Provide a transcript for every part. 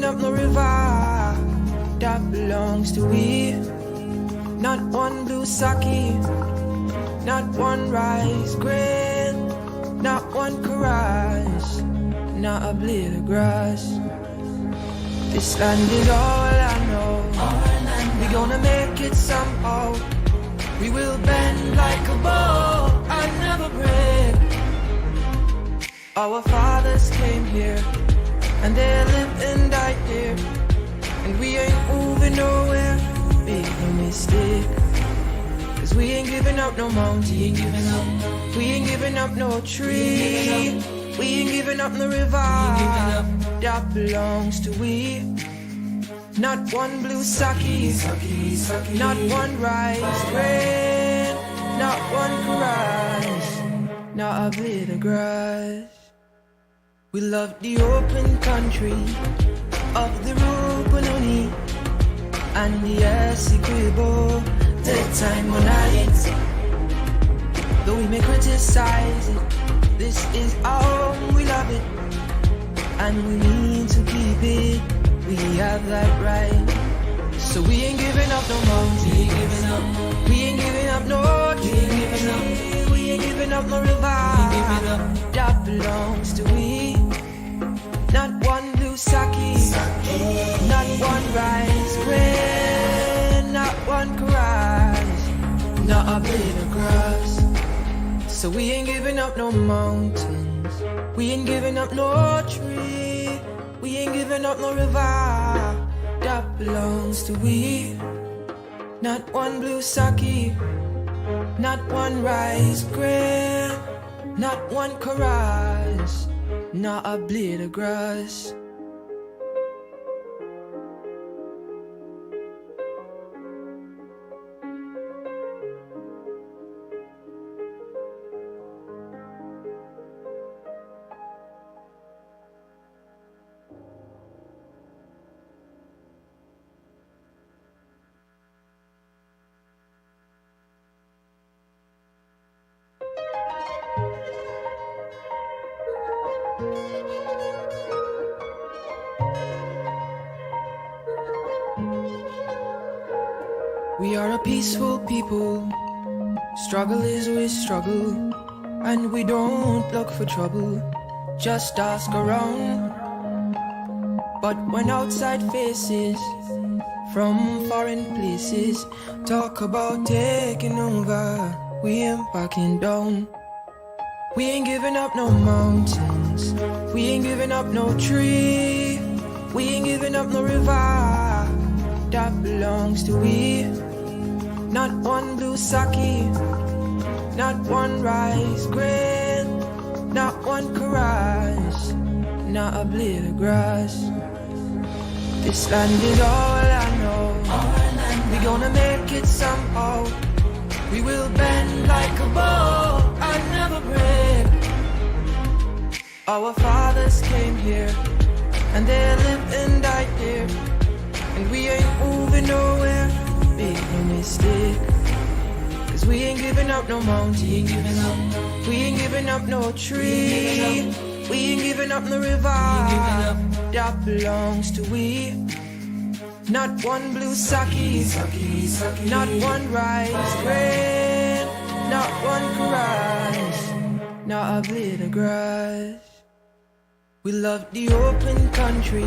giving up no river that belongs to we. Not one blue sake, not one rice grain, not one caress, not a blade of grass. This land is all I know. We gonna make it somehow. We will bend like a bow and never break. Our fathers came here and they lived and died here, and we ain't moving nowhere. Big mistake, 'cause we ain't giving up no mountain, we ain't giving up no tree, we ain't giving up no river that belongs to we. Not one blue sake, not one rice grain, not one caress, not a blade of grass. We love the open country of the Rebuttal and the Essequibo, the time on night. Though we may criticize it, this is our home, we love it, and we need to keep it. We have that right. So we ain't giving up no mountain, we ain't giving up no tree, we ain't giving up no river that belongs to we. Not one blue sake, not one rice grain, not one caress, not a blade of grass. So we ain't giving up no mountains, we ain't giving up no tree, we ain't giving up no river that belongs to we. Not one blue sake, not one rice grain, not one caress, not a blade of grass. We are a peaceful people, struggle is we struggle, and we don't look for trouble, just ask around. But when outside faces from foreign places talk about taking over, we ain't backing down. We ain't giving up no mountains, we ain't giving up no tree, we ain't giving up no river that belongs to we. Not one blue sake, not one rice grain, not one caress, not a blade of grass. This land is all I know. We gonna make it somehow. We will bend like a bow and never break. Our fathers came here and they lived and died here, and we ain't moving nowhere. Big mistake, 'cause we ain't giving up no mountain, we ain't giving up no tree, we ain't giving up no river that belongs to we. Not one blue sake, not one rice grain, not one caress, not a blade of grass. We love the open country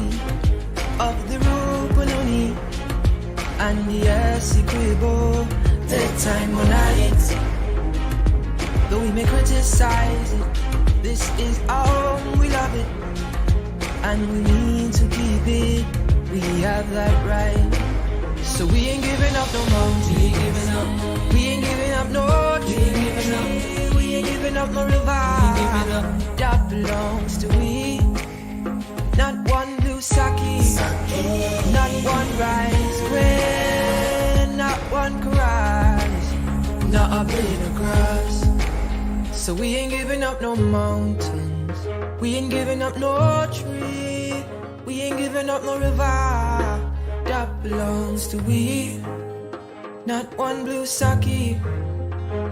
of the Rebuttal and the Essequibo, the time on night. Though we may criticize it, this is our home, we love it, and we need to keep it. We have that right. So we ain't giving up no mountain, we ain't giving up no tree, we ain't giving up no river that belongs to we. Not one blue sake, not one rice grain, not one caress, not a blade of grass. So we ain't giving up no mountains, we ain't giving up no tree, we ain't giving up no river that belongs to we. Not one blue sake,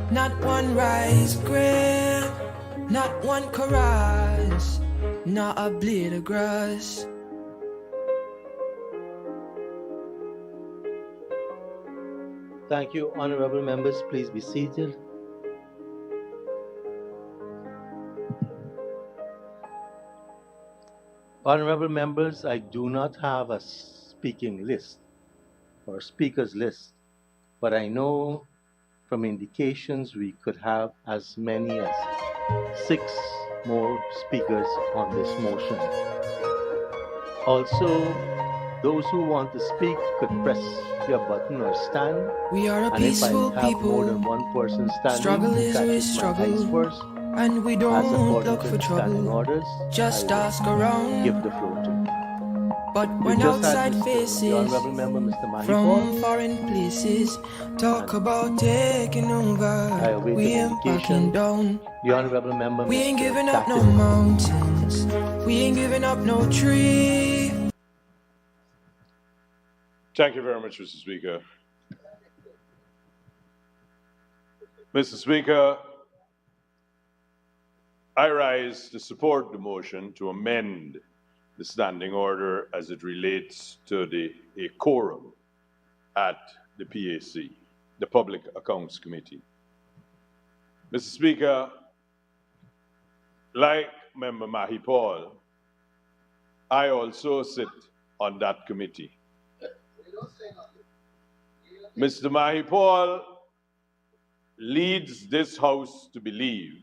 not one rice grain, not one caress, not a blade of grass. Thank you, honorable members. Please be seated. Honorable members, I do not have a speaking list or speakers list, but I know from indications we could have as many as 6 more speakers on this motion. Also, those who want to speak could press your button or stand. We are a And if I peaceful have more than people. one person standing Struggle who is with catches my eyes struggle, first, and we as don't according look to for the standing trouble. orders, Just I ask will give around. the floor to. But We when just had outside the faces honorable member, Mr. from Mahipal, foreign places talk and about taking over, I await we an ain't backing indication. down. The honorable member, We ain't Mr. giving up no Dakin. mountains, we ain't giving up no tree. Thank you very much, Mr. Speaker. Mr. Speaker, I rise to support the motion to amend the standing order as it relates to a quorum at the PAC, the Public Accounts Committee. Mr. Speaker, like Member Mahipal, I also sit on that committee. Mr. Mahipal leads this House to believe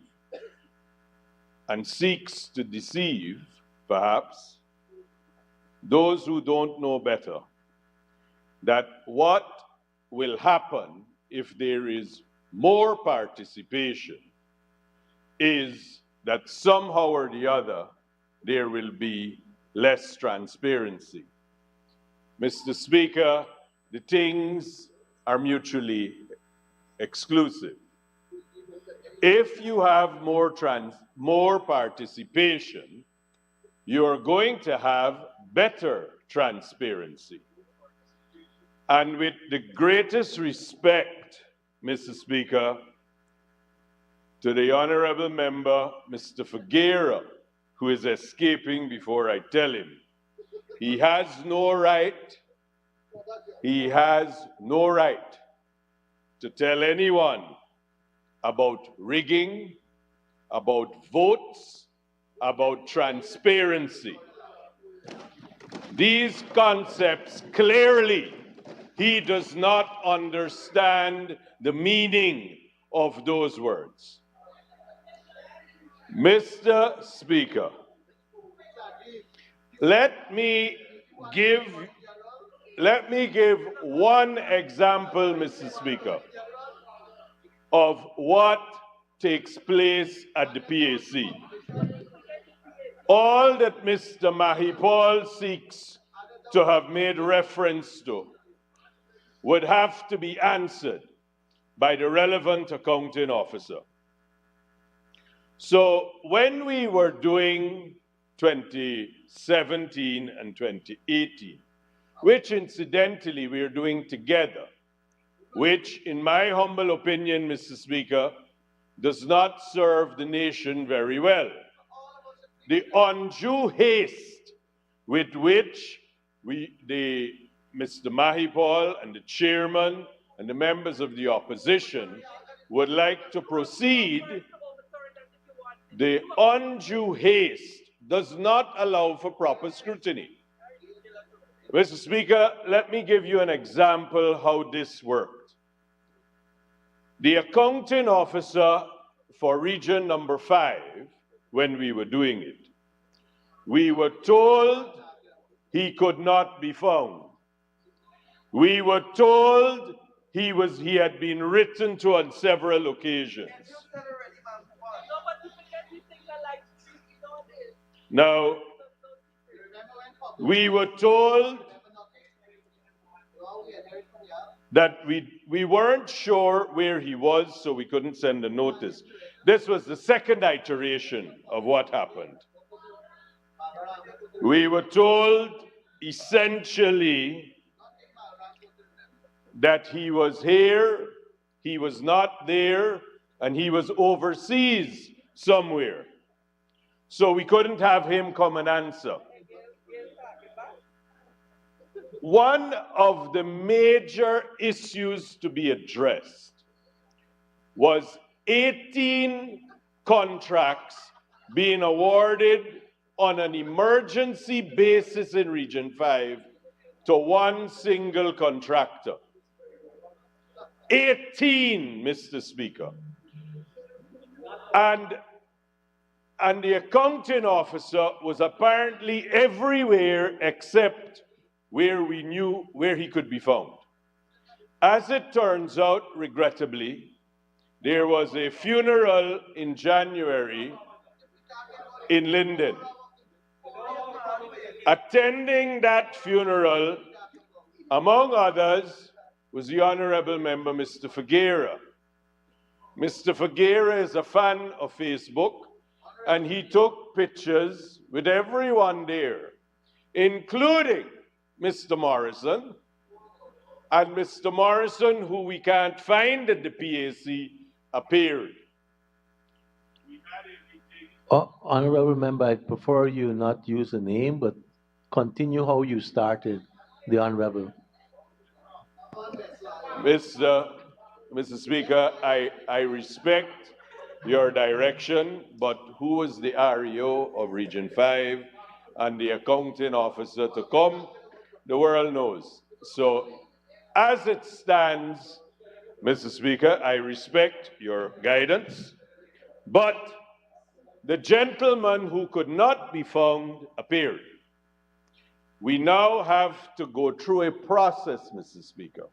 and seeks to deceive, perhaps, those who don't know better, that what will happen if there is more participation is that somehow or the other there will be less transparency. Mr. Speaker, the things are mutually exclusive. If you have more participation, you are going to have better transparency. And with the greatest respect, Mr. Speaker, to the honorable member, Mr. Figueira, who is escaping before I tell him, he has no right to tell anyone about rigging, about votes, about transparency. These concepts, clearly, he does not understand the meaning of those words. Mr. Speaker, let me give one example, Mr. Speaker, of what takes place at the PAC. All that Mr. Mahipal seeks to have made reference to would have to be answered by the relevant accounting officer. So when we were doing 2017 and 2018, which incidentally we are doing together, which in my humble opinion, Mr. Speaker, does not serve the nation very well. The undue haste with which Mr. Mahipal and the chairman and the members of the opposition would like to proceed, the undue haste does not allow for proper scrutiny. Mr. Speaker, let me give you an example how this worked. The accounting officer for region number 5, when we were doing it, we were told he could not be found. We were told he had been written to on several occasions. Now, we were told that we weren't sure where he was, so we couldn't send a notice. This was the second iteration of what happened. We were told essentially that he was here, he was not there, and he was overseas somewhere. So we couldn't have him come and answer. One of the major issues to be addressed was 18 contracts being awarded on an emergency basis in Region 5 to one single contractor. 18, Mr. Speaker. And the accounting officer was apparently everywhere except where we knew where he could be found. As it turns out, regrettably, there was a funeral in January in Linden. Attending that funeral, among others, was the Honorable Member, Mr. Figuera. Mr. Figuera is a fan of Facebook, and he took pictures with everyone there, including Mr. Morrison, and Mr. Morrison, who we can't find at the PAC, appeared. Honorable Member, I prefer you not use a name, but continue how you started, the Honorable. Mr. Speaker, I respect your direction, but who was the REO of Region 5 and the accounting officer to come, the world knows. So as it stands, Mr. Speaker, I respect your guidance, but the gentleman who could not be found appeared. We now have to go through a process, Mr. Speaker.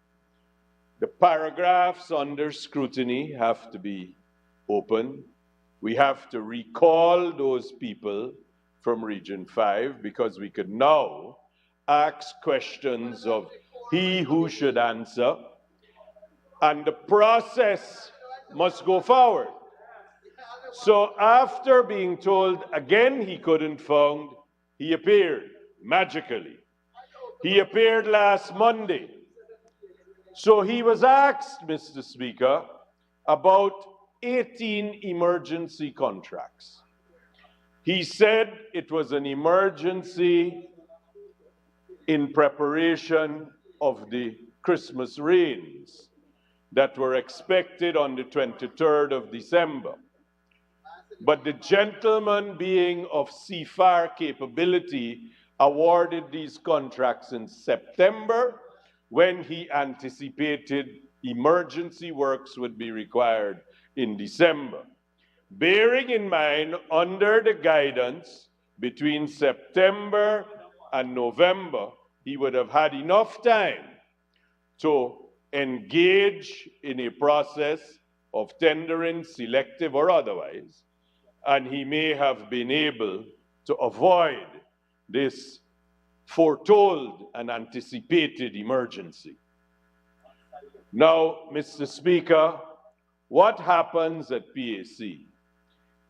The paragraphs under scrutiny have to be open. We have to recall those people from Region 5 because we could now ask questions of he who should answer, and the process must go forward. So after being told again he couldn't found, he appeared magically. He appeared last Monday. So he was asked, Mr. Speaker, about 18 emergency contracts. He said it was an emergency in preparation of the Christmas rains that were expected on the 23rd of December. But the gentleman, being of CFAR capability, awarded these contracts in September when he anticipated emergency works would be required in December. Bearing in mind, under the guidance, between September and November, he would have had enough time to engage in a process of tendering, selective or otherwise, and he may have been able to avoid this foretold and anticipated emergency. Now, Mr. Speaker, what happens at PAC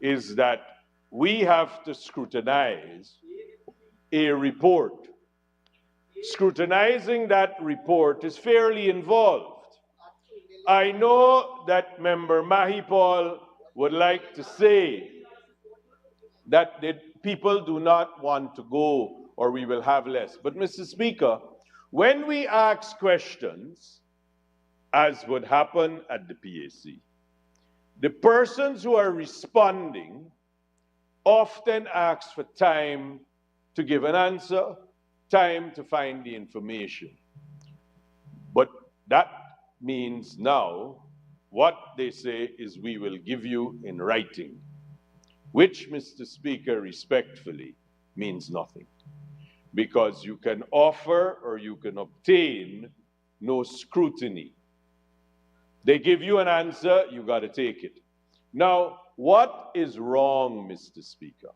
is that we have to scrutinize a report. Scrutinizing that report is fairly involved. I know that Member Mahipal would like to say that the people do not want to go or we will have less. But Mr. Speaker, when we ask questions, as would happen at the PAC, the persons who are responding often ask for time to give an answer, time to find the information. But that means now what they say is we will give you in writing, which, Mr. Speaker, respectfully means nothing. Because you can offer or you can obtain no scrutiny. They give you an answer, you got to take it. Now, what is wrong, Mr. Speaker,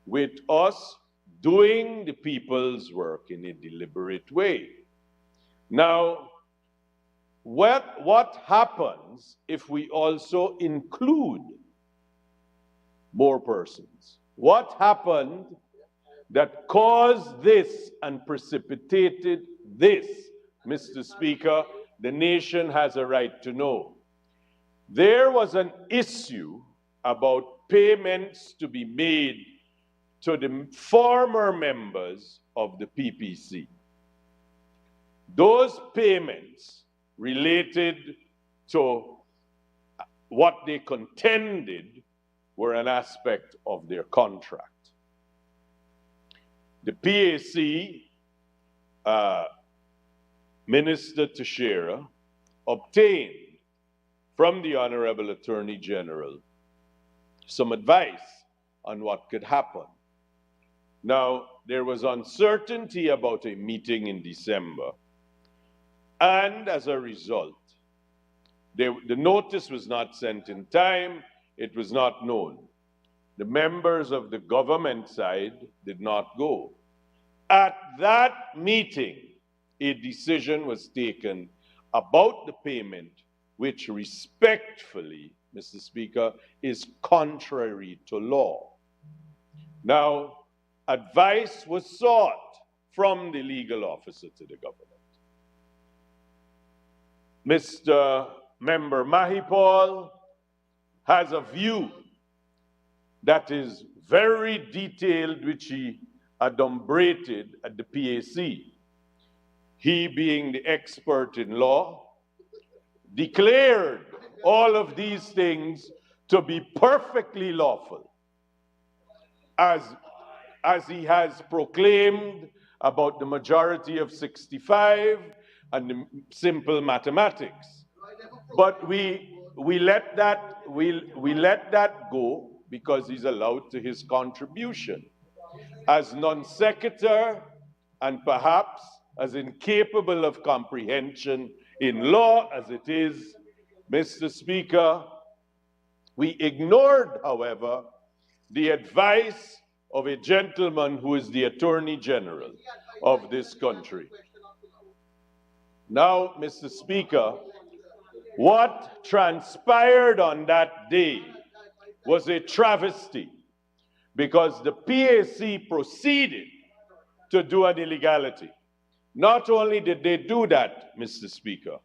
with us doing the people's work in a deliberate way? Now, what happens if we also include more persons? What happened that caused this and precipitated this, Mr. Speaker? The nation has a right to know. There was an issue about payments to be made to the former members of the PPC. Those payments related to what they contended were an aspect of their contract. The PAC, Minister Teixeira, obtained from the Honorable Attorney General some advice on what could happen. Now, there was uncertainty about a meeting in December, and as a result, the notice was not sent in time, it was not known. The members of the government side did not go. At that meeting, a decision was taken about the payment, which respectfully, Mr. Speaker, is contrary to law. Now, advice was sought from the legal officer to the government. Mr. Member Mahipal has a view that is very detailed, which he adumbrated at the PAC. He, being the expert in law, declared all of these things to be perfectly lawful, as he has proclaimed about the majority of 65 and the simple mathematics. But we let that go because he's allowed to his contribution. As non-sequitur and perhaps as incapable of comprehension in law as it is, Mr. Speaker, we ignored, however, the advice of a gentleman who is the Attorney General of this country. Now, Mr. Speaker, what transpired on that day was a travesty, because the PAC proceeded to do an illegality. Not only did they do that, Mr. Speaker,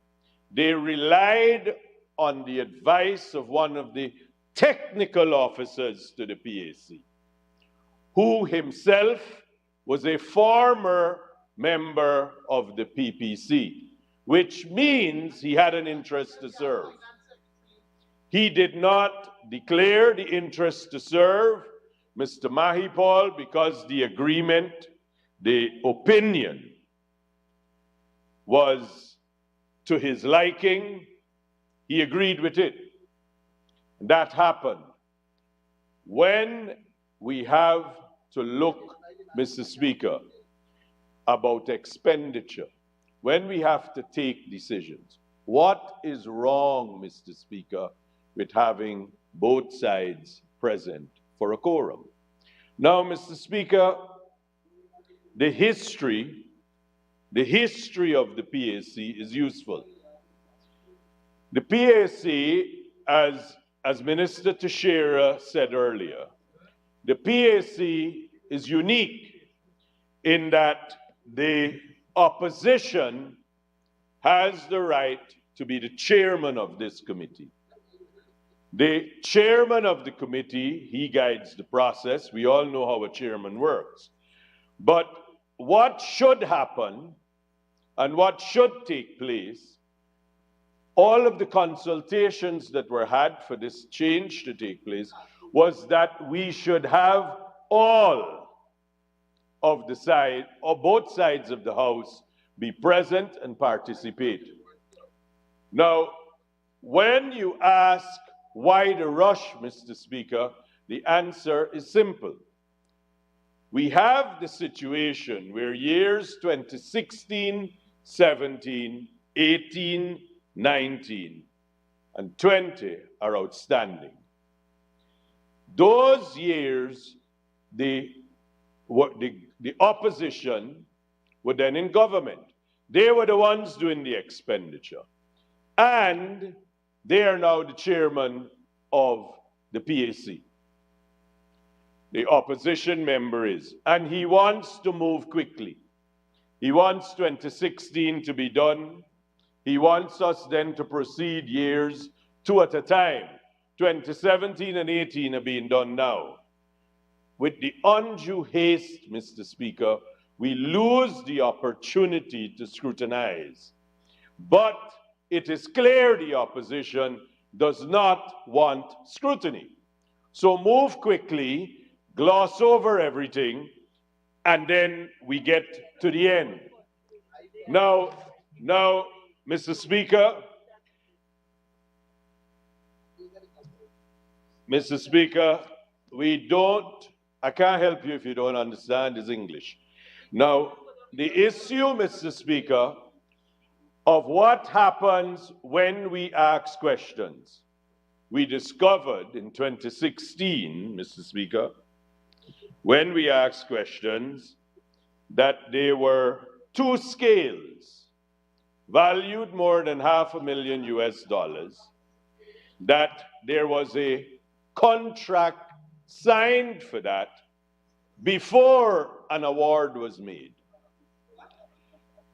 they relied on the advice of one of the technical officers to the PAC, who himself was a former member of the PPC, which means he had an interest to serve. He did not declare the interest to serve, Mr. Mahipal, because the agreement, the opinion, was to his liking. He agreed with it. That happened. When we have to look, Mr. Speaker, about expenditure, when we have to take decisions, what is wrong, Mr. Speaker, with having both sides present for a quorum? Now, Mr. Speaker, the history of the PAC is useful. The PAC, as Minister Teixeira said earlier, the PAC is unique in that the opposition has the right to be the chairman of this committee. The chairman of the committee, he guides the process. We all know how a chairman works. But what should happen and what should take place, all of the consultations that were had for this change to take place, was that we should have all of the side, or both sides of the House, be present and participate. Now, when you ask why the rush, Mr. Speaker, the answer is simple. We have the situation where years 2016, 17, 18, 19, and 20 are outstanding. Those years, the opposition were then in government. They were the ones doing the expenditure. And they are now the chairman of the PAC. The opposition member is. And he wants to move quickly. He wants 2016 to be done. He wants us then to proceed years, 2 at a time. 2017 and 18 are being done now. With the undue haste, Mr. Speaker, we lose the opportunity to scrutinize. But it is clear the opposition does not want scrutiny. So move quickly, gloss over everything, and then we get to the end. Now, Mr. Speaker, I can't help you if you don't understand this English. Now, the issue, Mr. Speaker, of what happens when we ask questions. We discovered in 2016, Mr. Speaker, when we asked questions, that there were two scales valued more than $500,000 US, that there was a contract signed for that before an award was made.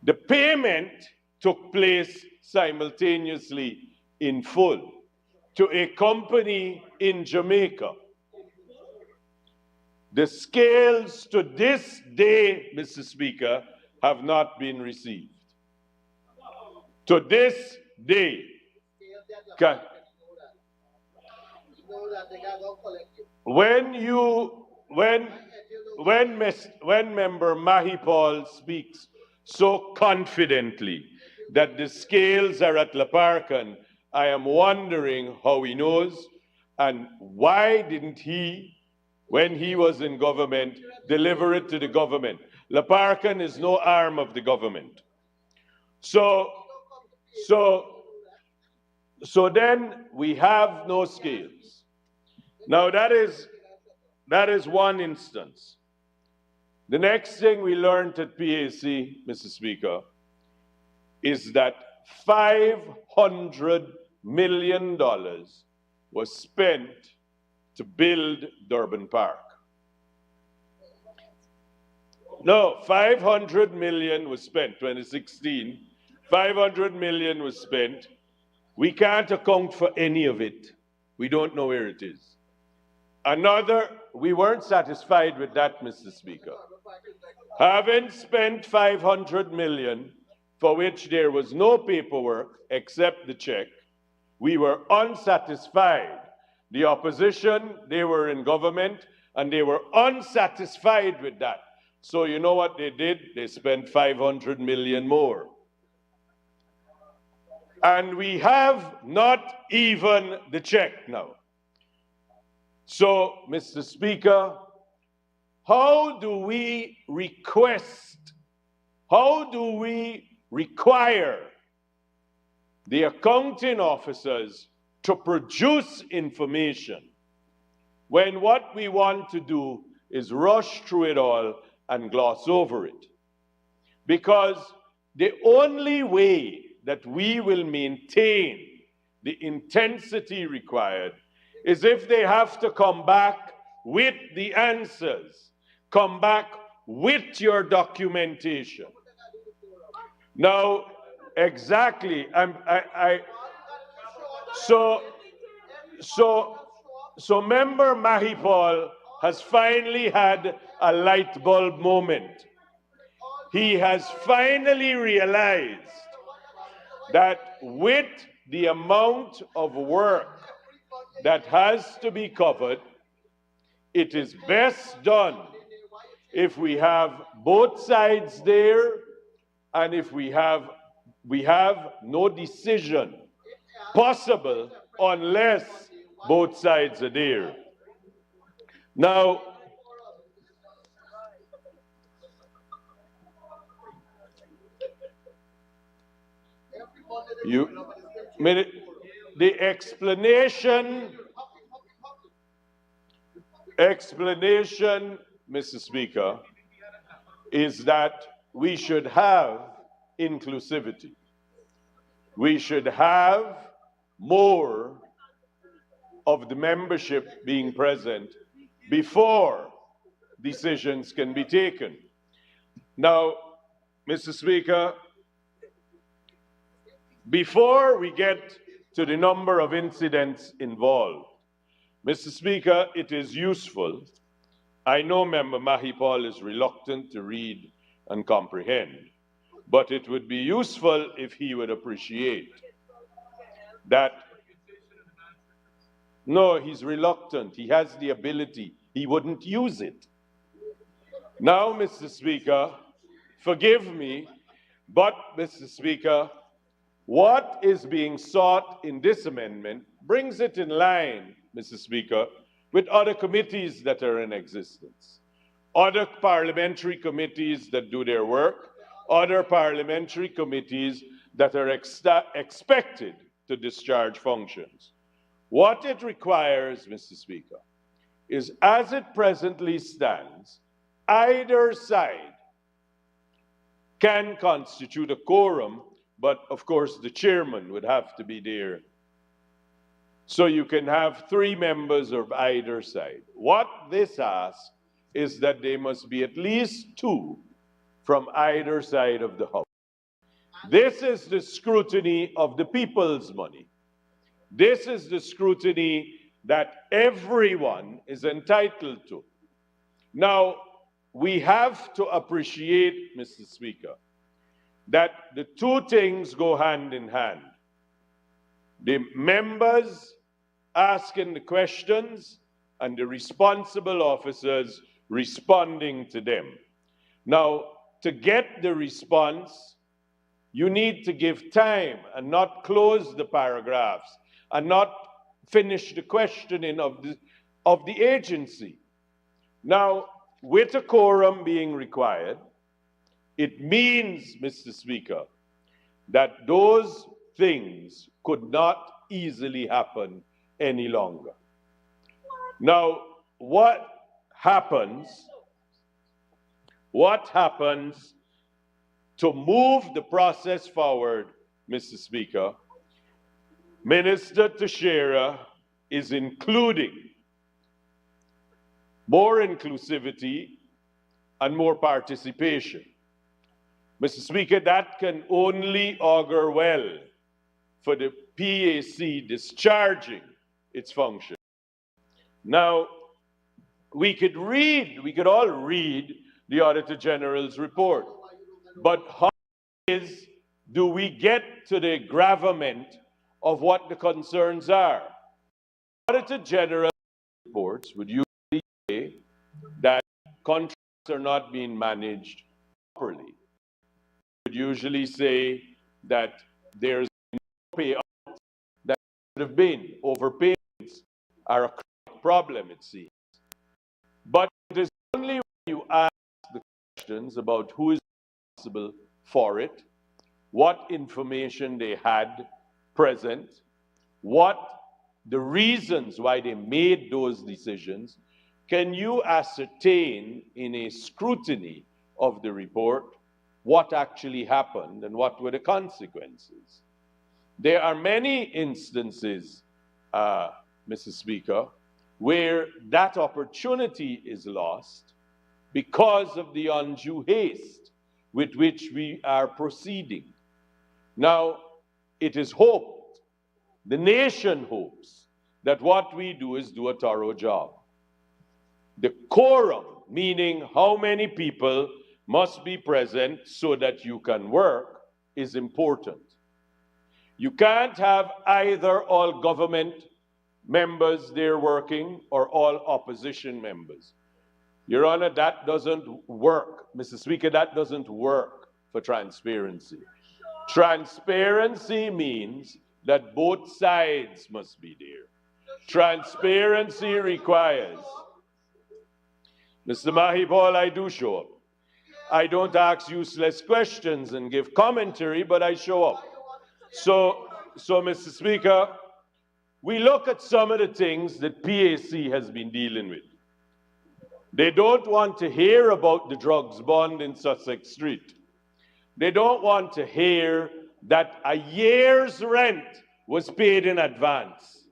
The payment took place simultaneously in full to a company in Jamaica. The scales to this day, Mr. Speaker, have not been received. To this day. When Member Mahipal speaks so confidently that the scales are at Laparkan, I am wondering how he knows, and why didn't he, when he was in government, deliver it to the government? Laparkan is no arm of the government. So then we have no scales. Now that is one instance. The next thing we learned at PAC, Mr. Speaker, is that $500 million was spent to build Durban Park. No, 500 million was spent, 2016. 500 million was spent. We can't account for any of it. We don't know where it is. We weren't satisfied with that, Mr. Speaker. Having spent 500 million, for which there was no paperwork except the check, we were unsatisfied. The opposition, they were in government, and they were unsatisfied with that. So you know what they did? They spent 500 million more. And we have not even the check now. So, Mr. Speaker, how do we require the accounting officers to produce information when what we want to do is rush through it all and gloss over it? Because the only way that we will maintain the intensity required is if they have to come back with the answers, come back with your documentation. Now, exactly, so Member Mahipal has finally had a light bulb moment. He has finally realized that with the amount of work that has to be covered, it is best done if we have both sides there, and if we have no decision possible unless both sides are there. Now, the explanation, Mr. Speaker, is that we should have inclusivity. We should have more of the membership being present before decisions can be taken. Now, Mr. Speaker, before we get to the number of incidents involved, Mr. Speaker, it is useful. I know Member Mahipal is reluctant to read and comprehend. But it would be useful if he would appreciate that. No, he's reluctant. He has the ability. He wouldn't use it. Now, Mr. Speaker, forgive me, but, Mr. Speaker, what is being sought in this amendment brings it in line, Mr. Speaker, with other committees that are in existence, other parliamentary committees that do their work, other parliamentary committees that are expected to discharge functions. What it requires, Mr. Speaker, is as it presently stands, either side can constitute a quorum, but of course the chairman would have to be there. So you can have 3 members of either side. What this asks is that there must be at least 2 from either side of the house. This is the scrutiny of the people's money. This is the scrutiny that everyone is entitled to. Now, we have to appreciate, Mr. Speaker, that the 2 things go hand in hand. The members asking the questions and the responsible officers responding to them. Now, to get the response, you need to give time and not close the paragraphs and not finish the questioning of the agency. Now, with a quorum being required, it means, Mr. Speaker, that those things could not easily happen any longer. Now, what happens to move the process forward, Mr. Speaker? Minister Teixeira is including more inclusivity and more participation. Mr. Speaker, that can only augur well for the PAC discharging its function. Now, we could all read the Auditor General's report, but how do we get to the gravamen of what the concerns are? Auditor General reports would usually say that contracts are not being managed properly. Would usually say that there's no payout that should have been. Overpayments are a chronic problem, it seems. But it is only when you ask the questions about who is responsible for it, what information they had present, what the reasons why they made those decisions, can you ascertain in a scrutiny of the report what actually happened and what were the consequences? There are many instances, Mr. Speaker, where that opportunity is lost because of the undue haste with which we are proceeding. Now, it is hoped, the nation hopes, that what we do is do a thorough job. The quorum, meaning how many people must be present so that you can work, is important. You can't have either all government members there working or all opposition members. Your Honor, that doesn't work. Mr. Speaker, that doesn't work for transparency. Transparency means that both sides must be there. Transparency requires. Mr. Mahipal, I do show up. I don't ask useless questions and give commentary, but I show up. So Mr. Speaker, we look at some of the things that PAC has been dealing with. They don't want to hear about the drugs bond in Sussex Street. They don't want to hear that a year's rent was paid in advance.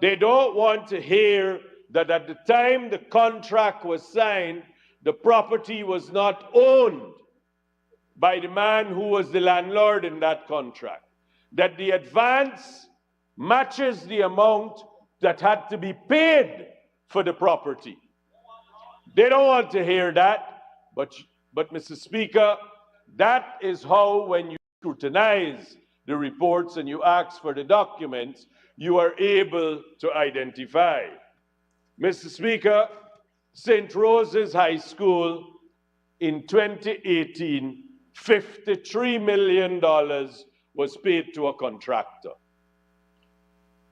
They don't want to hear that at the time the contract was signed, the property was not owned by the man who was the landlord in that contract. That the advance matches the amount that had to be paid for the property. They don't want to hear that, but But, Mr. Speaker, that is how, when you scrutinize the reports and you ask for the documents, you are able to identify. Mr. Speaker, St. Rose's High School in 2018, $53 million was paid to a contractor.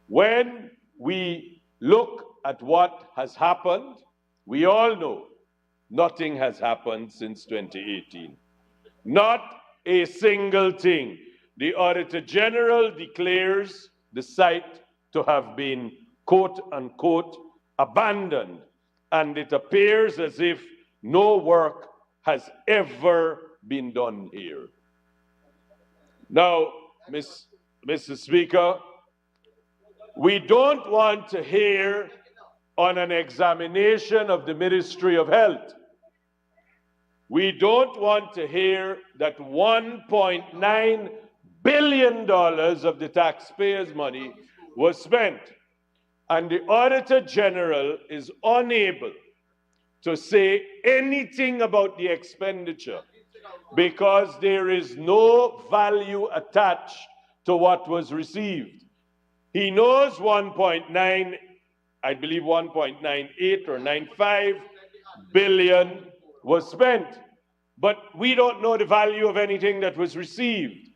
When we look at what has happened, we all know nothing has happened since 2018. Not a single thing. The Auditor General declares the site to have been, quote unquote, abandoned, and it appears as if no work has ever been done here. Now, Mr. Speaker, we don't want to hear on an examination of the Ministry of Health. We don't want to hear that $1.9 billion of the taxpayers' money was spent, and the Auditor General is unable to say anything about the expenditure because there is no value attached to what was received. He knows 1.9, I believe 1.98 or 95 billion was spent, but we don't know the value of anything that was received.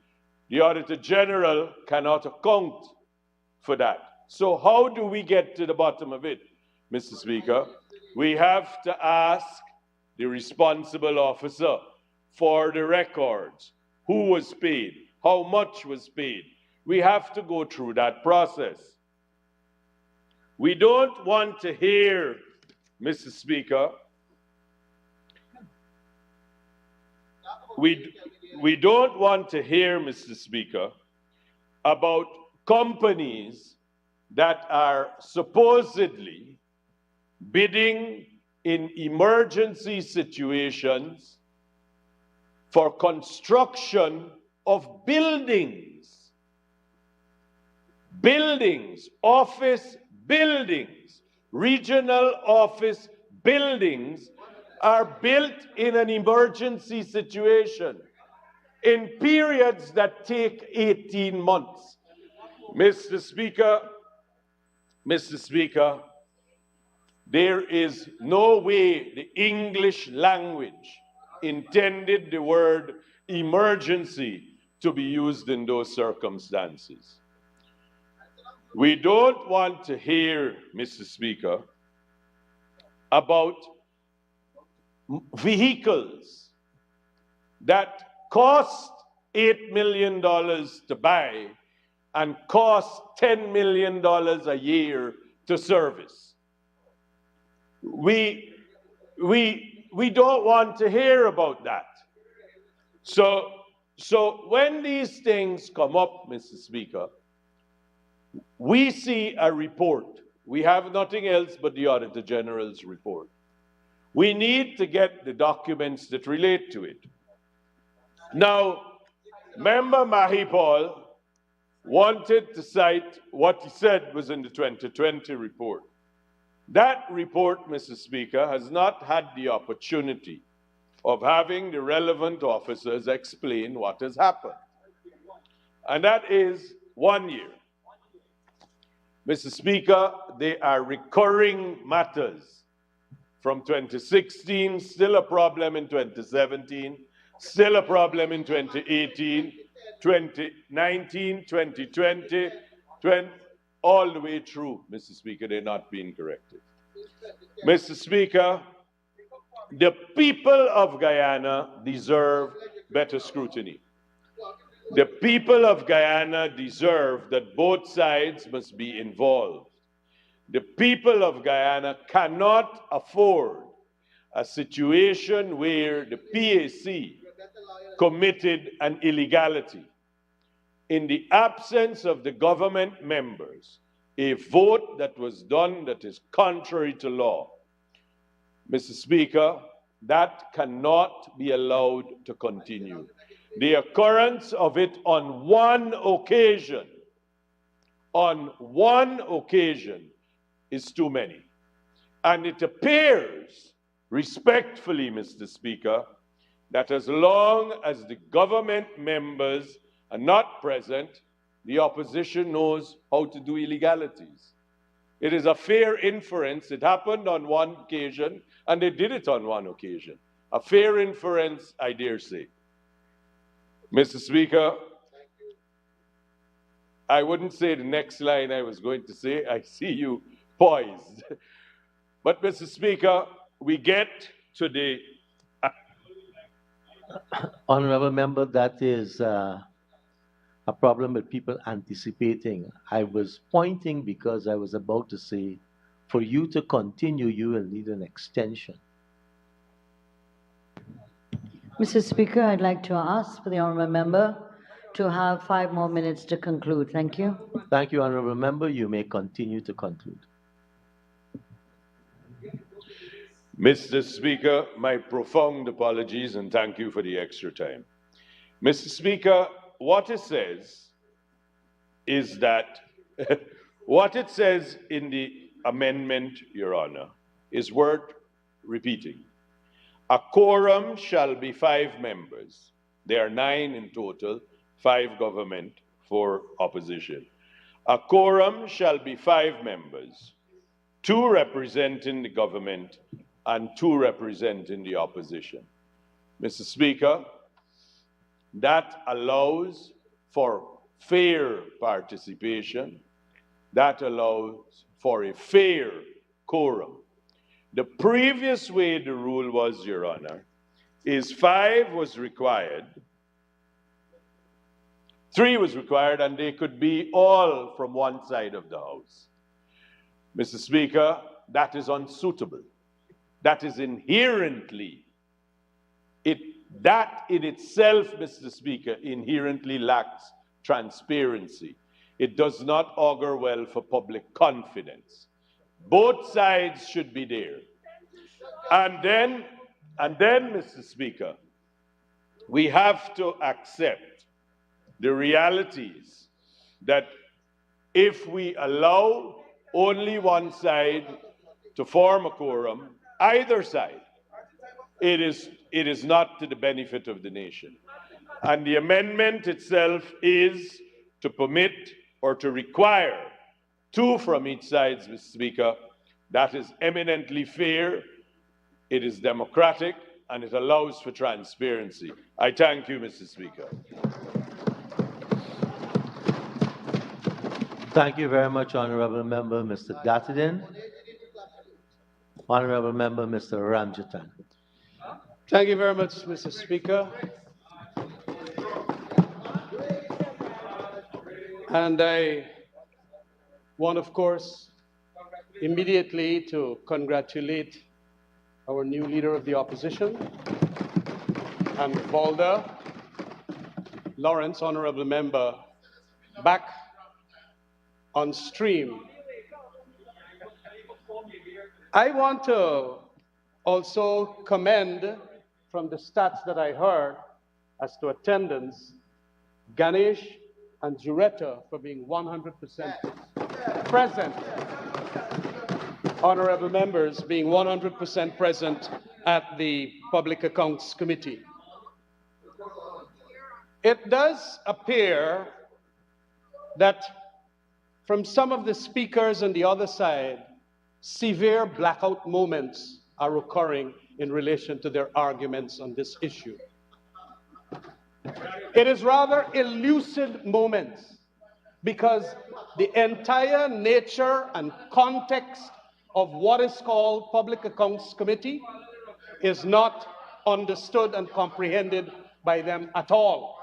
The Auditor General cannot account for that. So how do we get to the bottom of it, Mr. Speaker? We have to ask the responsible officer for the records. Who was paid? How much was paid? We have to go through that process. We don't want to hear, Mr. Speaker, we don't want to hear, Mr. Speaker, about companies that are supposedly bidding in emergency situations for construction of buildings. Buildings, office buildings, regional office buildings are built in an emergency situation in periods that take 18 months. Mr. Speaker, there is no way the English language intended the word emergency to be used in those circumstances. We don't want to hear, Mr. Speaker, about vehicles that cost $8 million to buy and cost $10 million a year to service. We don't want to hear about that. So when these things come up, Mr. Speaker, we see a report. We have nothing else but the Auditor General's report. We need to get the documents that relate to it. Now, Member Mahipal wanted to cite what he said was in the 2020 report. That report, Mr. Speaker, has not had the opportunity of having the relevant officers explain what has happened. And that is 1 year. Mr. Speaker, they are recurring matters from 2016, still a problem in 2017, still a problem in 2018, 2019, 2020, all the way through, Mr. Speaker, they're not being corrected. Mr. Speaker, the people of Guyana deserve better scrutiny. The people of Guyana deserve that both sides must be involved. The people of Guyana cannot afford a situation where the PAC committed an illegality. In the absence of the government members, a vote that was done that is contrary to law, Mr. Speaker, that cannot be allowed to continue. The occurrence of it on one occasion is too many. And it appears, respectfully, Mr. Speaker, that as long as the government members are not present, the opposition knows how to do illegalities. It is a fair inference. It happened on one occasion, and they did it on one occasion. A fair inference, I dare say. Mr. Speaker, I wouldn't say the next line I was going to say. I see you poised. But, Mr. Speaker, we get to the... Honorable member, that is a problem with people anticipating. I was pointing because I was about to say, for you to continue, you will need an extension. Mr. Speaker, I'd like to ask for the honourable member to have 5 more minutes to conclude. Thank you. Thank you, honorable member. You may continue to conclude. Mr. Speaker, my profound apologies and thank you for the extra time. Mr. Speaker, what it says is that what it says in the amendment, Your Honor, is worth repeating. A quorum shall be 5 members. There are 9 in total, 5 government, 4 opposition. A quorum shall be 5 members, 2 representing the government and 2 representing the opposition. Mr. Speaker, that allows for fair participation. That allows for a fair quorum. The previous way the rule was, Your Honor, is 5 was required, 3 was required, and they could be all from one side of the House. Mr. Speaker, that is unsuitable. That is inherently, that in itself, Mr. Speaker, inherently lacks transparency. It does not augur well for public confidence. Both sides should be there. And then, Mr. Speaker, we have to accept the realities that if we allow only one side to form a quorum, either side, it is not to the benefit of the nation. And the amendment itself is to permit or to require 2 from each side, Mr. Speaker. That is eminently fair, it is democratic, and it allows for transparency. I thank you, Mr. Speaker. Thank you very much, honorable member, Mr. Gatadin. Honorable member, Mr. Ramjatan. Thank you very much, Mr. Speaker. And I want, of course, immediately to congratulate our new leader of the opposition, and Balder Lawrence, honorable member, back on stream. I want to also commend, from the stats that I heard as to attendance, Ganesh and Jureta for being 100% present. Honorable members being 100% present at the Public Accounts Committee. It does appear that from some of the speakers on the other side, severe blackout moments are occurring in relation to their arguments on this issue. It is rather elusive moments because the entire nature and context of what is called Public Accounts Committee is not understood and comprehended by them at all.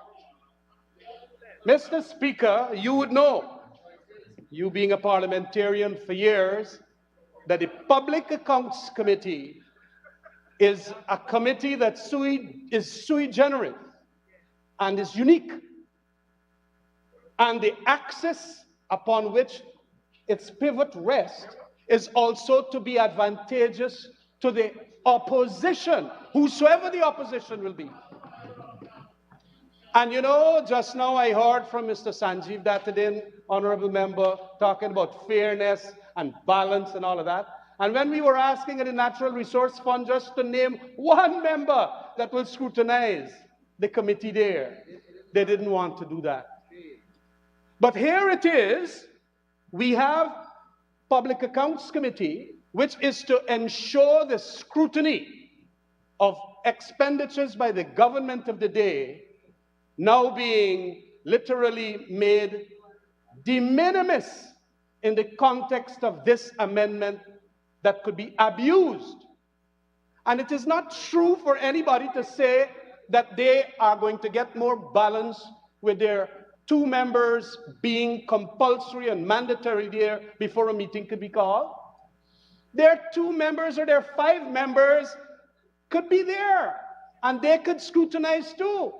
Mr. Speaker, you would know, you being a parliamentarian for years, that the Public Accounts Committee is a committee that is sui generis and is unique. And the axis upon which its pivot rests is also to be advantageous to the opposition, whosoever the opposition will be. And you know, just now I heard from Mr. Sanjeev Dattadin, honorable member, talking about fairness and balance and all of that. And when we were asking the Natural Resource Fund just to name one member that will scrutinize the committee there, they didn't want to do that. But here it is, we have Public Accounts Committee, which is to ensure the scrutiny of expenditures by the government of the day, now being literally made de minimis in the context of this amendment that could be abused. And it is not true for anybody to say that they are going to get more balance with their 2 members being compulsory and mandatory there before a meeting could be called. Their 2 members or their 5 members could be there, and they could scrutinize too.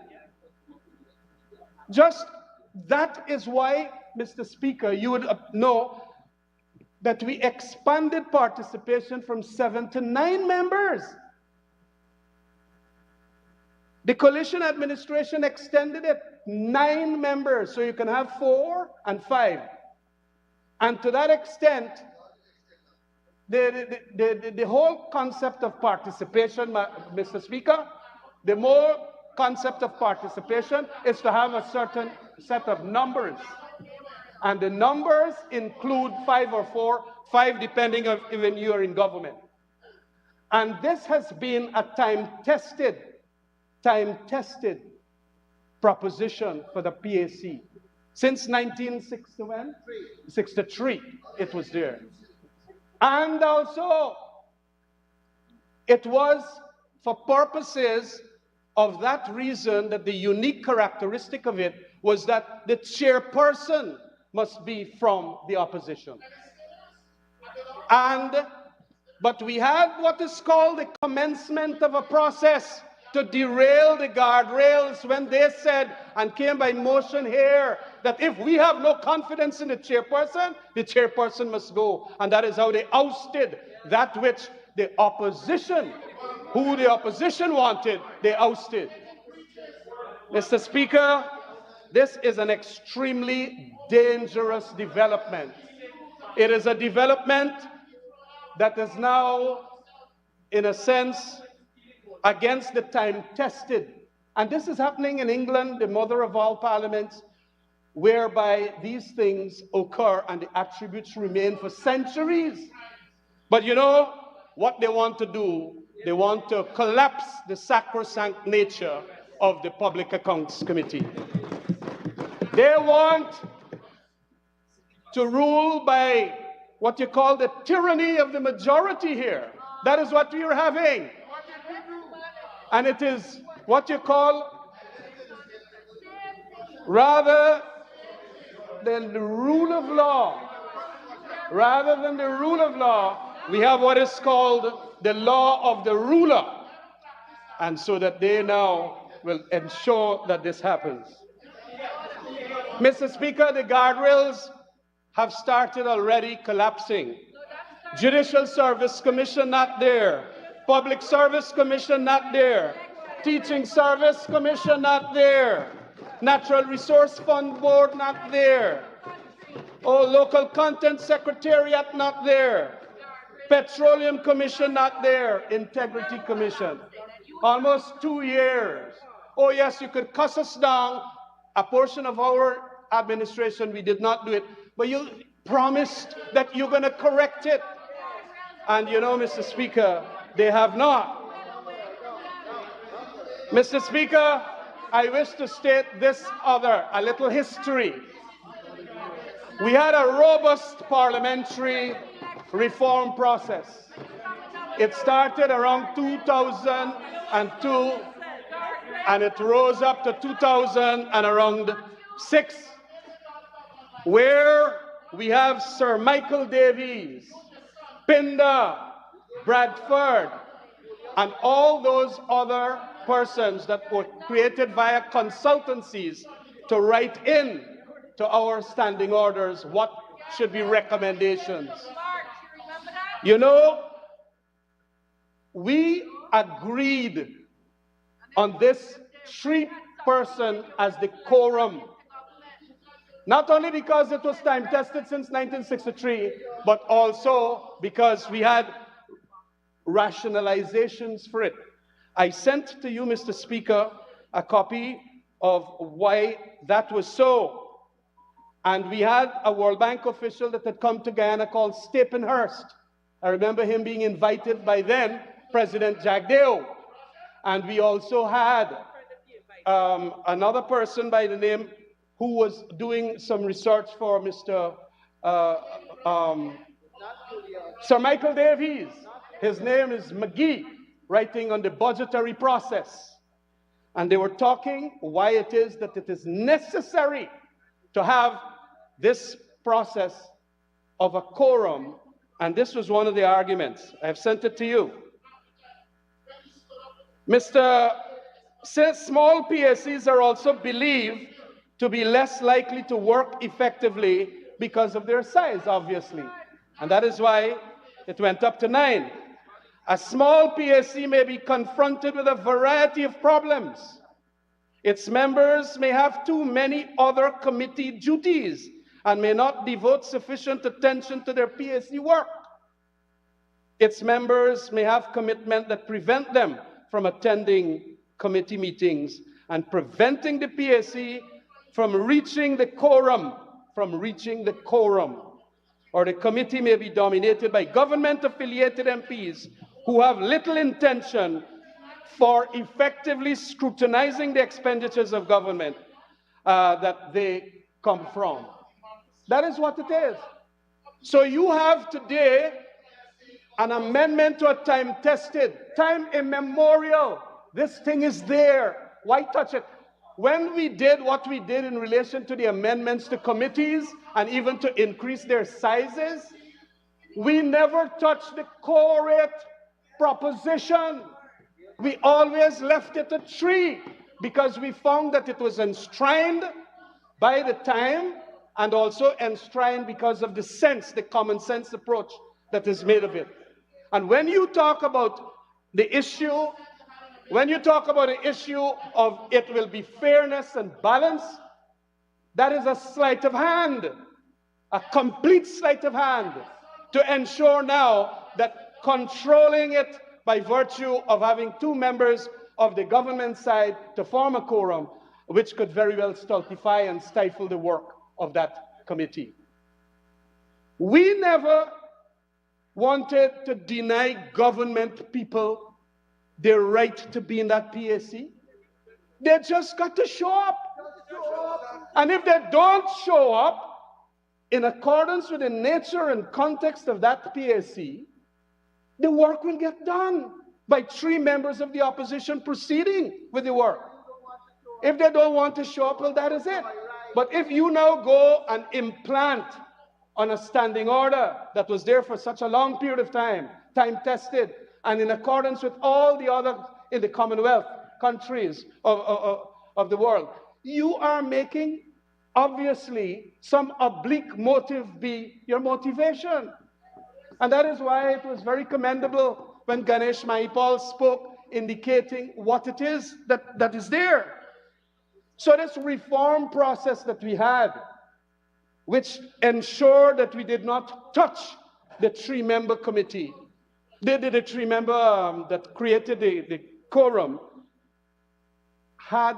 Just that is why, Mr. Speaker, you would know that we expanded participation from 7 to 9 members. The coalition administration extended it 9 members, so you can have 4 and 5. And to that extent, the whole concept of participation, Mr. Speaker, the more concept of participation is to have a certain set of numbers. And the numbers include 5 or 4, 5 depending on when you are in government. And this has been a time-tested proposition for the PAC. Since 1963, it was there. And also, it was for purposes of that reason that the unique characteristic of it was that the chairperson must be from the opposition. But we had what is called the commencement of a process to derail the guardrails when they said, and came by motion here, that if we have no confidence in the chairperson must go. And that is how they ousted that which the opposition, who the opposition wanted, they ousted. Mr. Speaker, this is an extremely dangerous development. It is a development that is now, in a sense, against the time-tested. And this is happening in England, the mother of all parliaments, whereby these things occur and the attributes remain for centuries. But you know what they want to do? They want to collapse the sacrosanct nature of the Public Accounts Committee. They want to rule by what you call the tyranny of the majority here. That is what we are having. And it is what you call, rather than the rule of law, we have what is called the law of the ruler. And so that they now will ensure that this happens. Mr. Speaker, the guardrails have started already collapsing. Judicial Service Commission not there. Public Service Commission not there. Teaching Service Commission not there. Natural Resource Fund Board not there. Oh, Local Content Secretariat not there. Petroleum Commission not there. Integrity Commission. Almost 2 years. Oh yes, you could cuss us down. A portion of our administration, we did not do it. But you promised that you're going to correct it. And you know, Mr. Speaker, they have not. Mr. Speaker, I wish to state this a little history. We had a robust parliamentary reform process. It started around 2002 and it rose up to 2006, where we have Sir Michael Davies, Pinder, Bradford, and all those other persons that were created via consultancies to write in to our standing orders what should be recommendations. You know, we agreed on this 3-person as the quorum. Not only because it was time tested since 1963, but also because we had rationalizations for it. I sent to you, Mr. Speaker, a copy of why that was so. And we had a World Bank official that had come to Guyana called Staphenhurst. I remember him being invited by then President Jagdeo. And we also had another person by the name who was doing some research for Mr. Sir Michael Davies. His name is McGee, writing on the budgetary process. And they were talking why it is that it is necessary to have this process of a quorum. And this was one of the arguments. I've sent it to you. Since small PSCs are also believed to be less likely to work effectively because of their size, obviously. And that is why it went up to 9. A small PSC may be confronted with a variety of problems. Its members may have too many other committee duties and may not devote sufficient attention to their PSC work. Its members may have commitment that prevent them from attending committee meetings and preventing the PSC from reaching the quorum, Or the committee may be dominated by government-affiliated MPs who have little intention for effectively scrutinizing the expenditures of government that they come from. That is what it is. So you have today an amendment to a time-tested, time immemorial. This thing is there. Why touch it? When we did what we did in relation to the amendments to committees and even to increase their sizes, we never touched the core rate proposition. We always left it at 3 because we found that it was enshrined by the time and also enshrined because of the sense, the common sense approach that is made of it. And when you talk about the issue, of it will be fairness and balance, that is a sleight of hand, a complete sleight of hand to ensure now that controlling it by virtue of having 2 members of the government side to form a quorum, which could very well stultify and stifle the work of that committee. We never wanted to deny government people their right to be in that PSC. They just got to show up. And if they don't show up in accordance with the nature and context of that PSC, the work will get done by 3 members of the opposition proceeding with the work. If they don't want to show up, well, that is it. But if you now go and implant on a standing order that was there for such a long period of time, time-tested, and in accordance with all the other in the Commonwealth countries of the world, you are making, obviously, some oblique motive be your motivation. And that is why it was very commendable when Ganesh Mahipal spoke, indicating what it is that is there. So this reform process that we had, which ensured that we did not touch the 3-member committee, the 3-member that created the quorum, had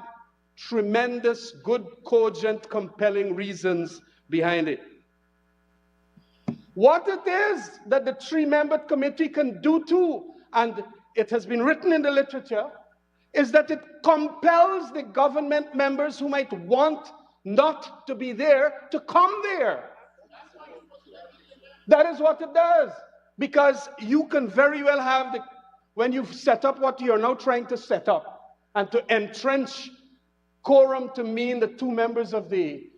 tremendous, good, cogent, compelling reasons behind it. What it is that the 3-member committee can do too, and it has been written in the literature, is that it compels the government members who might want not to be there to come there. That is what it does. Because you can very well have, when you've set up what you're now trying to set up, and to entrench quorum to mean the 2 members of the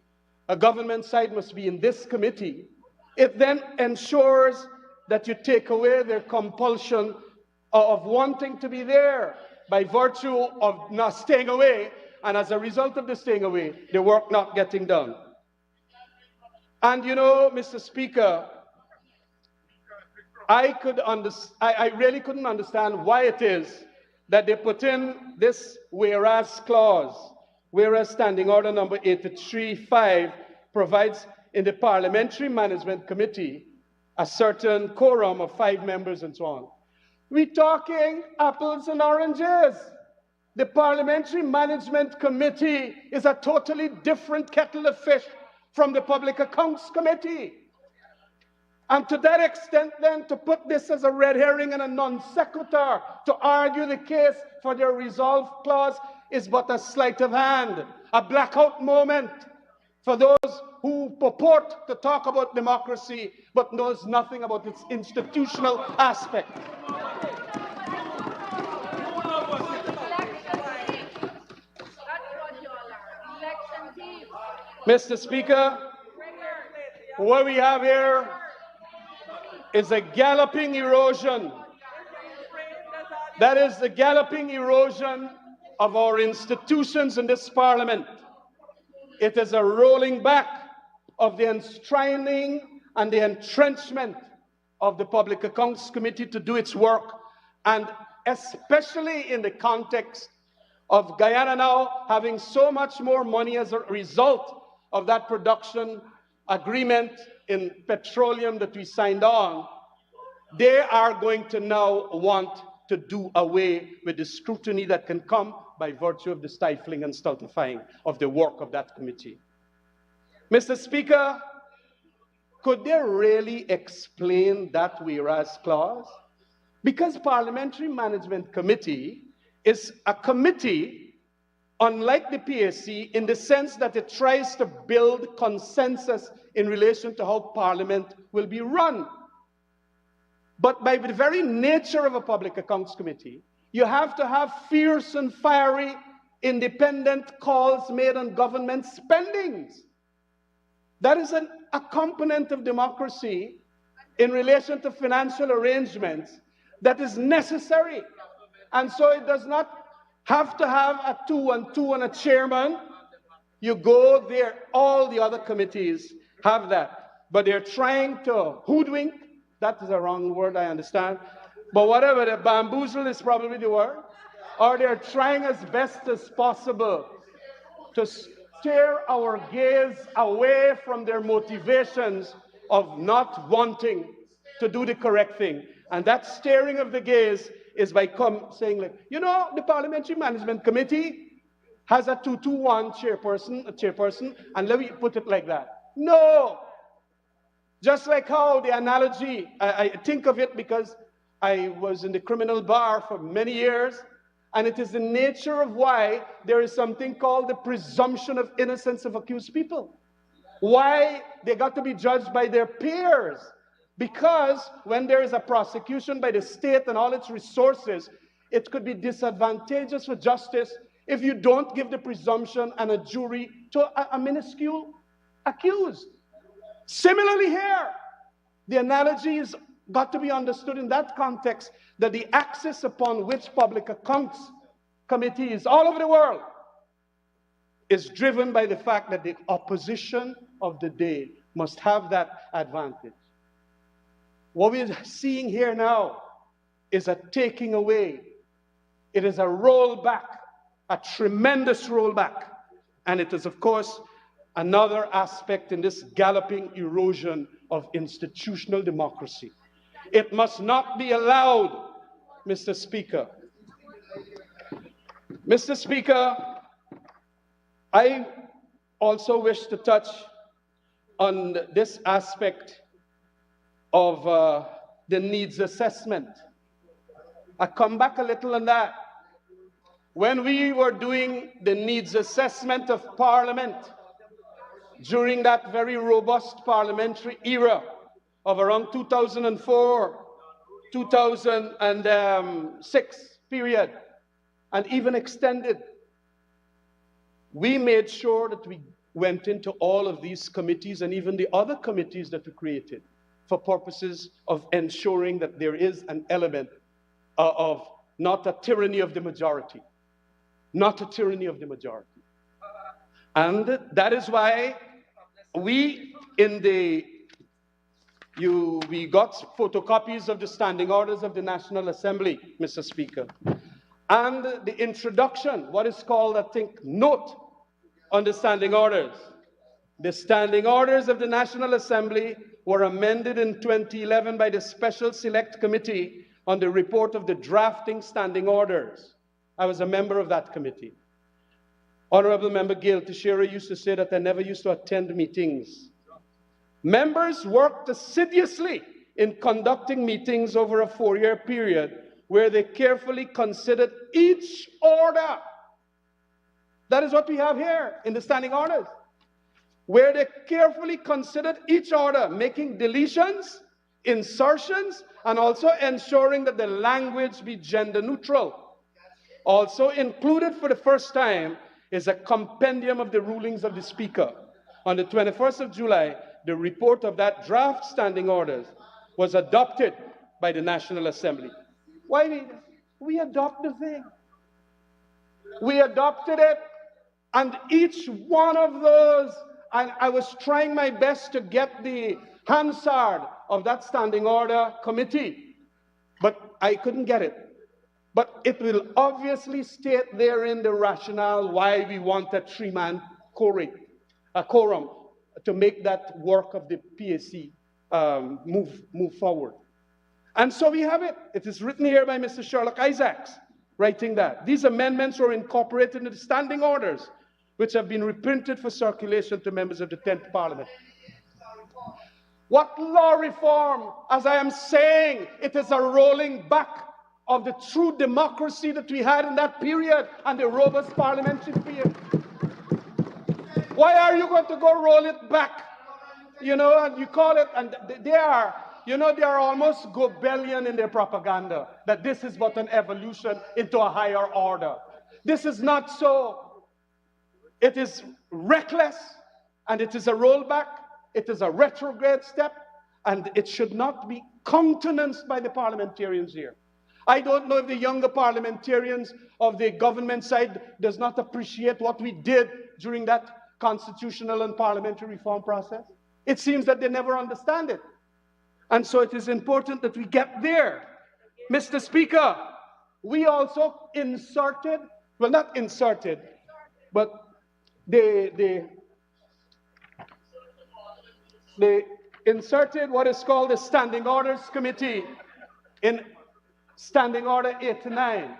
government side must be in this committee, it then ensures that you take away their compulsion of wanting to be there by virtue of not staying away, and as a result of the staying away, the work not getting done. And you know, Mr. Speaker, I really couldn't understand why it is that they put in this whereas clause, whereas standing order number 83.5 provides in the Parliamentary Management Committee a certain quorum of 5 members and so on. We're talking apples and oranges. The Parliamentary Management Committee is a totally different kettle of fish from the Public Accounts Committee. And to that extent, then, to put this as a red herring and a non sequitur, to argue the case for their resolve clause is but a sleight of hand, a blackout moment for those who purport to talk about democracy but knows nothing about its institutional aspect. Mr. Speaker, what we have here is a galloping erosion. That is the galloping erosion of our institutions in this Parliament. It is a rolling back of the enshrining and the entrenchment of the Public Accounts Committee to do its work, and especially in the context of Guyana now having so much more money as a result of that production agreement in petroleum that we signed on. They are going to now want to do away with the scrutiny that can come by virtue of the stifling and stultifying of the work of that committee. Mr. Speaker, could they really explain that whereas clause? Because Parliamentary Management Committee is a committee, unlike the PAC, in the sense that it tries to build consensus in relation to how Parliament will be run. But by the very nature of a Public Accounts Committee, you have to have fierce and fiery, independent calls made on government spendings. That is a component of democracy in relation to financial arrangements that is necessary. And so it does not have to have a 2-1-2 and a chairman. You go there, all the other committees have that. But they're trying to hoodwink. That is a wrong word, I understand. But whatever, the bamboozle is probably the word. Or they're trying as best as possible to steer our gaze away from their motivations of not wanting to do the correct thing. And that steering of the gaze is by saying, like, you know, the Parliamentary Management Committee has a 2-2-1 chairperson, and let me put it like that. No! Just like how the analogy, I think of it because I was in the criminal bar for many years, and it is the nature of why there is something called the presumption of innocence of accused people. Why they got to be judged by their peers. Because when there is a prosecution by the state and all its resources, it could be disadvantageous for justice if you don't give the presumption and a jury to a minuscule accused. Similarly here, the analogy has got to be understood in that context, that the axis upon which Public Accounts committees all over the world is driven by the fact that the opposition of the day must have that advantage. What we're seeing here now is a taking away. It is a rollback, a tremendous rollback. And it is, of course, another aspect in this galloping erosion of institutional democracy. It must not be allowed, Mr. Speaker. Mr. Speaker, I also wish to touch on this aspect of the needs assessment. I come back a little on that. When we were doing the needs assessment of Parliament during that very robust parliamentary era of around 2004, 2006 period, and even extended, we made sure that we went into all of these committees and even the other committees that we created for purposes of ensuring that there is an element of not a tyranny of the majority. Not a tyranny of the majority. And that is why we got photocopies of the standing orders of the National Assembly, Mr. Speaker. And the introduction, what is called, I think, note on the standing orders. The standing orders of the National Assembly were amended in 2011 by the Special Select Committee on the report of the drafting standing orders. I was a member of that committee. Honorable Member Gill Teixeira used to say that I never used to attend meetings. Members worked assiduously in conducting meetings over a 4-year period where they carefully considered each order. That is what we have here in the standing orders, where they carefully considered each order, making deletions, insertions, and also ensuring that the language be gender neutral. Also included for the first time is a compendium of the rulings of the Speaker. On the 21st of July, the report of that draft standing orders was adopted by the National Assembly. Why we adopt the thing? We adopted it, and each one of those, and I was trying my best to get the Hansard of that standing order committee, but I couldn't get it. But it will obviously state therein the rationale why we want a 3-man quorum to make that work of the PAC move forward. And so we have it. It is written here by Mr. Sherlock Isaacs, writing that. These amendments were incorporated into the standing orders, which have been reprinted for circulation to members of the 10th Parliament. What law reform? As I am saying, it is a rolling back of the true democracy that we had in that period and the robust parliamentary period. Why are you going to go roll it back? You know, and you call it, and they are, you know, they are almost Goebbelian in their propaganda, that this is but an evolution into a higher order. This is not so. It is reckless, and it is a rollback. It is a retrograde step, and it should not be countenanced by the parliamentarians here. I don't know if the younger parliamentarians of the government side does not appreciate what we did during that constitutional and parliamentary reform process. It seems that they never understand it. And so it is important that we get there. Mr. Speaker, we also inserted, well, not inserted, but they inserted what is called the Standing Orders Committee in Standing Order 89.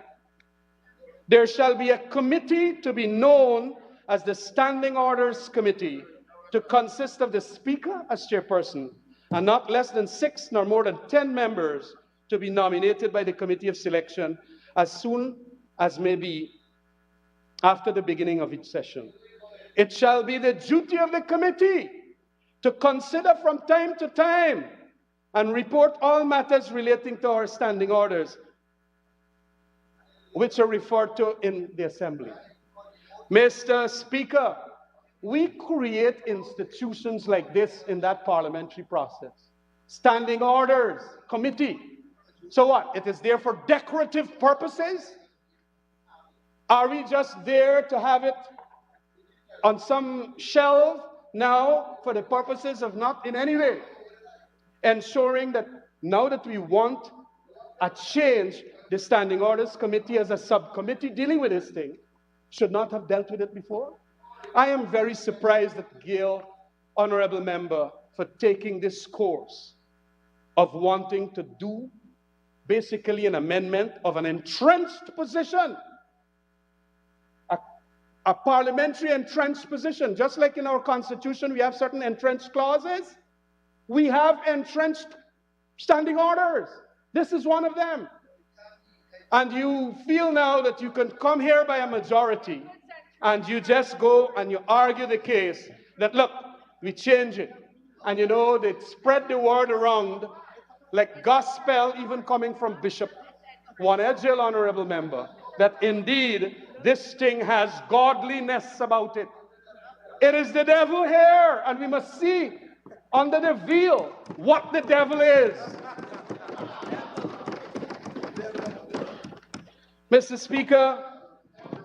There shall be a committee to be known as the Standing Orders Committee, to consist of the Speaker as chairperson, and not less than 6 nor more than 10 members to be nominated by the Committee of Selection as soon as may be after the beginning of each session. It shall be the duty of the committee to consider from time to time and report all matters relating to our standing orders, which are referred to in the Assembly. Mr. Speaker, we create institutions like this in that parliamentary process. Standing Orders Committee. So what? It is there for decorative purposes? Are we just there to have it on some shelf now for the purposes of not in any way ensuring that now that we want a change, the Standing Orders Committee as a subcommittee dealing with this thing should not have dealt with it before? I am very surprised at Gail, honorable member, for taking this course of wanting to do basically an amendment of an entrenched position, a parliamentary entrenched position. Just like in our Constitution, we have certain entrenched clauses. We have entrenched standing orders. This is one of them. And you feel now that you can come here by a majority and you just go and you argue the case that, look, we change it. And you know, they spread the word around like gospel, even coming from Bishop Wanedjil, honorable member, that indeed this thing has godliness about it. It is the devil here, and we must see under the veil what the devil is. Mr. Speaker,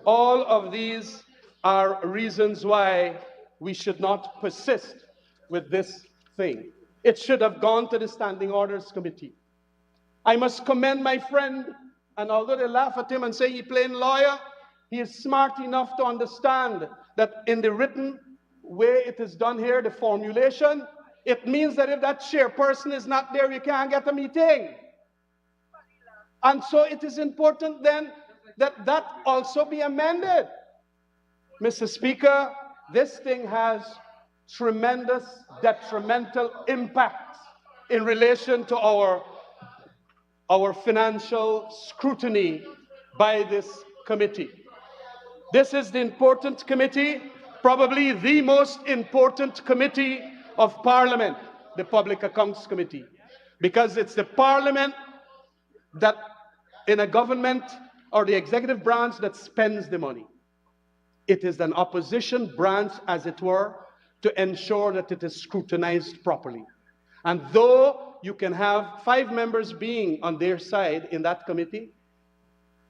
all of these are reasons why we should not persist with this thing. It should have gone to the Standing Orders Committee. I must commend my friend, and although they laugh at him and say he's playing lawyer, he is smart enough to understand that in the written way it is done here, the formulation, it means that if that chairperson is not there, you can't get a meeting. And so it is important then that that also be amended. Mr. Speaker, this thing has tremendous detrimental impacts in relation to our financial scrutiny by this committee. This is the important committee, probably the most important committee of Parliament, the Public Accounts Committee, because it's the Parliament that in a government or the executive branch that spends the money. It is an opposition branch, as it were, to ensure that it is scrutinized properly. And though you can have 5 members being on their side in that committee,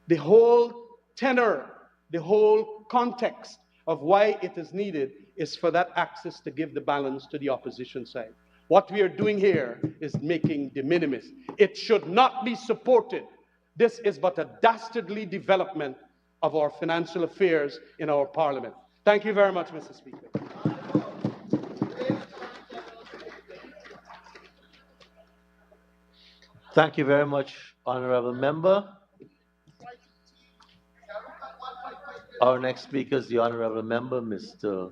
the whole tenor, the whole context of why it is needed is for that access to give the balance to the opposition side. What we are doing here is making de minimis. It should not be supported. This is but a dastardly development of our financial affairs in our parliament. Thank you very much, Mr. Speaker. Thank you very much, Honorable Member. Our next speaker is the Honorable Member, Mr.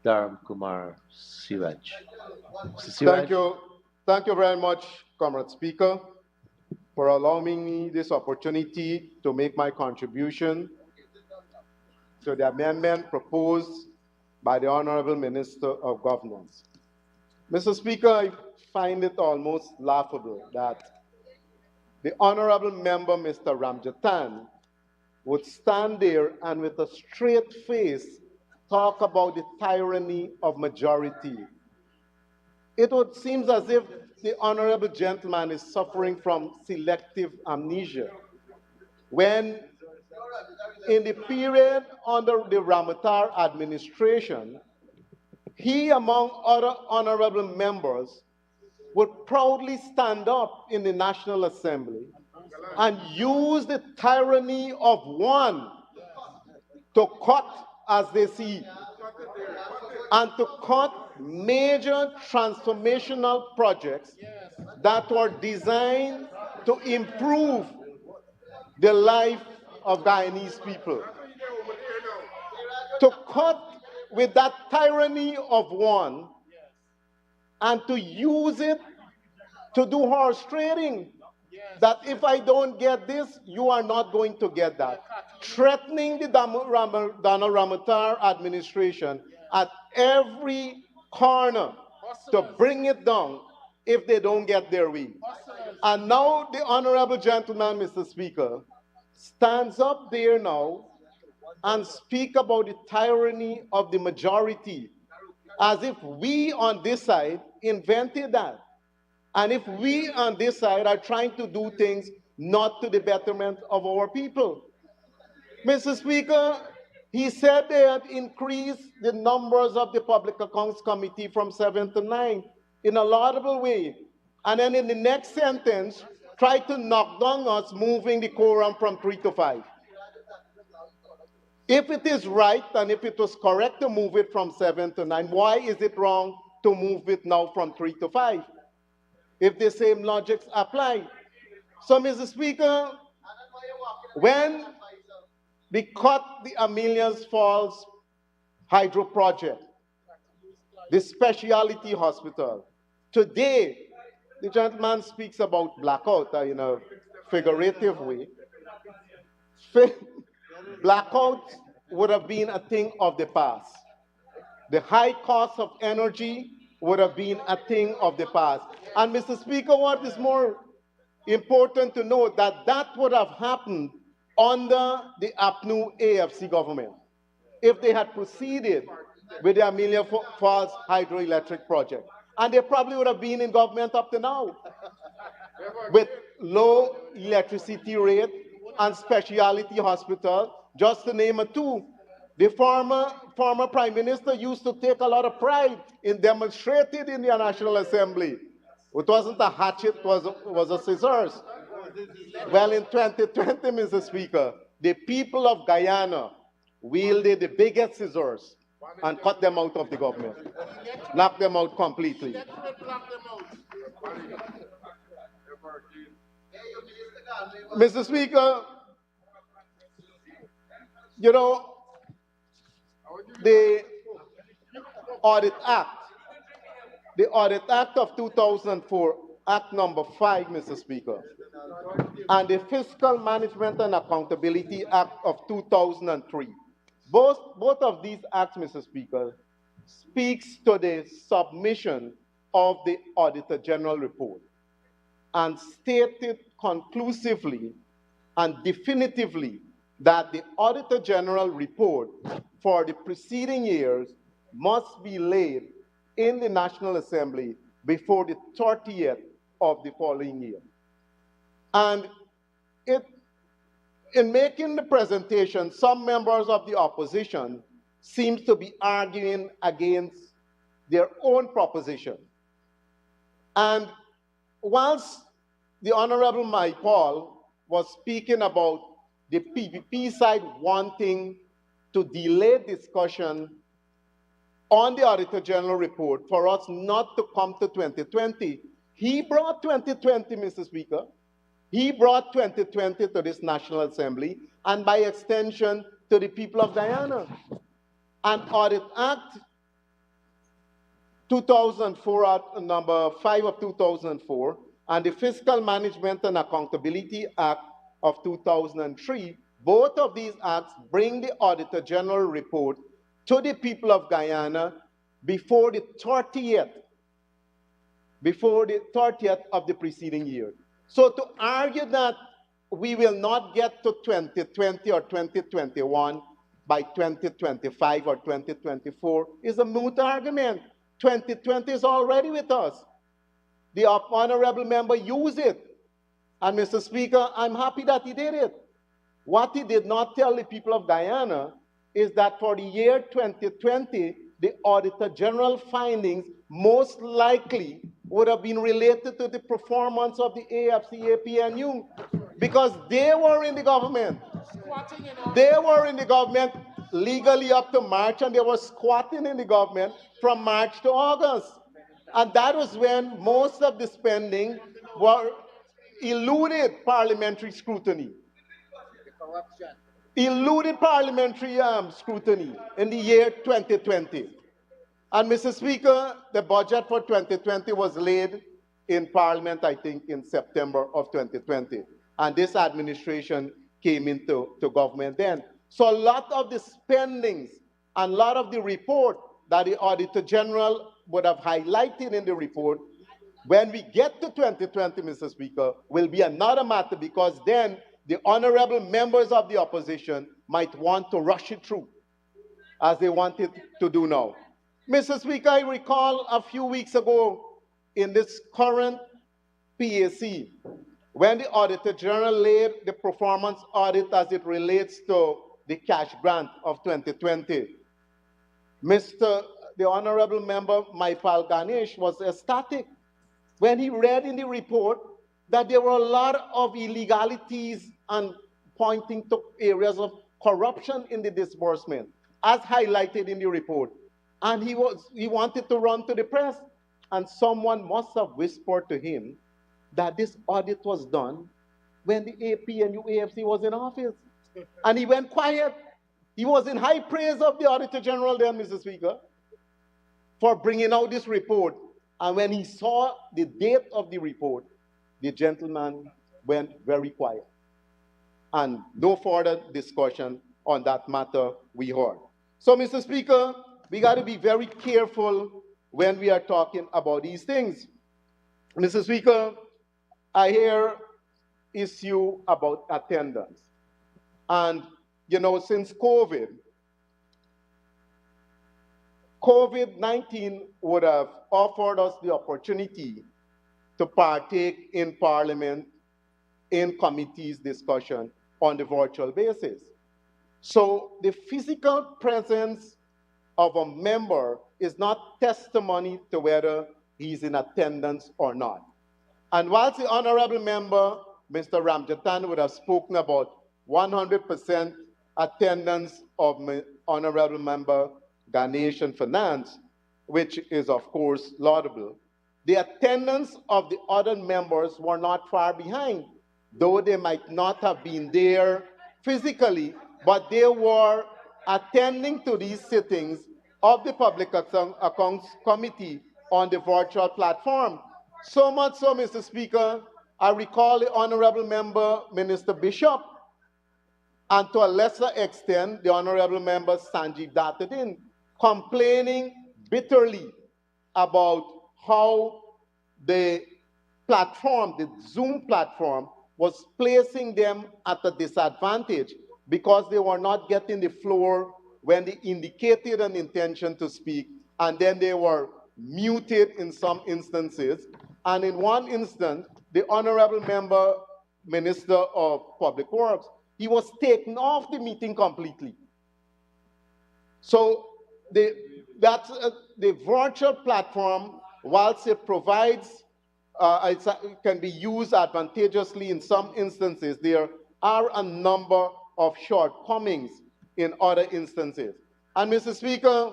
Dharam Kumar Siraj. Mr. Siraj. Thank you very much, Comrade Speaker, for allowing me this opportunity to make my contribution to the amendment proposed by the Honorable Minister of Governance. Mr. Speaker, I find it almost laughable that the Honorable Member, Mr. Ramjatan, would stand there and with a straight face talk about the tyranny of majority. It would seem as if the honorable gentleman is suffering from selective amnesia, when in the period under the Ramatar administration, he, among other honorable members, would proudly stand up in the National Assembly and use the tyranny of one to cut, as they see, and to cut major transformational projects that were designed to improve the life of Guyanese people. To cut with that tyranny of one and to use it to do horse trading. That if I don't get this, you are not going to get that. Threatening the Donald Ramatar administration at every corner to bring it down if they don't get their way. And now the honorable gentleman, Mr. Speaker, stands up there now and speak about the tyranny of the majority, as if we on this side invented that. And if we on this side are trying to do things not to the betterment of our people. Mr. Speaker, he said they had increased the numbers of the Public Accounts Committee from 7 to 9 in a laudable way. And then in the next sentence, tried to knock down us moving the quorum from 3 to 5. If it is right and if it was correct to move it from 7 to 9, why is it wrong to move it now from 3 to 5? If the same logics apply. So, Mr. Speaker, when we cut the Amelia's Falls Hydro Project, the specialty hospital, today, the gentleman speaks about blackout in a figurative way. Blackout would have been a thing of the past. The high cost of energy would have been a thing of the past. And Mr. Speaker, what is more important to note, that that would have happened under the APNU AFC government if they had proceeded with the Amelia Falls hydroelectric project. And they probably would have been in government up to now with low electricity rate and specialty hospital, just to name a two. The former Prime Minister used to take a lot of pride in demonstrating in the National Assembly. It wasn't a hatchet, it was a scissors. Well, in 2020, Mr. Speaker, the people of Guyana wielded the biggest scissors and cut them out of the government. Knock them out completely. Mr. Speaker, you know, the Audit Act, the Audit Act of 2004, Act number 5, Mr. Speaker, and the Fiscal Management and Accountability Act of 2003. Both of these acts, Mr. Speaker, speaks to the submission of the Auditor General report and stated conclusively and definitively that the Auditor General report for the preceding years must be laid in the National Assembly before the 30th of the following year. And in making the presentation, some members of the opposition seem to be arguing against their own proposition. And whilst the Honorable Mike Paul was speaking about the PPP side wanting to delay discussion on the Auditor General report for us not to come to 2020, he brought 2020, Mr. Speaker. He brought 2020 to this National Assembly and by extension to the people of Guyana. And Audit Act 2004, Act number 5 of 2004, and the Fiscal Management and Accountability Act of 2003, both of these acts bring the Auditor General report to the people of Guyana before the 30th of the preceding year. So to argue that we will not get to 2020 or 2021 by 2025 or 2024 is a moot argument. 2020 is already with us. The honorable member used it. And Mr. Speaker, I'm happy that he did it. What he did not tell the people of Guyana is that for the year 2020, the Auditor General findings most likely would have been related to the performance of the AFC, APNU, because they were in the government. They were in the government legally up to March, and they were squatting in the government from March to August. And that was when most of the spending were eluded parliamentary scrutiny. Eluded parliamentary scrutiny in the year 2020. And Mr. Speaker, the budget for 2020 was laid in Parliament, I think, in September of 2020. And this administration came into government then. So a lot of the spendings and a lot of the report that the Auditor General would have highlighted in the report, when we get to 2020, Mr. Speaker, will be another matter, because then the honorable members of the opposition might want to rush it through, as they wanted to do now. Mr. Speaker, I recall a few weeks ago in this current PAC, when the Auditor General laid the performance audit as it relates to the cash grant of 2020. The honorable member, Maipal Ganesh, was ecstatic when he read in the report that there were a lot of illegalities and pointing to areas of corruption in the disbursement, as highlighted in the report. And he wanted to run to the press, and someone must have whispered to him that this audit was done when the AP and UAFC was in office. And he went quiet. He was in high praise of the Auditor General then, Mr. Speaker, for bringing out this report. And when he saw the date of the report, the gentleman went very quiet. And no further discussion on that matter we heard. So, Mr. Speaker, we got to be very careful when we are talking about these things. Mr. Speaker, I hear issue about attendance. And, you know, since COVID-19 would have offered us the opportunity to partake in Parliament, in committees discussion on the virtual basis. So the physical presence of a member is not testimony to whether he's in attendance or not. And whilst the honorable member, Mr. Ramjatan, would have spoken about 100% attendance of honorable member Ganesh and Finance, which is of course laudable, the attendance of the other members were not far behind, though they might not have been there physically, but they were attending to these sittings of the Public Accounts Committee on the virtual platform. So much so, Mr. Speaker, I recall the Honorable Member, Minister Bishop, and to a lesser extent, the Honorable Member Sanjeev Dattadin, complaining bitterly about how the platform, the Zoom platform, was placing them at a disadvantage because they were not getting the floor when they indicated an intention to speak, and then they were muted in some instances. And in one instance, the Honorable Member, Minister of Public Works, he was taken off the meeting completely. So the virtual platform, whilst it provides, it can be used advantageously in some instances, there are a number of shortcomings in other instances. And Mr. Speaker,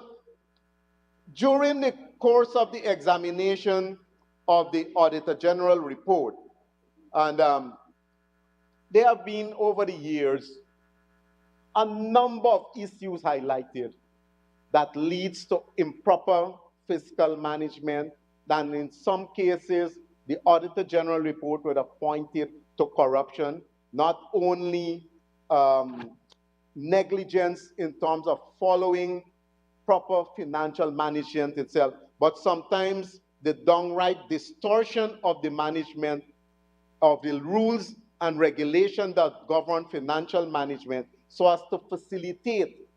during the course of the examination of the Auditor General report, and there have been over the years a number of issues highlighted that leads to improper fiscal management, and in some cases, the Auditor General report would have pointed to corruption, not only negligence in terms of following proper financial management itself, but sometimes the downright distortion of the management of the rules and regulations that govern financial management so as to facilitate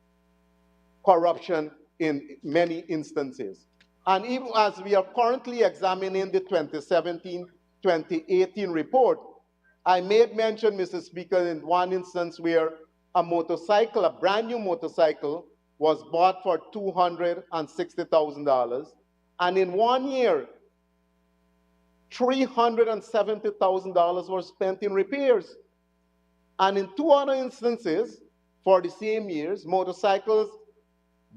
corruption in many instances. And even as we are currently examining the 2017-2018 report, I made mention, Mr. Speaker, in one instance where a motorcycle, a brand new motorcycle, was bought for $260,000, and in 1 year, $370,000 were spent in repairs. And in two other instances, for the same years, motorcycles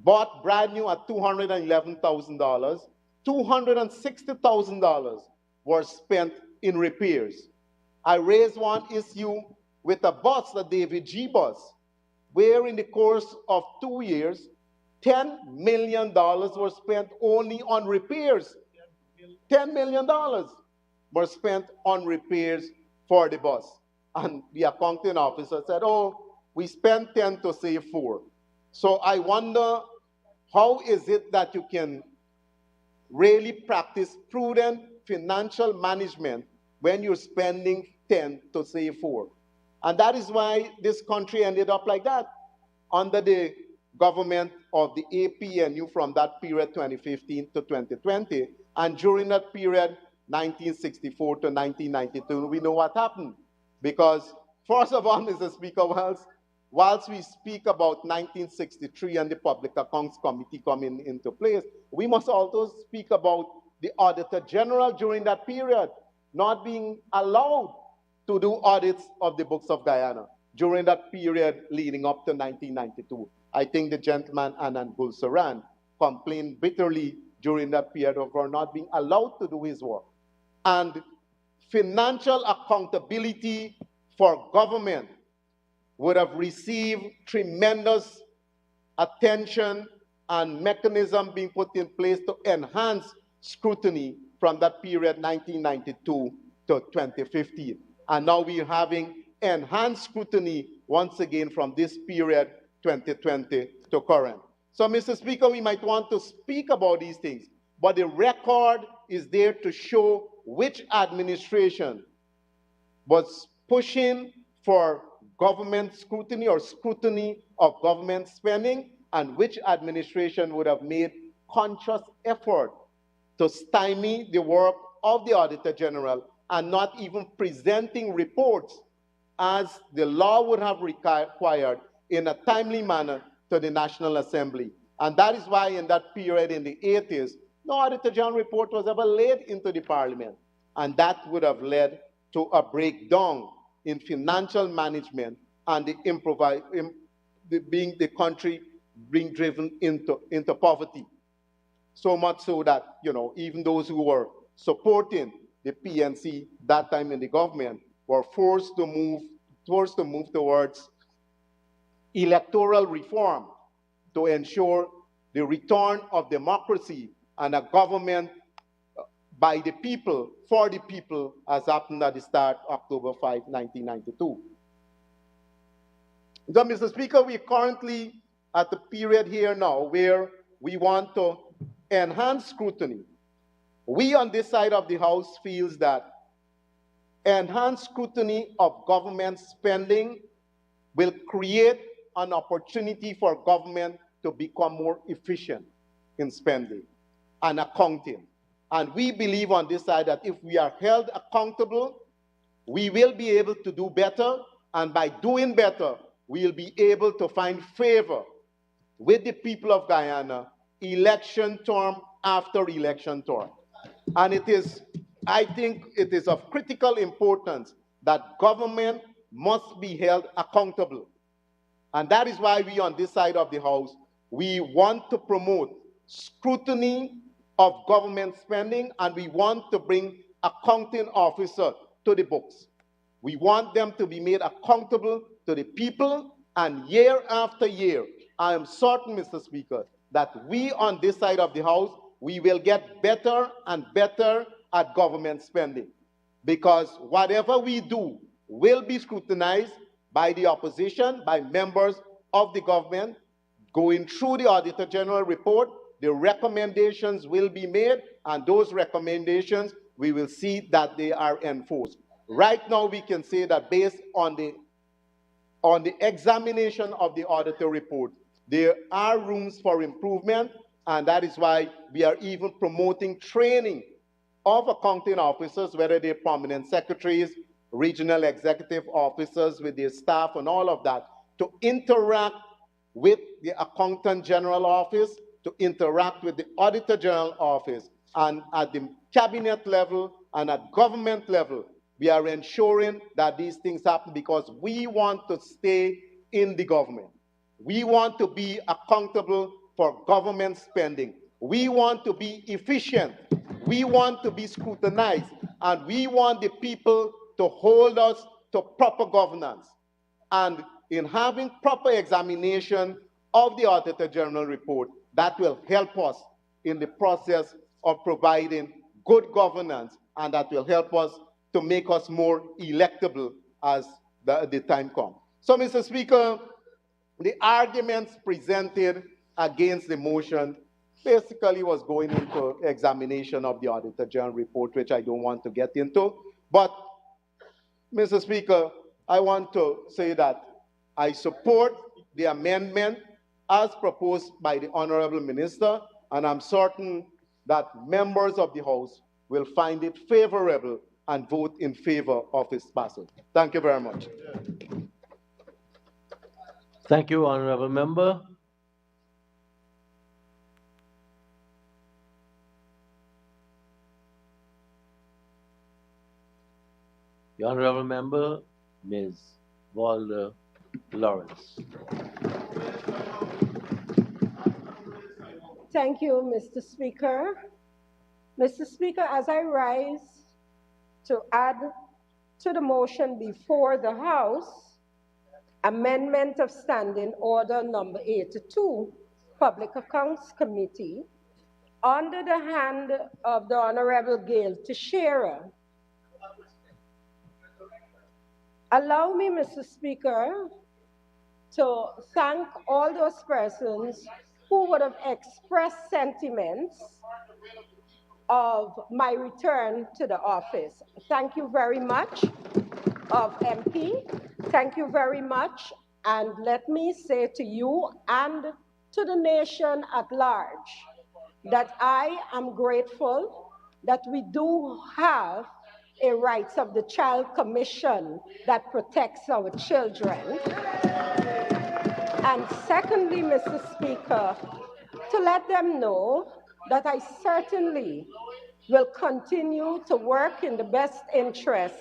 bought brand new at $211,000, $260,000 were spent in repairs. I raised one issue with a bus, the David G bus, where in the course of 2 years, $10 million were spent only on repairs. $10 million were spent on repairs for the bus. And the accounting officer said, oh, we spent 10 to save 4. So I wonder, how is it that you can really practice prudent financial management when you're spending 10 to save 4? And that is why this country ended up like that, under the government of the APNU from that period 2015 to 2020. And during that period, 1964 to 1992, we know what happened. Because, first of all, Mr. Speaker, whilst we speak about 1963 and the Public Accounts Committee coming into place, we must also speak about the Auditor General during that period not being allowed to do audits of the books of Guyana during that period leading up to 1992. I think the gentleman, Anand Gulsaran, complained bitterly during that period of her not being allowed to do his work. And financial accountability for government would have received tremendous attention and mechanism being put in place to enhance scrutiny from that period 1992 to 2015. And now we're having enhanced scrutiny once again from this period 2020 to current. So, Mr. Speaker, we might want to speak about these things, but the record is there to show which administration was pushing for government scrutiny or scrutiny of government spending, and which administration would have made conscious effort to stymie the work of the Auditor General and not even presenting reports as the law would have required in a timely manner to the National Assembly. And that is why in that period in the 80s, no Auditor General report was ever laid into the Parliament. And that would have led to a breakdown in financial management and the country being driven into poverty. So much so that, even those who were supporting the PNC that time in the government were forced to move towards electoral reform to ensure the return of democracy and a government by the people, for the people, as happened at the start, October 5, 1992. So, Mr. Speaker, we're currently at the period here now where we want to enhance scrutiny. We on this side of the House feels that enhanced scrutiny of government spending will create an opportunity for government to become more efficient in spending and accounting. And we believe on this side that if we are held accountable, we will be able to do better, and by doing better, we'll be able to find favor with the people of Guyana, election term after election term. And I think it is of critical importance that government must be held accountable. And that is why we on this side of the House, we want to promote scrutiny of government spending, and we want to bring accounting officer to the books. We want them to be made accountable to the people, and year after year, I am certain, Mr. Speaker, that we on this side of the House, we will get better and better at government spending, because whatever we do will be scrutinized by the opposition, by members of the government. Going through the Auditor General report, the recommendations will be made, and those recommendations, we will see that they are enforced. Right now, we can say that based on the examination of the auditor report, there are rooms for improvement, and that is why we are even promoting training of accounting officers, whether they're prominent secretaries, regional executive officers with their staff and all of that, to interact with the Accountant General Office, to interact with the Auditor General Office, and at the cabinet level and at government level, we are ensuring that these things happen because we want to stay in the government. We want to be accountable for government spending. We want to be efficient. We want to be scrutinized. And we want the people to hold us to proper governance. And in having proper examination of the Auditor General report, that will help us in the process of providing good governance, and that will help us to make us more electable as the time comes. So, Mr. Speaker, the arguments presented against the motion basically was going into examination of the Auditor General report, which I don't want to get into. But, Mr. Speaker, I want to say that I support the amendment as proposed by the Honorable Minister, and I'm certain that members of the House will find it favorable and vote in favor of its passage. Thank you very much. Thank you, Honorable Member. The Honorable Member, Ms. Walder Lawrence. Thank you, Mr. Speaker. Mr. Speaker, as I rise to add to the motion before the House, amendment of Standing Order number 82, Public Accounts Committee, under the hand of the Honorable Gail Teixeira. Allow me, Mr. Speaker, to thank all those persons who would have expressed sentiments of my return to the office. Thank you very much, of MP. Thank you very much. And let me say to you and to the nation at large that I am grateful that we do have a Rights of the Child Commission that protects our children. And secondly, Mr. Speaker, to let them know that I certainly will continue to work in the best interest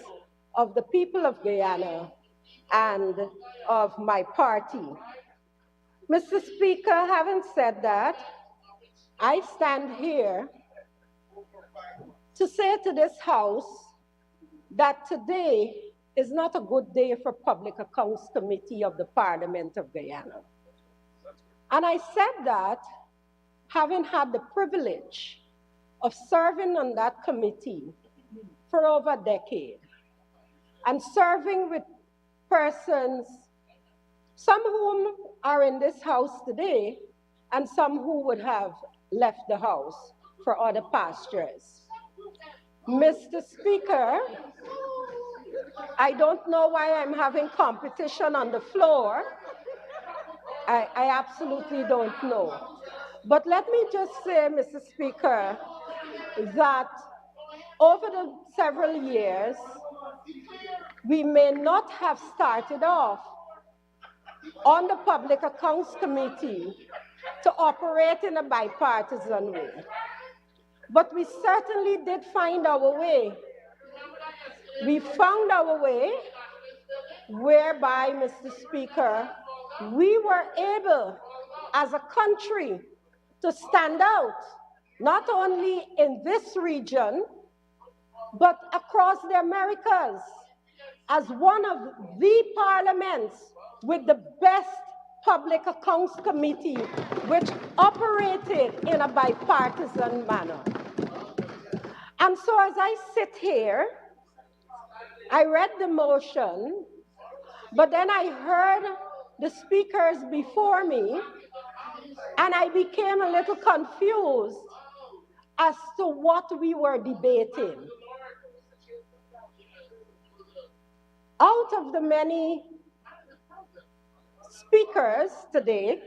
of the people of Guyana and of my party. Mr. Speaker, having said that, I stand here to say to this House that today is not a good day for Public Accounts Committee of the Parliament of Guyana. And I said that having had the privilege of serving on that committee for over a decade and serving with persons, some whom are in this House today and some who would have left the House for other pastures. Mr. Speaker, I don't know why I'm having competition on the floor. I absolutely don't know. But let me just say, Mr. Speaker, that over the several years, we may not have started off on the Public Accounts Committee to operate in a bipartisan way. But we certainly did find our way. We found our way whereby, Mr. Speaker, we were able as a country to stand out, not only in this region, but across the Americas, as one of the parliaments with the best public accounts committee, which operated in a bipartisan manner. And so as I sit here, I read the motion, but then I heard the speakers before me, and I became a little confused as to what we were debating. Out of the many speakers today,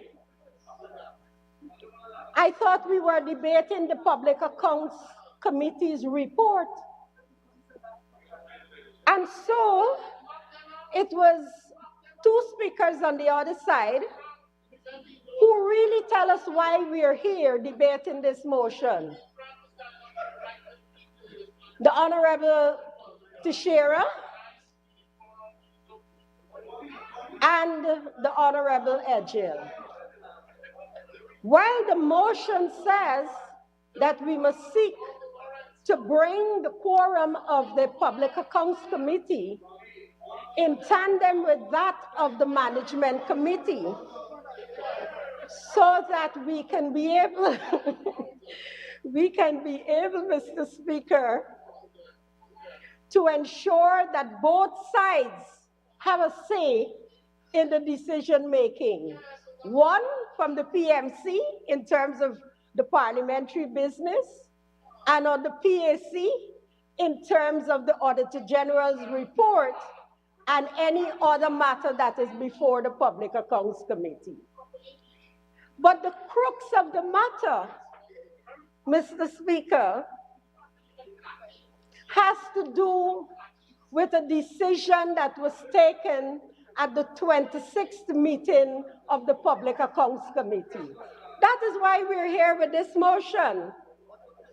I thought we were debating the Public Accounts Committee's report. And so it was two speakers on the other side who really tell us why we're here debating this motion. The Honorable Teixeira and the Honorable Edgell. While the motion says that we must seek to bring the quorum of the Public Accounts Committee in tandem with that of the Management Committee, so that we can be able, Mr. Speaker, to ensure that both sides have a say in the decision making. One, from the PMC in terms of the parliamentary business, and on the PAC in terms of the Auditor General's report and any other matter that is before the Public Accounts Committee. But the crux of the matter, Mr. Speaker, has to do with a decision that was taken at the 26th meeting of the Public Accounts Committee. That is why we're here with this motion.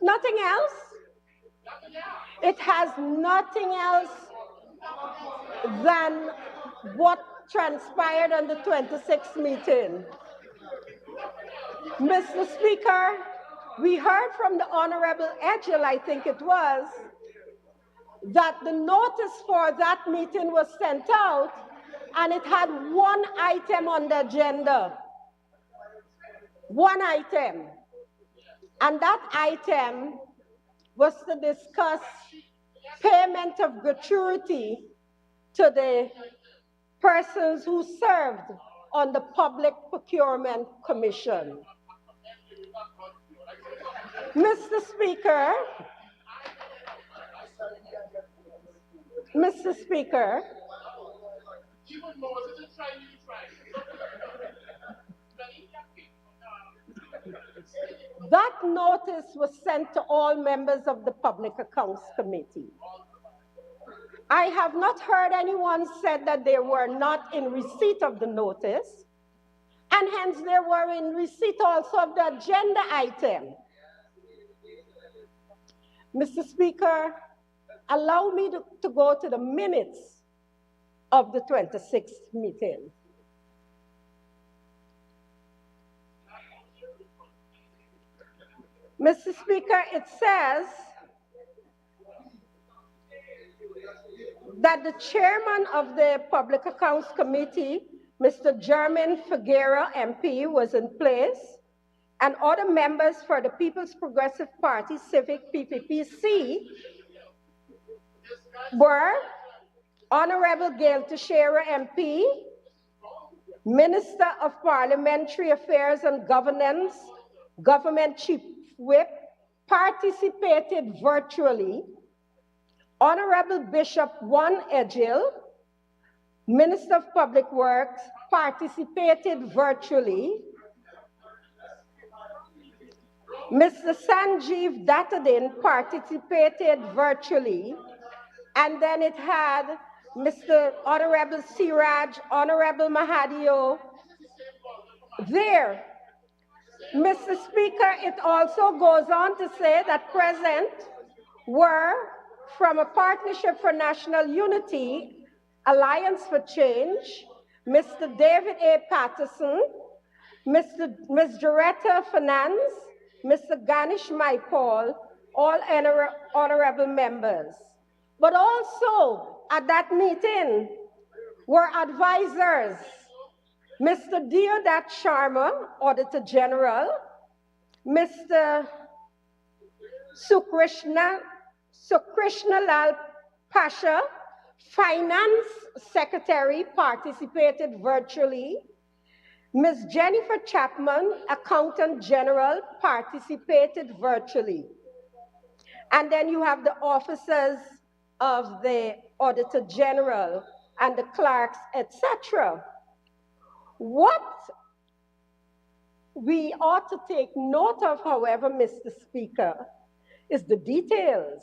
Nothing else. It has nothing else than what transpired on the 26th meeting. Mr. Speaker, we heard from the Honorable Edgell, I think it was, that the notice for that meeting was sent out and it had one item on the agenda. One item. And that item was to discuss payment of gratuity to the persons who served on the Public Procurement Commission. Mr. Speaker, that notice was sent to all members of the Public Accounts Committee. I have not heard anyone said that they were not in receipt of the notice, and hence they were in receipt also of the agenda item. Mr. Speaker, allow me to go to the minutes of the 26th meeting. Mr. Speaker, it says that the chairman of the Public Accounts Committee, Mr. German Figuera, MP, was in place, and other members for the People's Progressive Party, Civic PPPC, were Honorable Gail Teixeira, MP, Minister of Parliamentary Affairs and Governance, Government Chief Whip, participated virtually. Honorable Bishop Juan Edgil, Minister of Public Works, participated virtually. Mr. Sanjeev Dattadin participated virtually. And then it had Mr. Honorable Siraj, Honorable Mahadio there. Mr. Speaker, it also goes on to say that present were from a Partnership for National Unity, Alliance for Change, Mr. David A. Patterson, Ms. Doretta Fernandes, Mr. Ganesh Maipal, all honorable members. But also at that meeting were advisors, Mr. Deodat Sharma, Auditor General, Mr. Sukrishnalal Pasha, Finance Secretary, participated virtually. Ms. Jennifer Chapman, Accountant General, participated virtually. And then you have the officers of the Auditor General and the clerks, etc. What we ought to take note of, however, Mr. Speaker, is the details.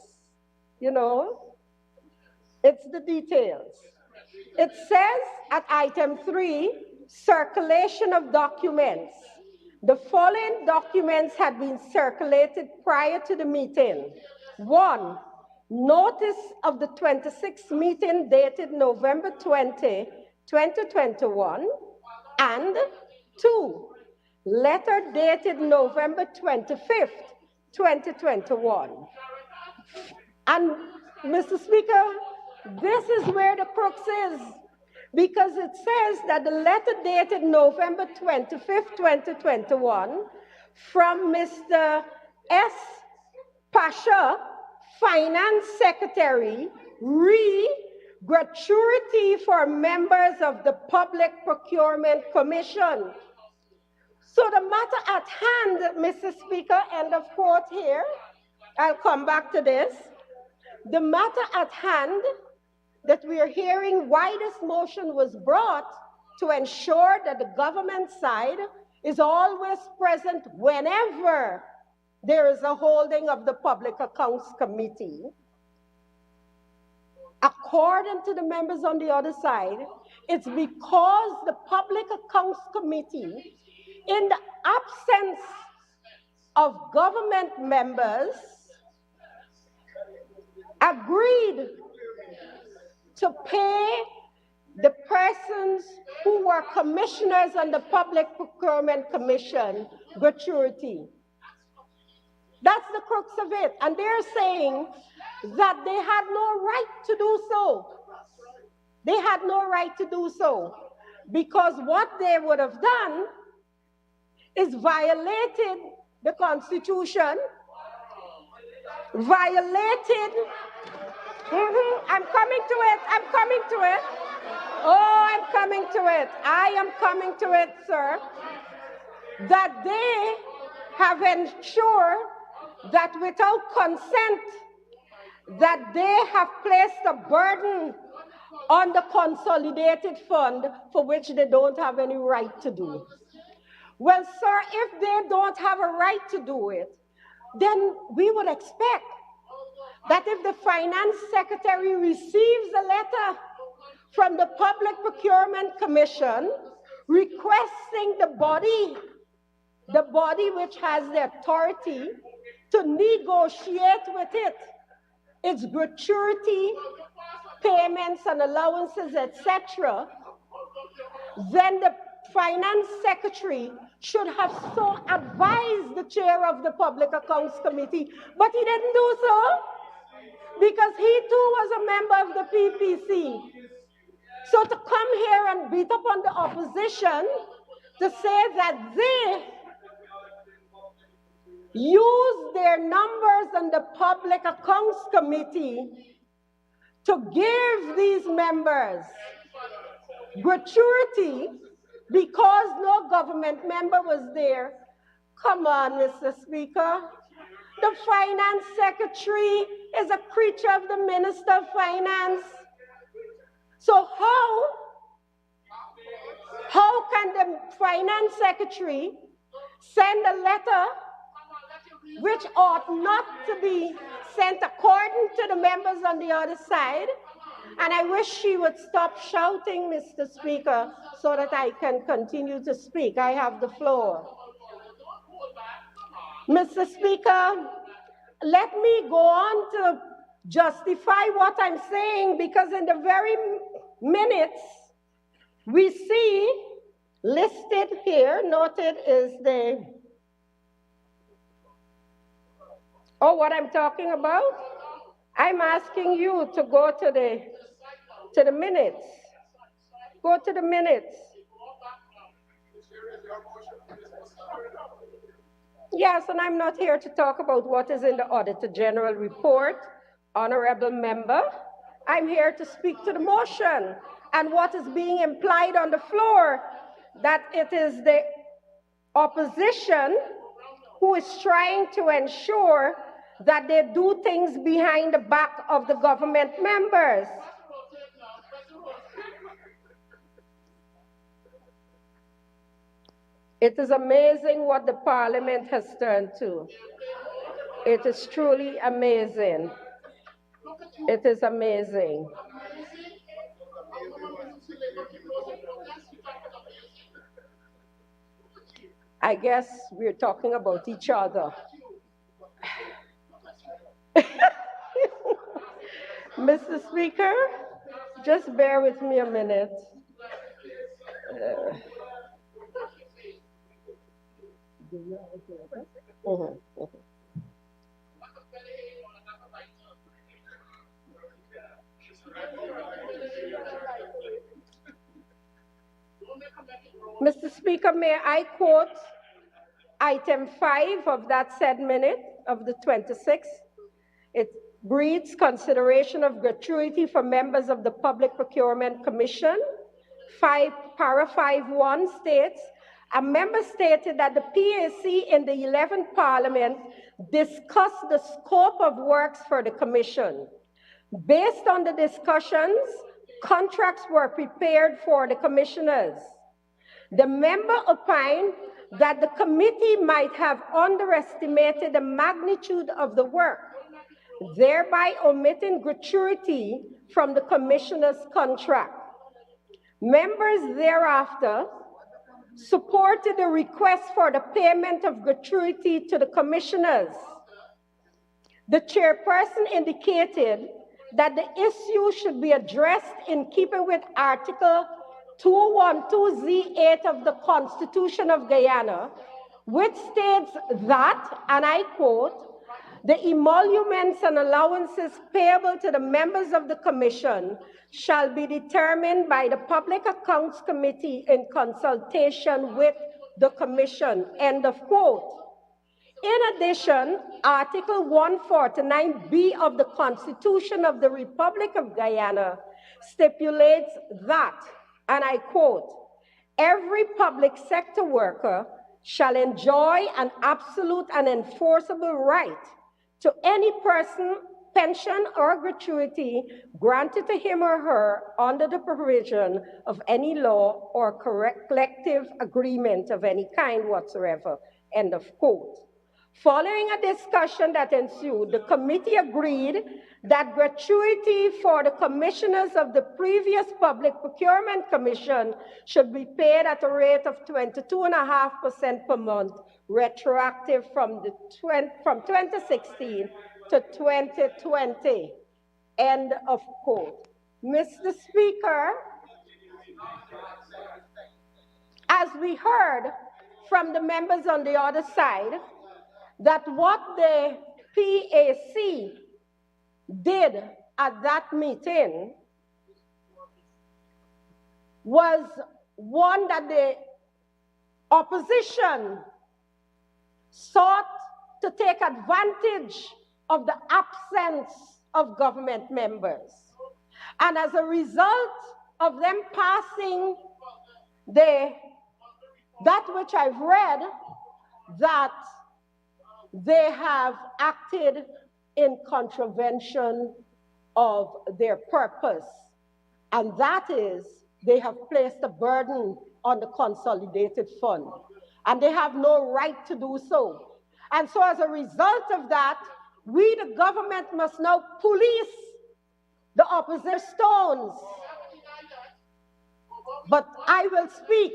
You know, it's the details. It says at item 3, circulation of documents. The following documents had been circulated prior to the meeting. 1, notice of the 26th meeting dated November 20, 2021, and 2, letter dated November 25th, 2021. And Mr. Speaker, this is where the crux is, because it says that the letter dated November 25th, 2021, from Mr. S. Pasha, Finance Secretary, gratuity for members of the Public Procurement Commission. So the matter at hand, Mr. Speaker, end of quote here, I'll come back to this. The matter at hand that we are hearing why this motion was brought to ensure that the government side is always present whenever there is a holding of the Public Accounts Committee. According to the members on the other side, it's because the Public Accounts Committee, in the absence of government members, agreed to pay the persons who were commissioners on the Public Procurement Commission gratuity. That's the crux of it. And they're saying that they had no right to do so. They had no right to do so because what they would have done is violated the Constitution, violated. I'm coming to it. I'm coming to it. Oh, I'm coming to it. I am coming to it, sir. That they have ensured that without consent, that they have placed a burden on the consolidated fund for which they don't have any right to do. Well, sir, if they don't have a right to do it, then we would expect that if the Finance Secretary receives a letter from the Public Procurement Commission requesting the body which has the authority to negotiate with it, its gratuity, payments and allowances, etc., then the Finance Secretary should have so advised the chair of the Public Accounts Committee, but he didn't do so because he too was a member of the PPC. So to come here and beat up on the opposition to say that they use their numbers on the Public Accounts Committee to give these members gratuity because no government member was there. Come on, Mr. Speaker. The finance secretary is a creature of the Minister of Finance. So how can the finance secretary send a letter which ought not to be sent according to the members on the other side? And I wish she would stop shouting, Mr. Speaker, so that I can continue to speak. I have the floor. Mr. Speaker, let me go on to justify what I'm saying, because in the very minutes we see listed here, noted is what I'm talking about? I'm asking you to go to the minutes. Go to the minutes. Yes, and I'm not here to talk about what is in the Auditor General report, honorable member. I'm here to speak to the motion and what is being implied on the floor, that it is the opposition who is trying to ensure that they do things behind the back of the government members. It is amazing what the parliament has turned to. It is truly amazing. It is amazing. I guess we're talking about each other. Mr. Speaker, just bear with me a minute. Mr. Speaker, may I quote item 5 of that said minute of the 26th? It reads, consideration of gratuity for members of the Public Procurement Commission. Para 5.1 states, a member stated that the PAC in the 11th Parliament discussed the scope of works for the Commission. Based on the discussions, contracts were prepared for the commissioners. The member opined that the committee might have underestimated the magnitude of the work, thereby omitting gratuity from the commissioner's contract. Members thereafter supported the request for the payment of gratuity to the commissioners. The chairperson indicated that the issue should be addressed in keeping with Article 212(z)(8) of the Constitution of Guyana, which states that, and I quote, the emoluments and allowances payable to the members of the Commission shall be determined by the Public Accounts Committee in consultation with the Commission, end of quote. In addition, Article 149B of the Constitution of the Republic of Guyana stipulates that, and I quote, every public sector worker shall enjoy an absolute and enforceable right to any person, pension, or gratuity granted to him or her under the provision of any law or collective agreement of any kind whatsoever, end of quote. Following a discussion that ensued, the committee agreed that gratuity for the commissioners of the previous Public Procurement Commission should be paid at a rate of 22.5% per month, retroactive from 2016 to 2020, end of quote. Mr. Speaker, as we heard from the members on the other side that what the PAC did at that meeting was one that the opposition sought to take advantage of the absence of government members. And as a result of them passing that which I've read, that they have acted in contravention of their purpose. And that is, they have placed a burden on the consolidated fund. And they have no right to do so. And so as a result of that, we, the government, must now police the opposition stones. But I will speak,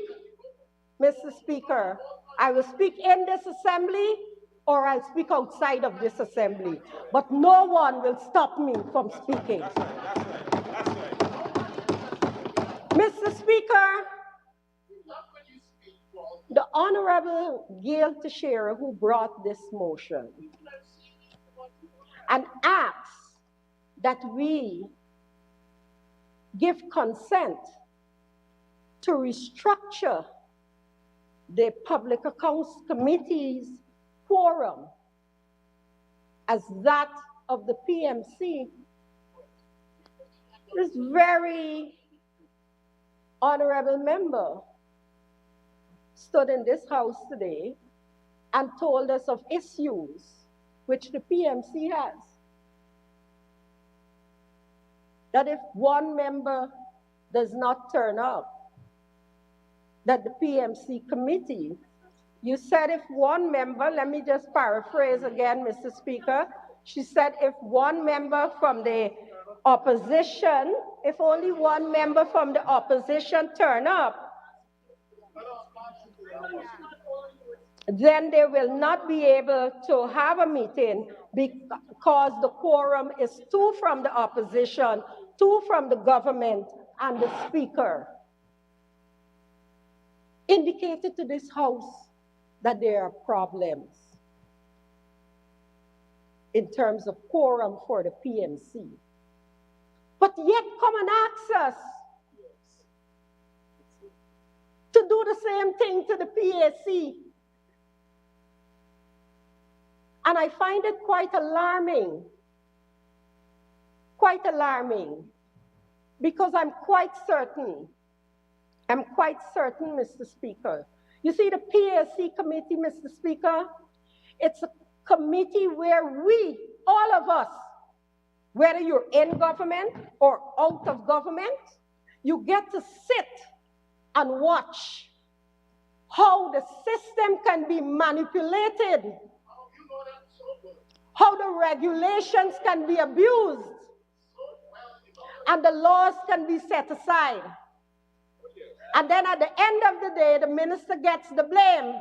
Mr. Speaker. I will speak in this assembly or I'll speak outside of this assembly. But no one will stop me from speaking. Mr. Speaker, the Honorable Gail Teixeira, who brought this motion, and asks that we give consent to restructure the Public Accounts Committee's quorum as that of the PMC. This very honorable member stood in this house today and told us of issues which the PMC has. That if one member does not turn up, that the PMC committee, you said if one member, let me just paraphrase again, Mr. Speaker, she said if one member from the opposition, if only one member from the opposition turn up, then they will not be able to have a meeting because the quorum is 2 from the opposition, 2 from the government, and the speaker indicated to this house that there are problems in terms of quorum for the PMC. But yet come and ask us to do the same thing to the PAC. And I find it quite alarming, because I'm quite certain, Mr. Speaker. You see, the PAC committee, Mr. Speaker, it's a committee where we, all of us, whether you're in government or out of government, you get to sit and watch how the system can be manipulated, how the regulations can be abused, and the laws can be set aside. And then at the end of the day, the minister gets the blame.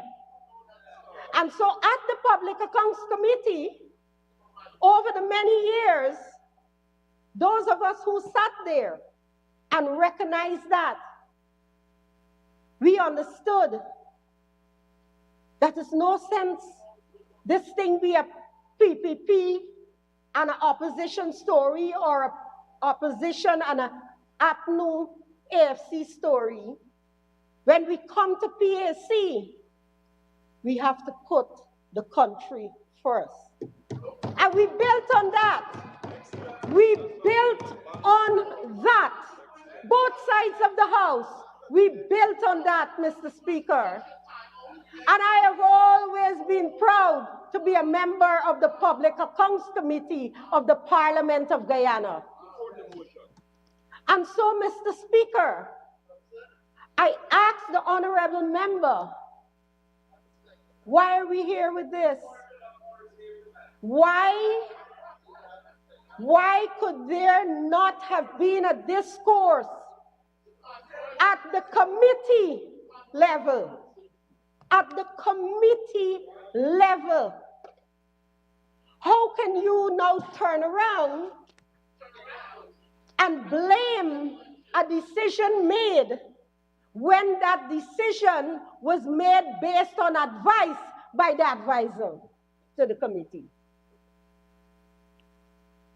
And so at the Public Accounts Committee, over the many years, those of us who sat there and recognized that, we understood that there's no sense this thing be a PPP and an opposition story or an opposition and an APNU AFC story. When we come to PAC, we have to put the country first. And we built on that. We built on that. Both sides of the house, we built on that, Mr. Speaker. And I have always been proud to be a member of the Public Accounts Committee of the Parliament of Guyana. And so, Mr. Speaker, I ask the honorable member, why are we here with this? Why could there not have been a discourse at the committee level? At the committee level. How can you now turn around and blame a decision made when that decision was made based on advice by the advisor to the committee.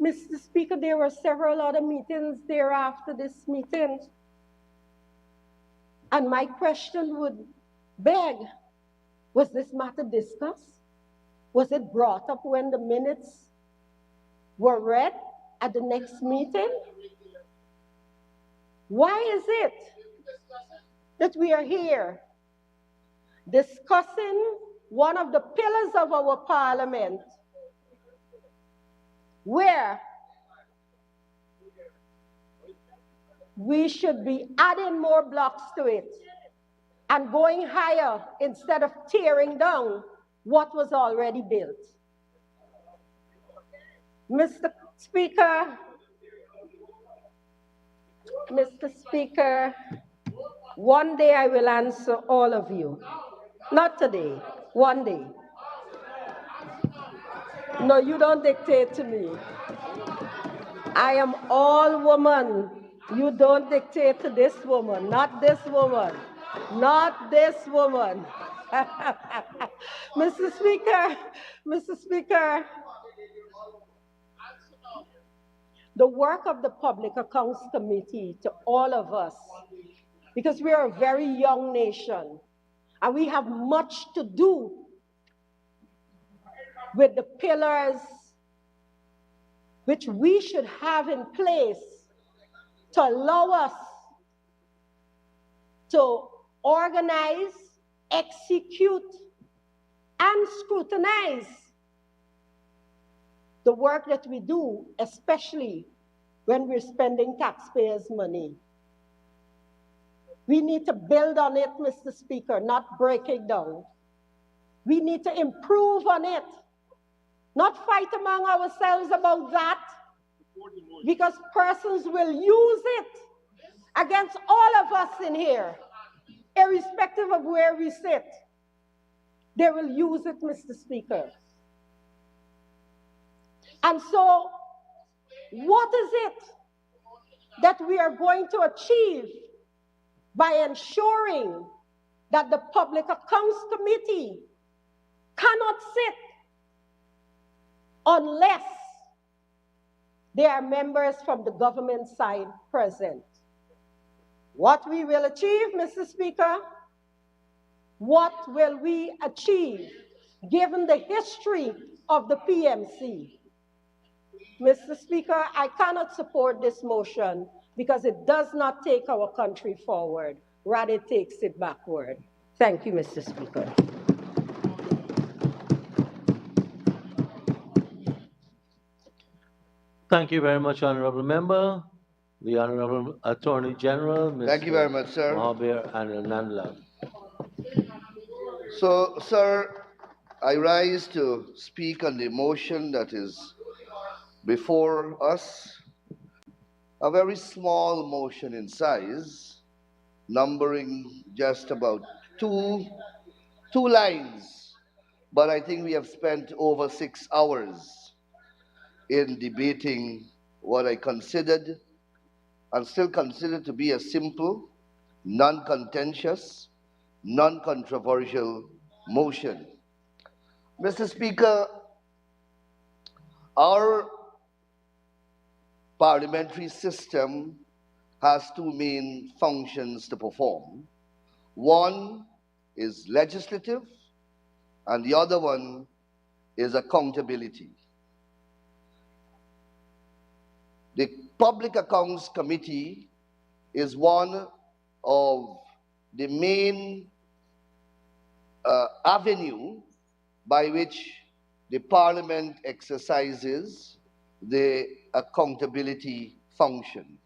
Mr. Speaker, there were several other meetings thereafter this meeting. And my question would beg, was this matter discussed? Was it brought up when the minutes were read at the next meeting? Why is it that we are here discussing one of the pillars of our parliament, where we should be adding more blocks to it and going higher instead of tearing down what was already built? Mr. Speaker, one day I will answer all of you. Not today, one day. No, you don't dictate to me. I am all woman. You don't dictate to this woman, not this woman, not this woman. Mr. Speaker, the work of the Public Accounts Committee to all of us, because we are a very young nation and we have much to do with the pillars which we should have in place to allow us to organize, execute, and scrutinize the work that we do, especially when we're spending taxpayers' money. We need to build on it, Mr. Speaker, not break it down. We need to improve on it, not fight among ourselves about that, because persons will use it against all of us in here, irrespective of where we sit. They will use it, Mr. Speaker. And so, what is it that we are going to achieve by ensuring that the Public Accounts Committee cannot sit unless there are members from the government side present? What we will achieve, Mr. Speaker? What will we achieve given the history of the PMC? Mr. Speaker, I cannot support this motion because it does not take our country forward. Rather, it takes it backward. Thank you, Mr. Speaker. Thank you very much, Honorable Member. The Honorable Attorney General, Mr. Thank you very much, sir. Mahabir Anandlal. So, sir, I rise to speak on the motion that is before us. A very small motion in size, numbering just about two lines, but I think we have spent over 6 hours in debating what I considered and still consider to be a simple, non-contentious, non-controversial motion. Mr. Speaker, our parliamentary system has two main functions to perform. One is legislative, and the other one is accountability. The Public Accounts Committee is one of the main avenue by which the Parliament exercises the accountability function.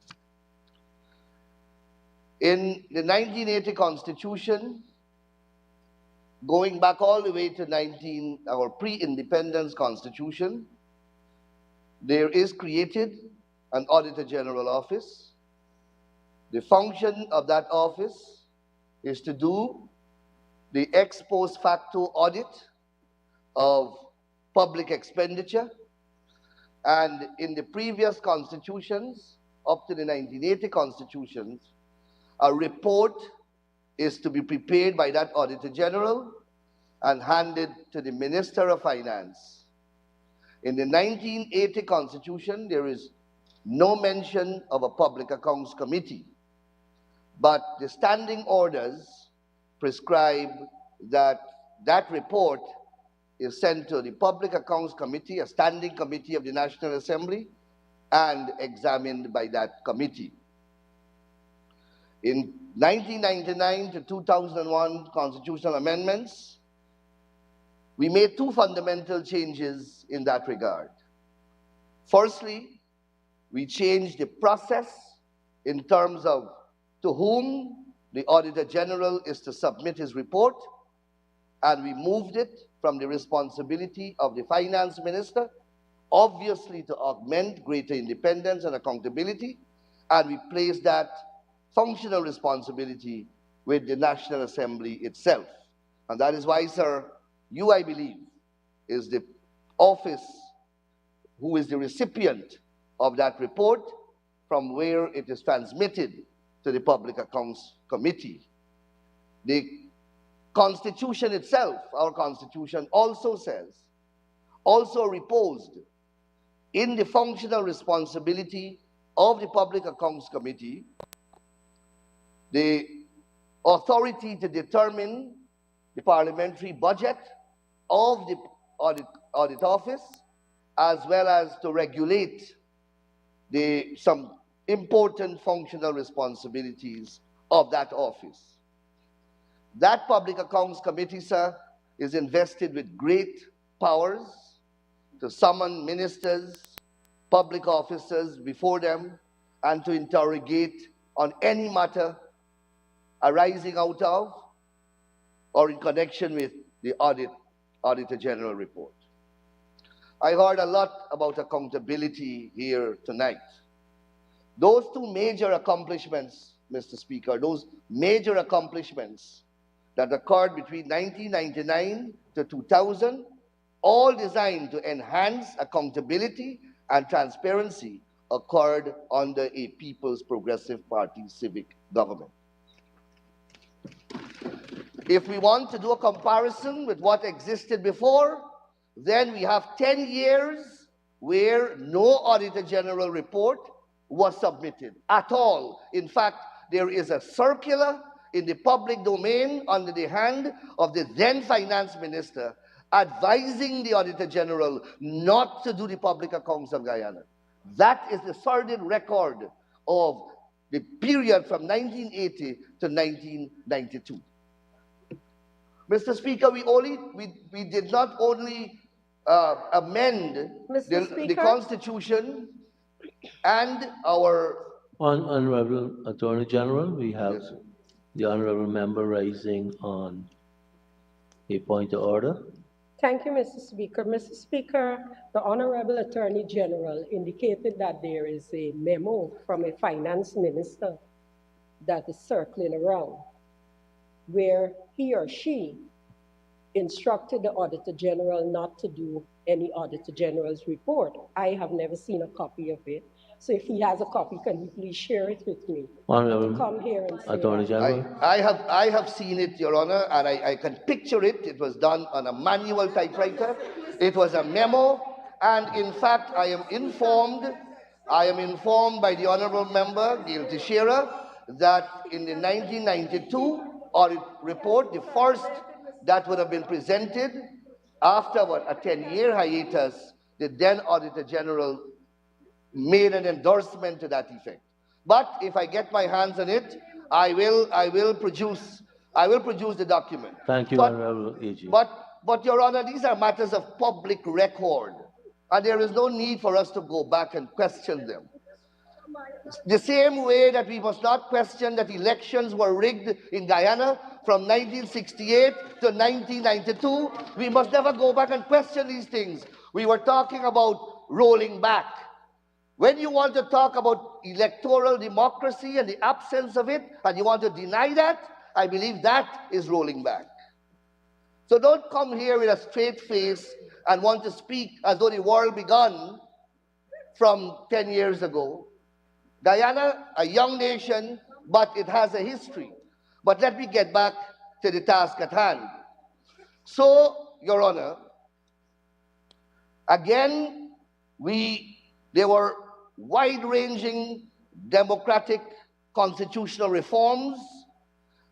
In the 1980 Constitution, going back all the way to our pre-independence Constitution, there is created an Auditor General office. The function of that office is to do the ex post facto audit of public expenditure. And in the previous constitutions, up to the 1980 constitutions, a report is to be prepared by that Auditor General and handed to the Minister of Finance. In the 1980 Constitution, there is no mention of a Public Accounts Committee, but the standing orders prescribe that that report is sent to the Public Accounts Committee, a standing committee of the National Assembly, and examined by that committee. In 1999 to 2001 constitutional amendments, we made two fundamental changes in that regard. Firstly, we changed the process in terms of to whom the Auditor General is to submit his report, and we moved it from the responsibility of the Finance Minister, obviously to augment greater independence and accountability, and we placed that functional responsibility with the National Assembly itself. And that is why, sir, you, I believe, is the office who is the recipient of that report from where it is transmitted to the Public Accounts Committee. The Constitution itself, our Constitution, also says, also reposed in the functional responsibility of the Public Accounts Committee the authority to determine the parliamentary budget of the audit office, as well as to regulate some important functional responsibilities of that office. That Public Accounts Committee, sir, is invested with great powers to summon ministers, public officers before them, and to interrogate on any matter arising out of or in connection with the Auditor General report. I heard a lot about accountability here tonight. Those two major accomplishments, Mr. Speaker, those major accomplishments that occurred between 1999 to 2000, all designed to enhance accountability and transparency, occurred under a People's Progressive Party civic government. If we want to do a comparison with what existed before, then we have 10 years where no Auditor General report was submitted at all. In fact, there is a circular in the public domain under the hand of the then Finance Minister advising the Auditor General not to do the public accounts of Guyana. That is the sordid record of the period from 1980 to 1992. Mr. Speaker, we did not only amend the Constitution and our... Honorable Attorney General, we have Yes, sir. the honorable member raising on a point of order. Thank you, Mr. Speaker. Mr. Speaker, the Honorable Attorney General indicated that there is a memo from a finance minister that is circling around where he or she instructed the Auditor General not to do any Auditor General's report. I have never seen a copy of it. So if he has a copy, can he please share it with me? Honorable Come here and say Attorney General. I have seen it, Your Honor, and I can picture it. It was done on a manual typewriter. It was a memo, and in fact, I am informed by the honorable member, Gail Teixeira, that in the 1992 audit report, the first that would have been presented after a 10-year hiatus, the then Auditor General made an endorsement to that effect. But if I get my hands on it, I will produce the document. Thank you, Honorable AG. But Your Honor, these are matters of public record, and there is no need for us to go back and question them. The same way that we must not question that elections were rigged in Guyana from 1968 to 1992, we must never go back and question these things. We were talking about rolling back. When you want to talk about electoral democracy and the absence of it, and you want to deny that, I believe that is rolling back. So don't come here with a straight face and want to speak as though the world began from 10 years ago. Guyana, a young nation, but it has a history. But let me get back to the task at hand. So, Your Honor, again, there were wide-ranging democratic constitutional reforms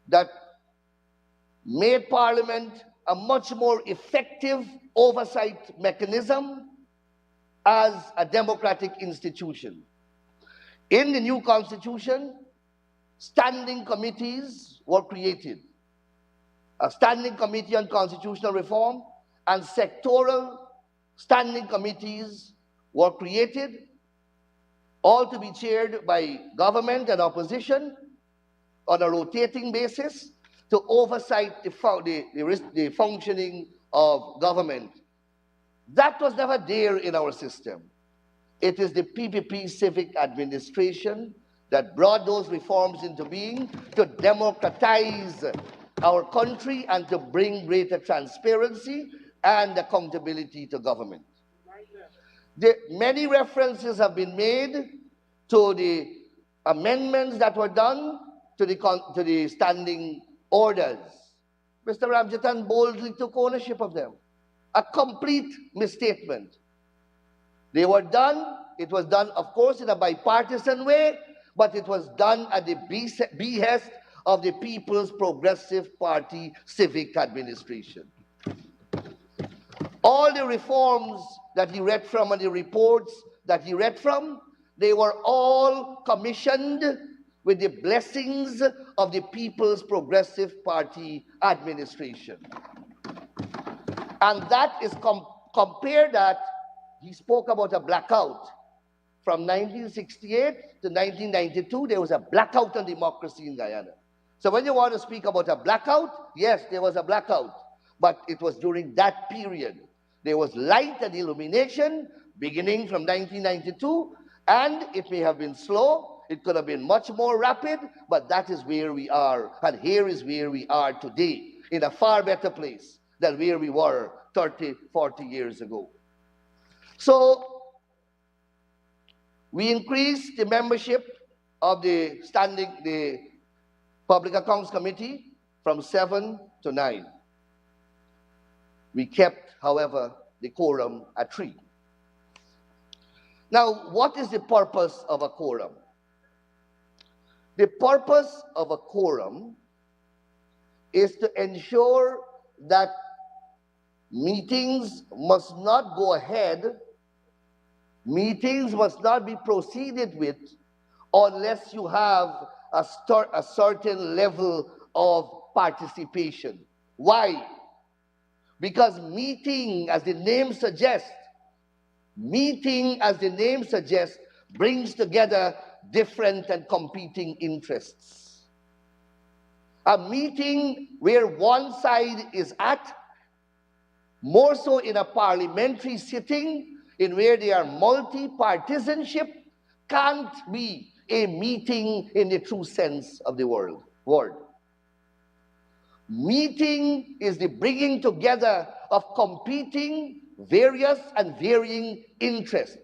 that made Parliament a much more effective oversight mechanism as a democratic institution. In the new constitution, standing committees were created. A standing committee on constitutional reform and sectoral standing committees were created, all to be chaired by government and opposition on a rotating basis to oversight the functioning of government. That was never there in our system. It is the PPP civic administration that brought those reforms into being to democratize our country and to bring greater transparency and accountability to government. Many references have been made to the amendments that were done to the standing orders. Mr. Ramjatan boldly took ownership of them. A complete misstatement. They were done, it was done, of course, in a bipartisan way, but it was done at the behest of the People's Progressive Party civic administration. All the reforms that he read from and the reports that he read from, they were all commissioned with the blessings of the People's Progressive Party administration. And that is compare that, he spoke about a blackout. From 1968 to 1992, there was a blackout on democracy in Guyana. So when you want to speak about a blackout, yes, there was a blackout. But it was during that period. There was light and illumination beginning from 1992, and it may have been slow, it could have been much more rapid, but that is where we are, and here is where we are today, in a far better place than where we were 30, 40 years ago. So, we increased the membership of the Public Accounts Committee from 7 to 9. We kept, however, the quorum at 3. Now, what is the purpose of a quorum? The purpose of a quorum is to ensure that meetings must not go ahead, meetings must not be proceeded with unless you have a certain level of participation. Why? Because meeting, as the name suggests, brings together different and competing interests. A meeting where one side is at, more so in a parliamentary sitting, in where there are multi-partisanship, can't be a meeting in the true sense of the word. Meeting is the bringing together of competing, various and varying interests.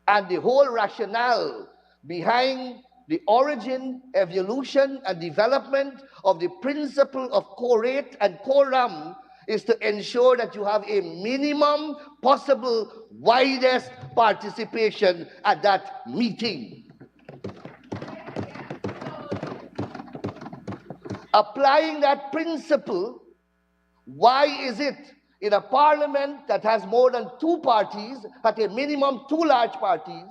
And the whole rationale behind the origin, evolution, and development of the principle of quorate and quorum is to ensure that you have a minimum possible widest participation at that meeting. Applying that principle, why is it in a parliament that has more than 2 parties, at a minimum 2 large parties,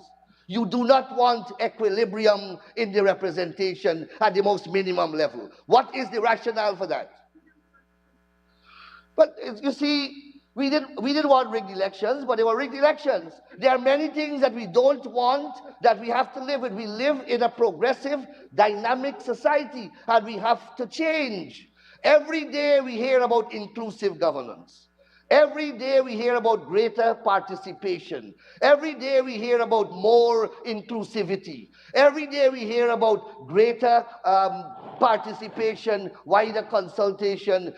you do not want equilibrium in the representation at the most minimum level? What is the rationale for that? But you see, we didn't want rigged elections, but they were rigged elections. There are many things that we don't want that we have to live with. We live in a progressive, dynamic society, and we have to change. Every day we hear about inclusive governance. Every day we hear about greater participation. Every day we hear about more inclusivity. Every day we hear about greater participation, wider consultation,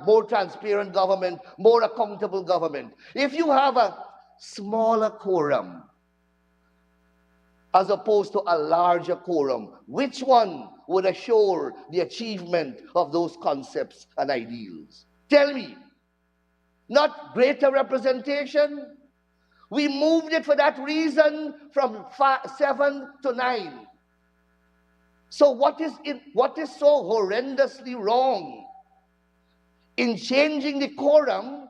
more transparent government, more accountable government. If you have a smaller quorum, as opposed to a larger quorum? Which one would assure the achievement of those concepts and ideals? Tell me. Not greater representation. We moved it for that reason from 7 to 9. So what is so horrendously wrong in changing the quorum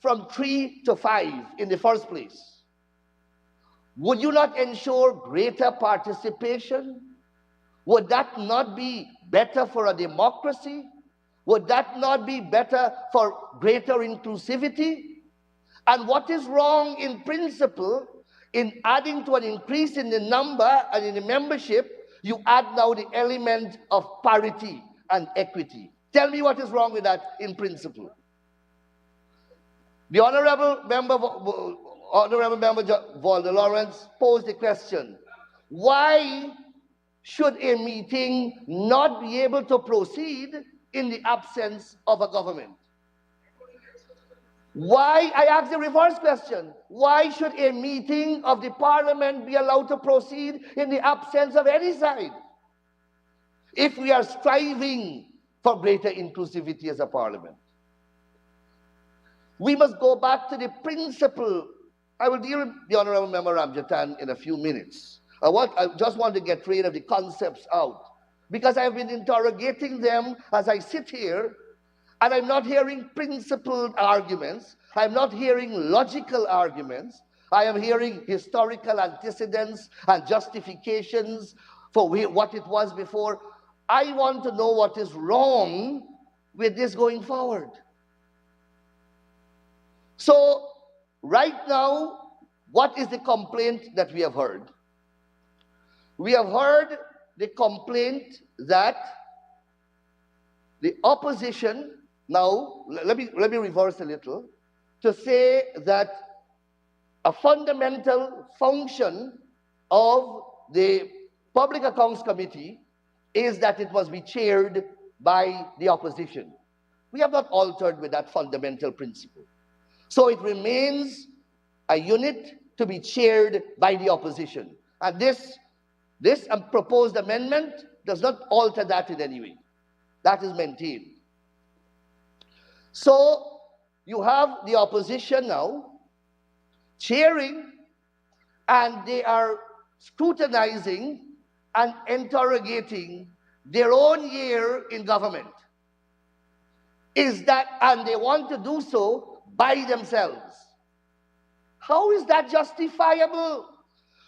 from 3 to 5 in the first place? Would you not ensure greater participation? Would that not be better for a democracy? Would that not be better for greater inclusivity? And what is wrong in principle in adding to an increase in the number and in the membership, you add now the element of parity and equity? Tell me what is wrong with that in principle. The Honorable Member Walter Lawrence posed the question, why should a meeting not be able to proceed in the absence of a government? Why, I ask the reverse question, why should a meeting of the parliament be allowed to proceed in the absence of any side? If we are striving for greater inclusivity as a parliament, we must go back to the principle. I will deal with the Honorable Member Ramjatan in a few minutes. I just want to get rid of the concepts out, because I have been interrogating them as I sit here, and I'm not hearing principled arguments. I'm not hearing logical arguments. I am hearing historical antecedents and justifications for what it was before. I want to know what is wrong with this going forward. So, right now, what is the complaint that we have heard? We have heard the complaint that the opposition, now, let me reverse a little, to say that a fundamental function of the Public Accounts Committee is that it must be chaired by the opposition. We have not altered with that fundamental principle. So it remains a unit to be chaired by the opposition. And this proposed amendment does not alter that in any way. That is maintained. So you have the opposition now chairing, and they are scrutinizing and interrogating their own year in government. And they want to do so by themselves. How is that justifiable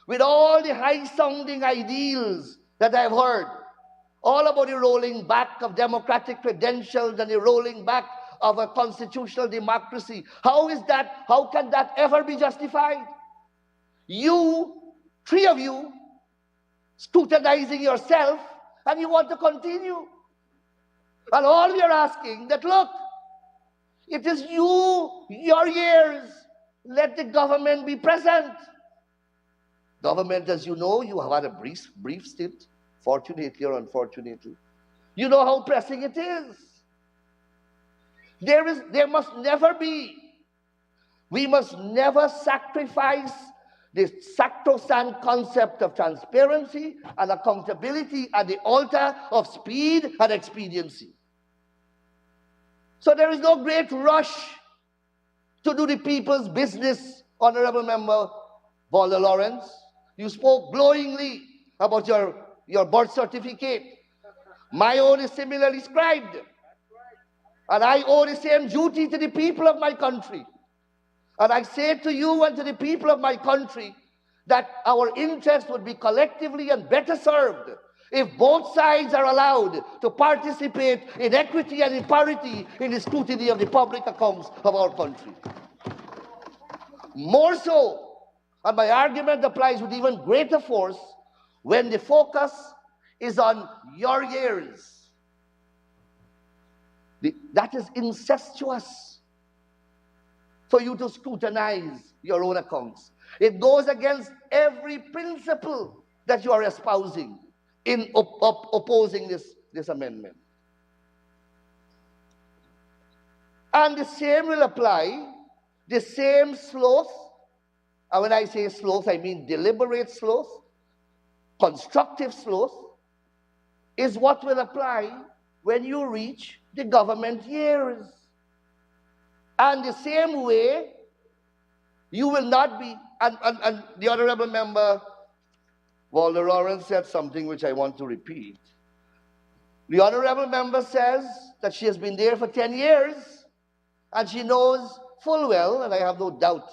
with all the high-sounding ideals that I've heard? All about the rolling back of democratic credentials and the rolling back of a constitutional democracy. How can that ever be justified? You, three of you, scrutinizing yourself, and you want to continue. And all we are asking that, look, it is your years. Let the government be present. Government, as you know, you have had a brief stint, fortunately or unfortunately. You know how pressing it is. There must never be. We must never sacrifice the sacrosanct concept of transparency and accountability at the altar of speed and expediency. So there is no great rush to do the people's business, Honorable Member Walter Lawrence. You spoke glowingly about your birth certificate. My own is similarly scribed. And I owe the same duty to the people of my country. And I say to you and to the people of my country that our interests would be collectively and better served if both sides are allowed to participate in equity and in parity in the scrutiny of the public accounts of our country. More so, and my argument applies with even greater force, when the focus is on your years. That is incestuous for you to scrutinize your own accounts. It goes against every principle that you are espousing in opposing this amendment. And the same will apply, the same sloth, and when I say sloth, I mean deliberate sloth, constructive sloth is what will apply when you reach the government years. And the same way, you will not be, and the Honorable Member Walter Lawrence said something which I want to repeat. The Honorable Member says that she has been there for 10 years, and she knows full well, and I have no doubt,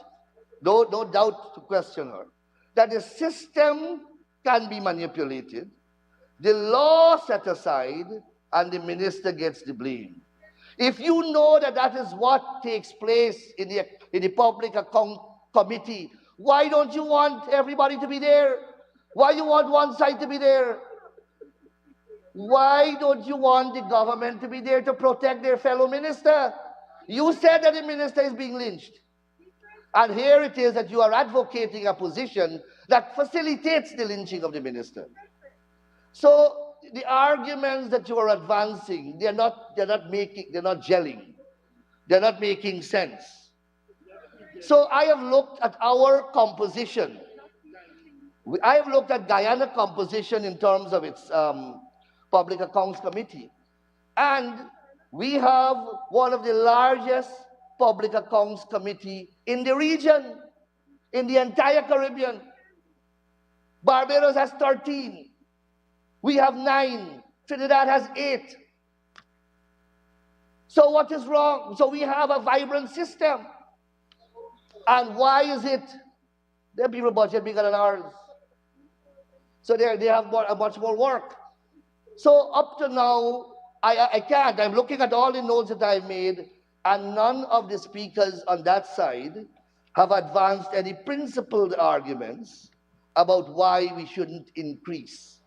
no doubt to question her, that the system can be manipulated, the law set aside, and the minister gets the blame. If you know that that is what takes place in the Public Account Committee, why don't you want everybody to be there? Why you want one side to be there? Why don't you want the government to be there to protect their fellow minister? You said that the minister is being lynched. And here it is that you are advocating a position that facilitates the lynching of the minister. So the arguments that you are advancing, they're not gelling. They're not making sense. So I have looked at our composition. I have looked at Guyana composition in terms of its Public Accounts Committee. And we have one of the largest Public Accounts Committee in the region, in the entire Caribbean. Barbados has 13. We have 9. Trinidad has 8. So what is wrong? So we have a vibrant system. And why is it? Their people budget bigger than ours. So they have much more work. So up to now, I can't. I'm looking at all the notes that I've made, and none of the speakers on that side have advanced any principled arguments about why we shouldn't increase.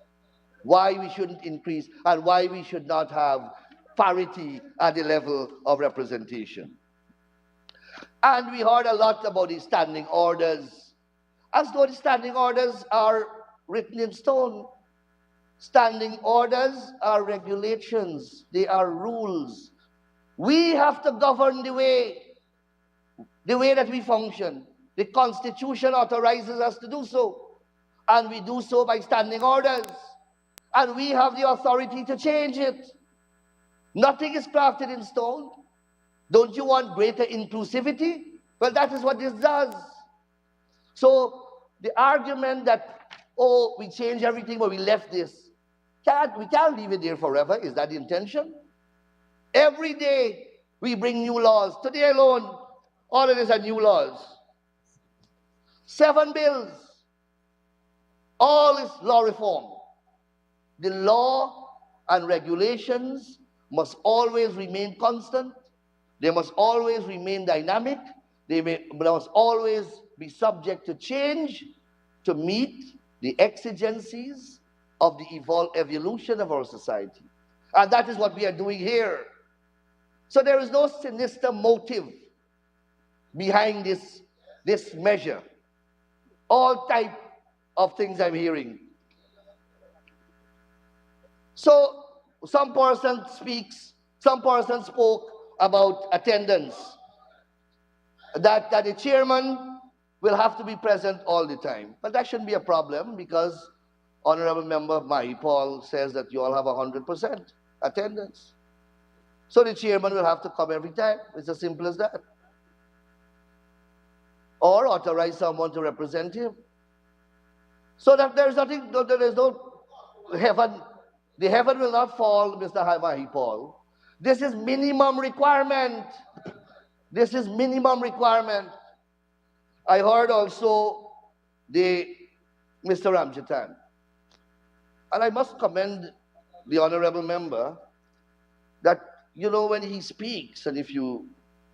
Why we shouldn't increase, and why we should not have parity at the level of representation. And we heard a lot about the standing orders, as though the standing orders are written in stone. Standing orders are regulations, they are rules. We have to govern the way that we function. The Constitution authorizes us to do so, and we do so by standing orders. And we have the authority to change it. Nothing is crafted in stone. Don't you want greater inclusivity? Well, that is what this does. So the argument that, oh, we changed everything, but we left this. We can't leave it there forever. Is that the intention? Every day we bring new laws. Today alone, all of these are new laws. 7 bills. All is law reform. The law and regulations must always remain constant. They must always remain dynamic. They must always be subject to change to meet the exigencies of the evolution of our society. And that is what we are doing here. So there is no sinister motive behind this measure. All type of things I'm hearing. So some person spoke about attendance, that the chairman will have to be present all the time. But that shouldn't be a problem, because Honorable Member Mahi Paul says that you all have 100% attendance. So the chairman will have to come every time. It's as simple as that. Or authorize someone to represent him. So that there is no heaven. The heaven will not fall, Mr. Mahi Paul. This is minimum requirement. This is minimum requirement. I heard also Mr. Ramjitan. And I must commend the honorable member that, you know, when he speaks, and if you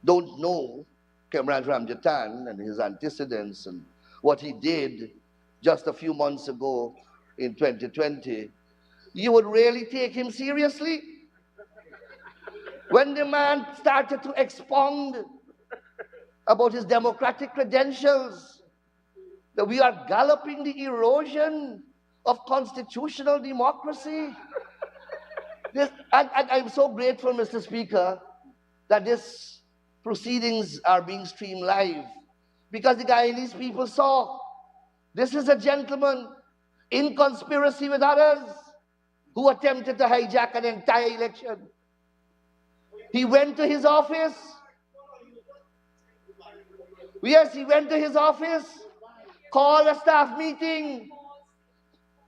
don't know Comrade Ramjitan and his antecedents and what he did just a few months ago in 2020, you would really take him seriously. When the man started to expound about his democratic credentials, that we are galloping the erosion of constitutional democracy. And I'm so grateful, Mr. Speaker, that these proceedings are being streamed live, because the Guyanese people saw this is a gentleman. in conspiracy with others who attempted to hijack an entire election. He went to his office. Yes, he went to his office, called a staff meeting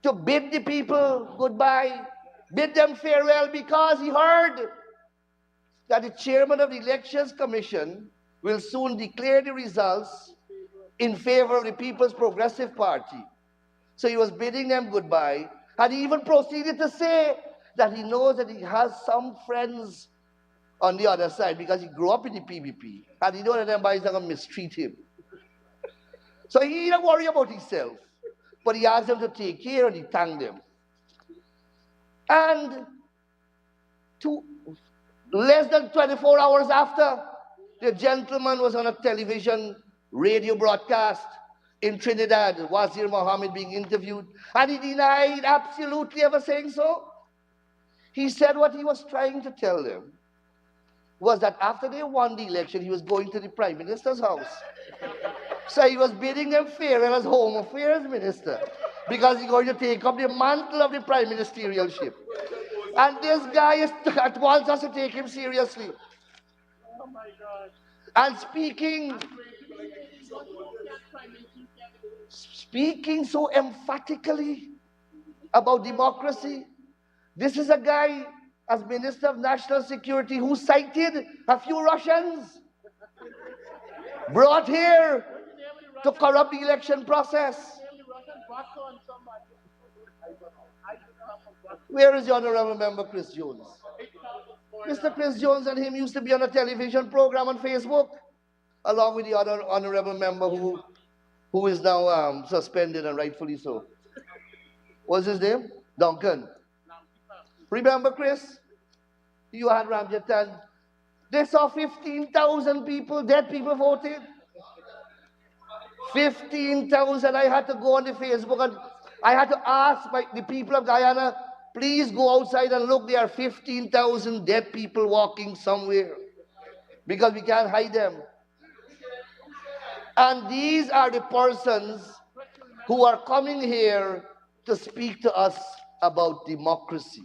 to bid the people goodbye, bid them farewell, because he heard that the chairman of the Elections Commission will soon declare the results in favor of the People's Progressive Party. So he was bidding them goodbye, and he even proceeded to say that he knows that he has some friends on the other side because he grew up in the PBP, and he knows that them boys are going to mistreat him. So he didn't worry about himself, but he asked them to take care, and he thanked them. And less than 24 hours after, the gentleman was on a television radio broadcast in Trinidad, Wazir Mohammed being interviewed, and he denied absolutely ever saying so. He said what he was trying to tell them was that after they won the election, he was going to the Prime Minister's house. So he was bidding them farewell as Home Affairs Minister, because he's going to take up the mantle of the Prime Ministerialship. And this guy wants us to take him seriously. Oh my God. And speaking so emphatically about democracy. This is a guy, as Minister of National Security, who cited a few Russians brought here to corrupt the election process. Where is the Honorable Member Chris Jones? Mr. Chris Jones and him used to be on a television program on Facebook, along with the other Honorable Member who is now suspended, and rightfully so. What's his name? Duncan. Remember, Chris? You had Ramjatan. They saw 15,000 people, dead people voted. 15,000. I had to go on the Facebook and I had to ask the people of Guyana, please go outside and look. There are 15,000 dead people walking somewhere, because we can't hide them. And these are the persons who are coming here to speak to us about democracy,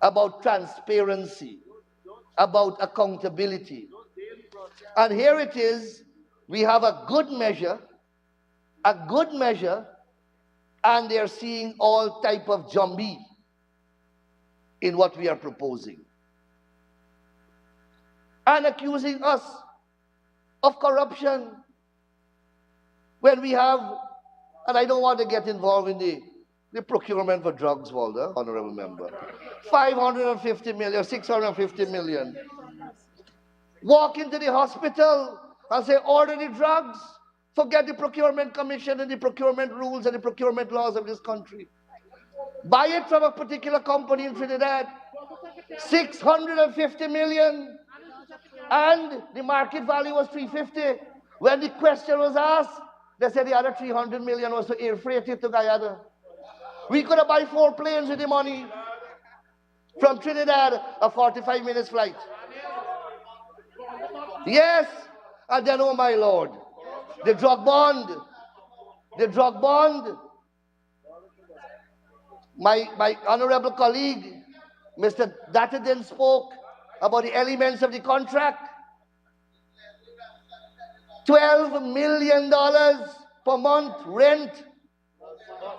about transparency, about accountability. And here it is, we have a good measure, and they're seeing all type of jumbie in what we are proposing, and accusing us of corruption when we have, and I don't want to get involved in the procurement for drugs, Walter, Honorable Member, 550 million, 650 million. Walk into the hospital and say, order the drugs. Forget the Procurement Commission and the procurement rules and the procurement laws of this country. Buy it from a particular company in Trinidad. 650 million. And the market value was 350. When the question was asked, they said the other 300 million was to air freight it to Guyana. We could have bought 4 planes with the money from Trinidad, a 45 minutes flight. Yes, and then, oh my Lord, the drug bond. My honorable colleague, Mr. Datadin, spoke about the elements of the contract. $12 million per month rent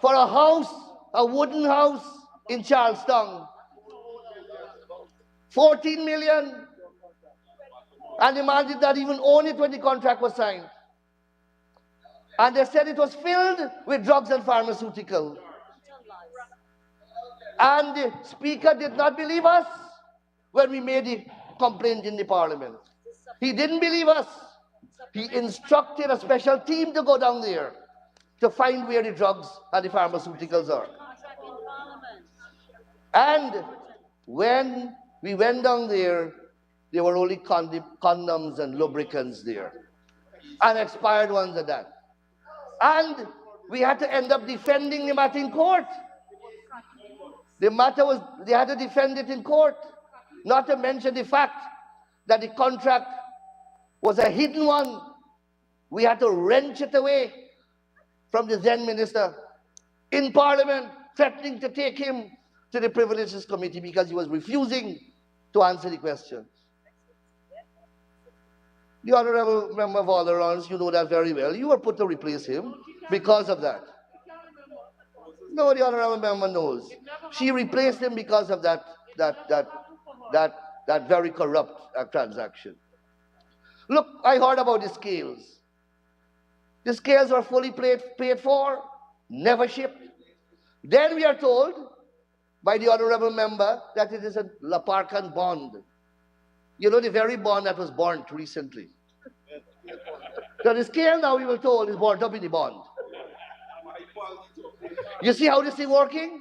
for a house, a wooden house in Charlestown. 14 million. And the man did not even own it when the contract was signed. And they said it was filled with drugs and pharmaceuticals. And the speaker did not believe us when we made the complaint in the parliament. He didn't believe us. He instructed a special team to go down there to find where the drugs and the pharmaceuticals are. And when we went down there were only condoms and lubricants there, and expired ones at that. And we had to end up defending the matter in court. The matter was, they had to defend it in court, not to mention the fact that the contract was a hidden one. We had to wrench it away from the then minister in Parliament, threatening to take him to the Privileges Committee because he was refusing to answer the questions. The Honorable Member of All-Arounds, you know that very well. You were put to replace him because of that. No, the Honorable Member knows. She replaced him because of that very corrupt transaction. Look, I heard about the scales. The scales were fully paid for, never shipped. Then we are told by the Honorable Member that it is a Laparcan bond. You know, the very bond that was burnt recently. So the scale now, we were told, is burnt up in the bond. You see how this is working?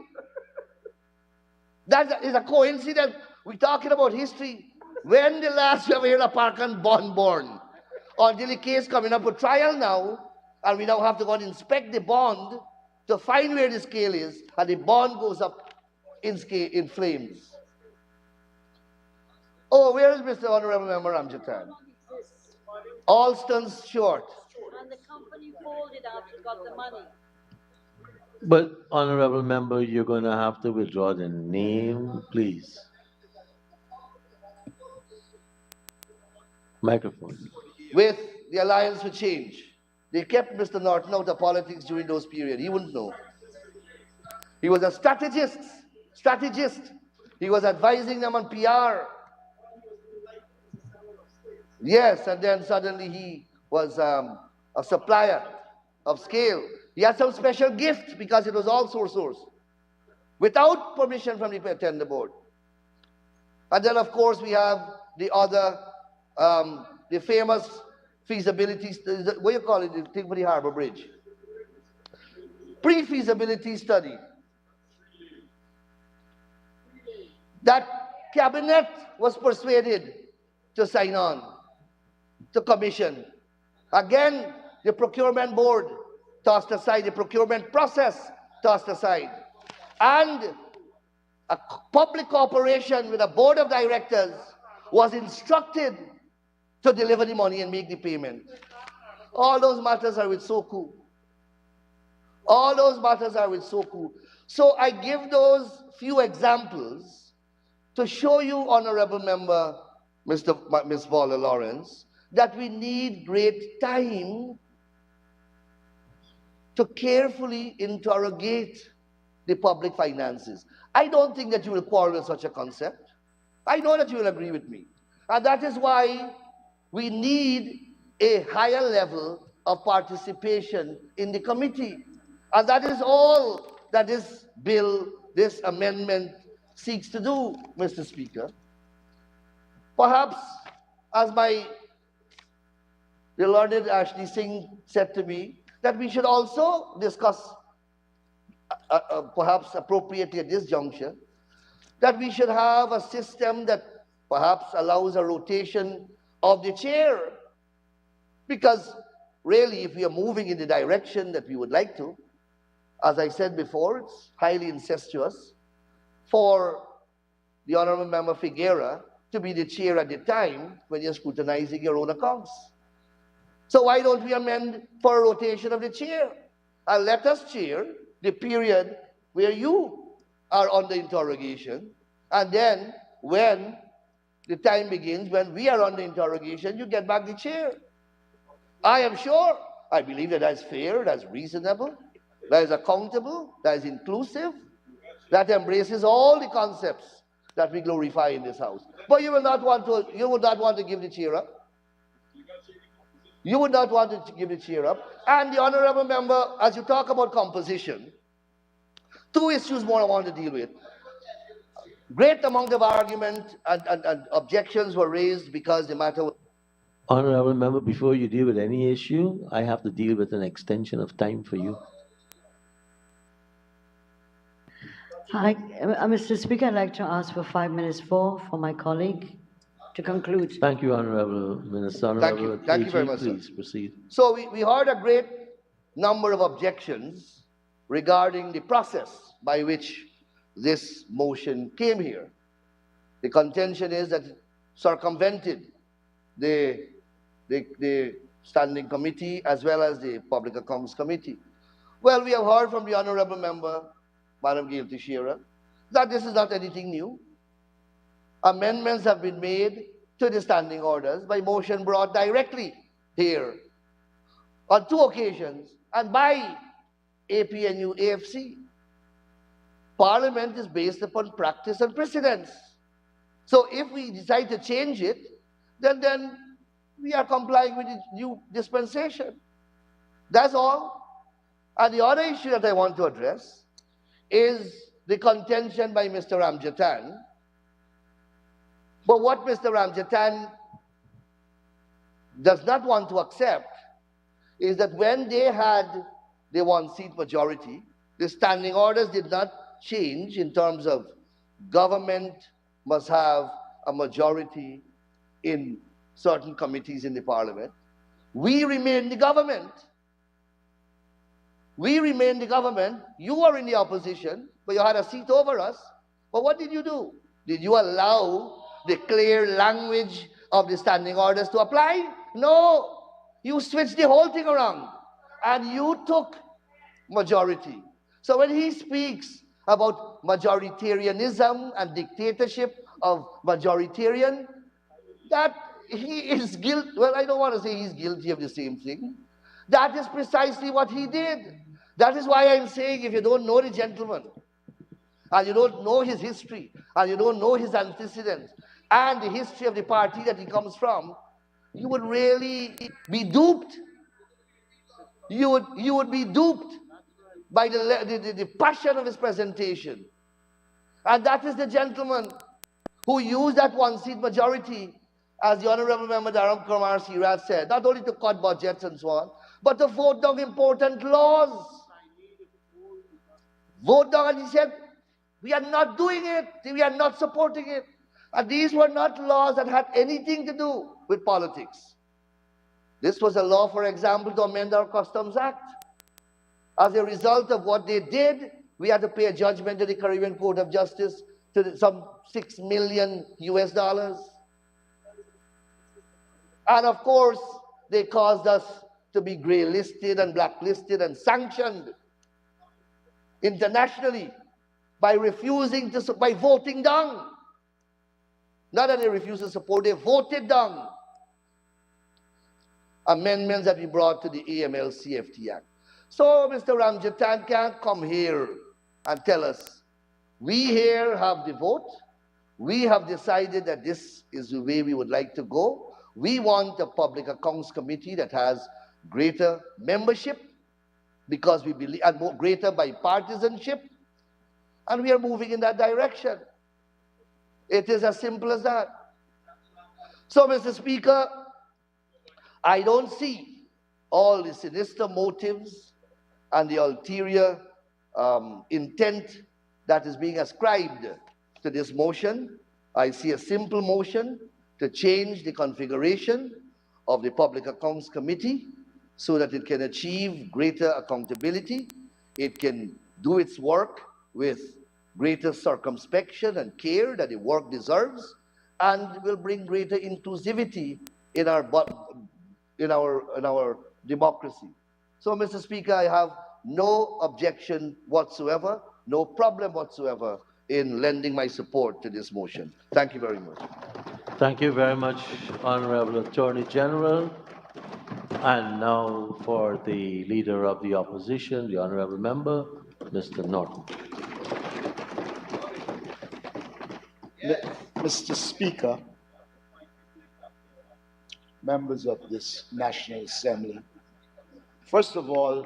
That is a coincidence. We're talking about history. When the last we ever heard a Laparcan bond born? Until the case coming up for trial now, and we now have to go and inspect the bond to find where the scale is, and the bond goes up in flames. Oh, where is Mr. Honorable Member Ramjatan? Alston's short. And the company folded after got the money. But, Honorable Member, you're going to have to withdraw the name, please. Microphone. With the Alliance for Change, they kept Mr. Norton out of politics during those periods. He wouldn't know. He was a strategist. He was advising them on PR. Yes, and then suddenly he was a supplier of scale. He had some special gift because it was all sole source, without permission from the tender board. And then, of course, we have the other, the famous feasibility, what do you call it, the thing for the Harbor Bridge? Pre-feasibility study. That cabinet was persuaded to sign on, to commission. Again, the procurement board tossed aside, the procurement process tossed aside. And a public corporation with a board of directors was instructed to deliver the money and make the payment. All those matters are with Soku. All those matters are with Soku. So I give those few examples to show you, Honorable Member, Ms. Paula Lawrence, that we need great time to carefully interrogate the public finances. I don't think that you will quarrel with such a concept. I know that you will agree with me. And that is why we need a higher level of participation in the committee. And that is all that this bill, this amendment seeks to do, Mr. Speaker. Perhaps, as the learned Ashley Singh said to me, that we should also discuss, perhaps appropriately at this juncture, that we should have a system that perhaps allows a rotation of the chair. Because really, if we are moving in the direction that we would like to, as I said before, it's highly incestuous for the Honorable Member Figuera to be the chair at the time when you're scrutinizing your own accounts. So why don't we amend for a rotation of the chair? And let us chair the period where you are under interrogation. And then when the time begins, when we are under interrogation, you get back the chair. I am sure, I believe that is fair, that's reasonable, that is accountable, that is inclusive, that embraces all the concepts that we glorify in this house. But you would not want to give the chair up. You would not want to give the chair up. And the Honorable Member, as you talk about composition, two issues more I want to deal with. Great amount of argument and objections were raised because the matter was... Honorable Member, before you deal with any issue, I have to deal with an extension of time for you. Mr. Speaker, I'd like to ask for 5 minutes for my colleague to conclude. Thank you, Honorable Minister. Thank you. Thank you very much, Please sir. proceed. So we heard a great number of objections regarding the process by which this motion came here. The contention is that it circumvented the Standing Committee as well as the Public Accounts Committee. Well, we have heard from the Honorable Member, Madam Gail Teixeira, that this is not anything new. Amendments have been made to the standing orders by motion brought directly here on 2 occasions and by APNU AFC. Parliament is based upon practice and precedence. So if we decide to change it, then we are complying with the new dispensation. That's all. And the other issue that I want to address is the contention by Mr. Ramjatan. But what Mr. Ramjatan does not want to accept is that when they had the 1-seat majority, the standing orders did not change in terms of government must have a majority in certain committees in the parliament. We remain the government. We remain the government. You are in the opposition, but you had a seat over us. But what did you do? Did you allow the clear language of the standing orders to apply? No. You switched the whole thing around and you took majority. So when he speaks about majoritarianism and dictatorship of majoritarian, that he is guilty. Well, I don't want to say he's guilty of the same thing. That is precisely what he did. That is why I'm saying if you don't know the gentleman, and you don't know his history, and you don't know his antecedents, and the history of the party that he comes from, you would really be duped. You would be duped by the passion of his presentation. And that is the gentleman who used that 1-seat majority, as the Honorable Member Dharam Kumar Siraj said, not only to cut budgets and so on, but to vote down important laws. Vote down, and he said, we are not doing it, we are not supporting it. And these were not laws that had anything to do with politics. This was a law, for example, to amend our Customs Act. As a result of what they did, we had to pay a judgment to the Caribbean Court of Justice to some $6 million US. And of course, they caused us to be grey-listed and blacklisted and sanctioned internationally by refusing to, by voting down. Not that they refused to support, they voted down amendments that we brought to the AML-CFT Act. So Mr. Ramjatan can't come here and tell us, we here have the vote, we have decided that this is the way we would like to go. We want a Public Accounts Committee that has greater membership because we believe, and more greater bipartisanship, and we are moving in that direction. It is as simple as that. So, Mr. Speaker, I don't see all the sinister motives and the ulterior intent that is being ascribed to this motion. I see a simple motion to change the configuration of the Public Accounts Committee so that it can achieve greater accountability, it can do its work with greater circumspection and care that the work deserves, and will bring greater inclusivity in our democracy. So, Mr. Speaker, I have no objection whatsoever, no problem whatsoever in lending my support to this motion. Thank you very much. Thank you very much, Honorable Attorney General. And now for the Leader of the Opposition, the Honorable Member, Mr. Norton. Mr. Speaker, members of this National Assembly, first of all,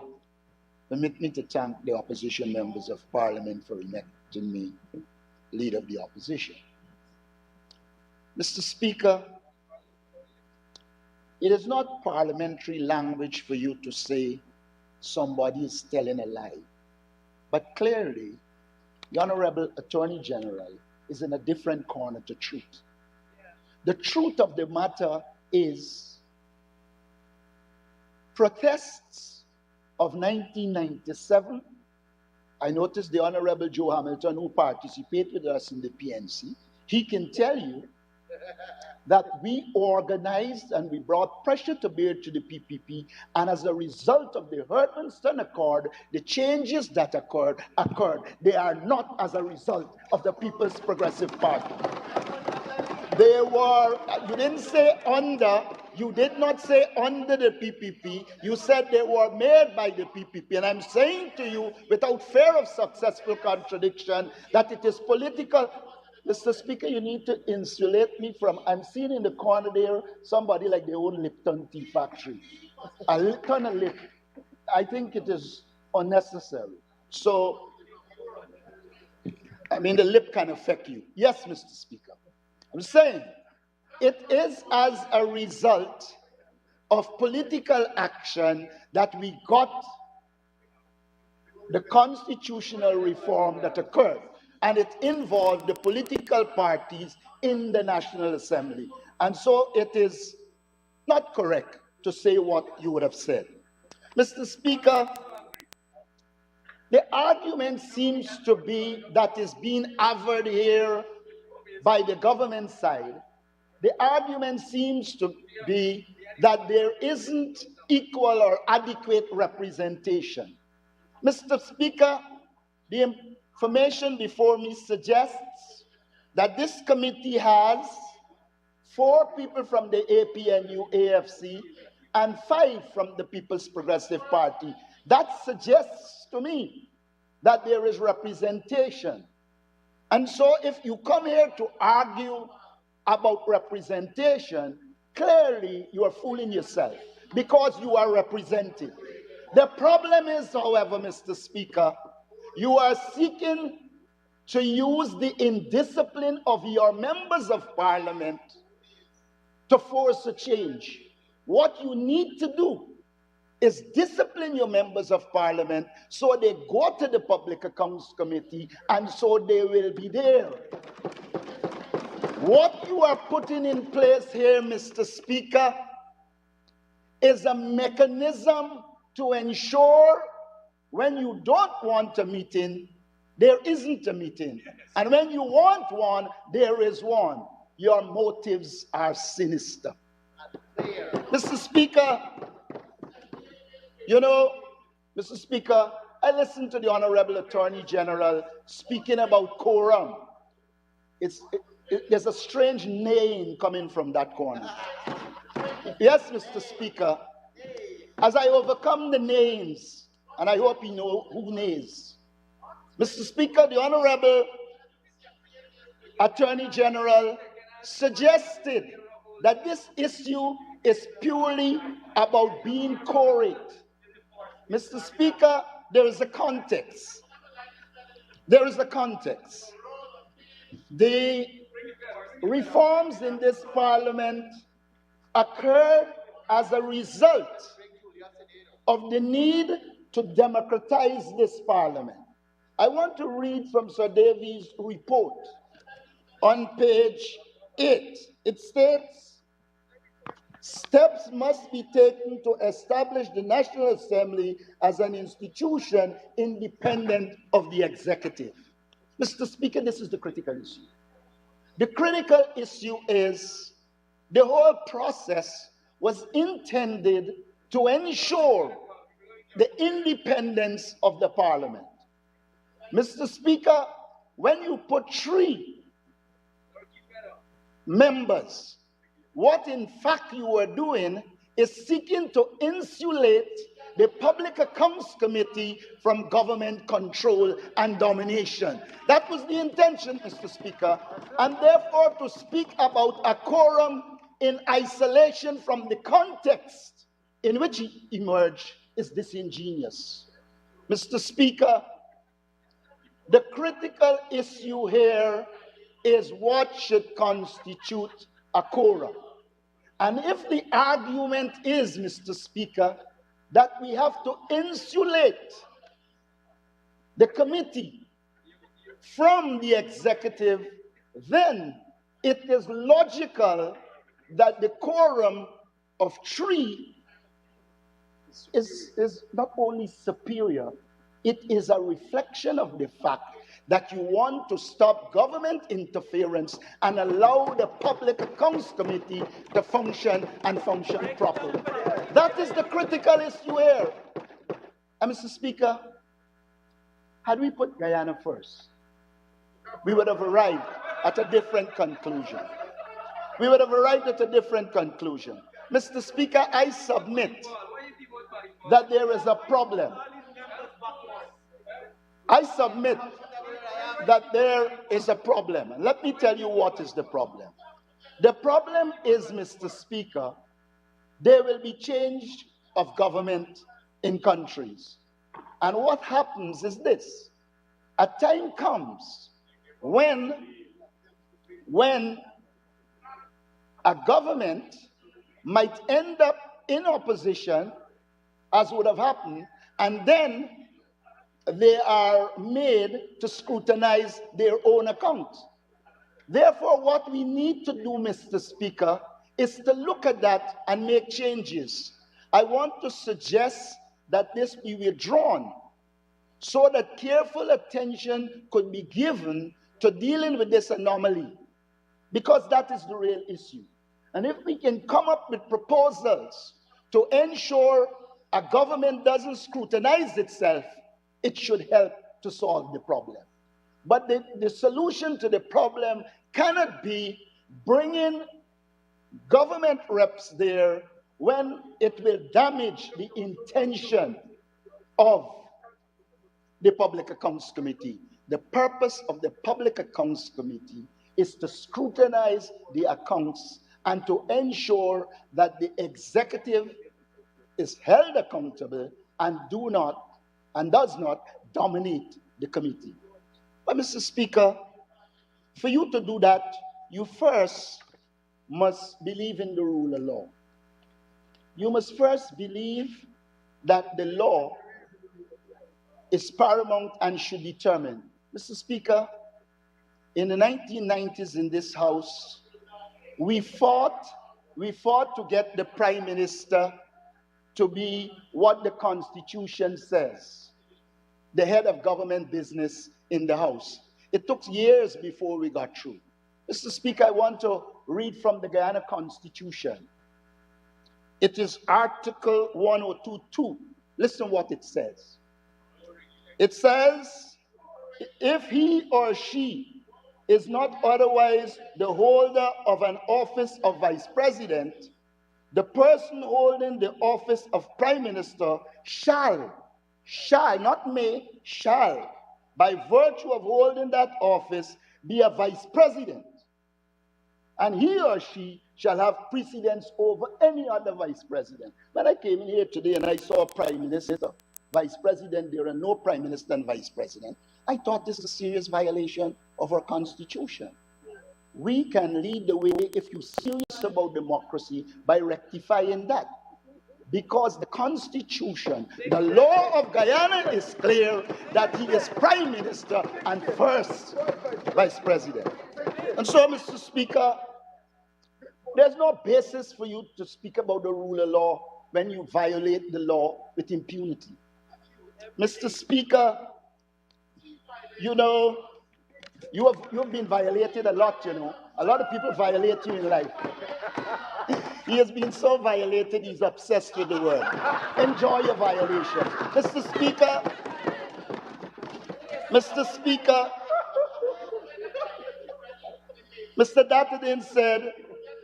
permit me to thank the opposition members of Parliament for electing me Leader of the Opposition. Mr. Speaker, it is not parliamentary language for you to say somebody is telling a lie. But clearly, the Honorable Attorney General is in a different corner to truth. The truth of the matter is protests of 1997. I noticed the Honorable Joe Hamilton, who participated with us in the PNC, he can tell you that we organized and we brought pressure to bear to the PPP, and as a result of the Hermanston Accord, the changes that occurred. They are not as a result of the People's Progressive Party. They were, you didn't say under, you did not say under the PPP, you said they were made by the PPP. And I'm saying to you, without fear of successful contradiction, that it is political. Mr. Speaker, you need to insulate me from, I'm seeing in the corner there, somebody like their own Lipton tea factory. A ton of lip. I think it is unnecessary. So, I mean, the lip can affect you. Yes, Mr. Speaker. I'm saying it is as a result of political action that we got the constitutional reform that occurred, and it involved the political parties in the National Assembly. And so it is not correct to say what you would have said. Mr. Speaker, the argument seems to be that is being averred here by the government side. The argument seems to be that there isn't equal or adequate representation. Mr. Speaker, the information before me suggests that this committee has 4 people from the APNU AFC and 5 from the People's Progressive Party. That suggests to me that there is representation. And so if you come here to argue about representation, clearly you are fooling yourself because you are represented. The problem is, however, Mr. Speaker, you are seeking to use the indiscipline of your members of parliament to force a change. What you need to do is discipline your members of parliament so they go to the Public Accounts Committee and so they will be there. What you are putting in place here, Mr. Speaker, is a mechanism to ensure when you don't want a meeting, there isn't a meeting. And when you want one, there is one. Your motives are sinister. Mr. Speaker, you know, Mr. Speaker, I listened to the Honorable Attorney General speaking about quorum. There's a strange neighing coming from that corner. Yes, Mr. Speaker, as I overcome the names, and I hope you know who neighs. Mr. Speaker, the Honorable Attorney General suggested that this issue is purely about being quorate. Mr. Speaker, there is a context. There is a context. The reforms in this parliament occurred as a result of the need to democratize this parliament. I want to read from Sir Davies' report on page 8. It states, steps must be taken to establish the National Assembly as an institution independent of the executive. Mr. Speaker, this is the critical issue. The critical issue is the whole process was intended to ensure the independence of the parliament. Mr. Speaker, when you put 3 members, what in fact you are doing is seeking to insulate the Public Accounts Committee from government control and domination. That was the intention, Mr. Speaker, and therefore to speak about a quorum in isolation from the context in which it emerged is disingenuous. Mr. Speaker, the critical issue here is what should constitute a quorum. And if the argument is, Mr. Speaker, that we have to insulate the committee from the executive, then it is logical that the quorum of 3 is not only superior, It is a reflection of the fact that you want to stop government interference and allow the Public Accounts Committee to function and function properly. That is the critical issue here. And Mr. Speaker, had we put Guyana first, we would have arrived at a different conclusion. We would have arrived at a different conclusion. Mr. Speaker, I submit that there is a problem. I submit that there is a problem. And let me tell you what is the problem. The problem is, Mr. Speaker, there will be change of government in countries. And what happens is this. A time comes when a government might end up in opposition, as would have happened, and then they are made to scrutinize their own account. Therefore, what we need to do, Mr. Speaker, is to look at that and make changes. I want to suggest that this be withdrawn so that careful attention could be given to dealing with this anomaly, because that is the real issue. And if we can come up with proposals to ensure a government doesn't scrutinize itself, it should help to solve the problem. But the solution to the problem cannot be bringing government reps there when it will damage the intention of the Public Accounts Committee. The purpose of the Public Accounts Committee is to scrutinize the accounts and to ensure that the executive is held accountable and does not dominate the committee. But Mr. Speaker, for you to do that, you first must believe in the rule of law. You must first believe that the law is paramount and should determine. Mr. Speaker, in the 1990s in this House, we fought to get the Prime Minister to be what the Constitution says, the head of government business in the House. It took years before we got through. Mr. Speaker, I want to read from the Guyana Constitution. It is Article 102.2. Listen what it says. It says, if he or she is not otherwise the holder of an office of Vice President, the person holding the office of Prime Minister shall, not may, shall, by virtue of holding that office, be a Vice President. And he or she shall have precedence over any other Vice President. When I came in here today and I saw Prime Minister, Vice President, there are no Prime Minister and Vice President, I thought this is a serious violation of our Constitution. We can lead the way if you're serious about democracy by rectifying that. Because the Constitution, the law of Guyana is clear that he is Prime Minister and first Vice President. And so, Mr. Speaker, there's no basis for you to speak about the rule of law when you violate the law with impunity. Mr. Speaker, you know, you've been violated a lot, you know. A lot of people violate you in life. He has been so violated, he's obsessed with the word. Enjoy your violation. Mr. Speaker, Mr. Dattadin said,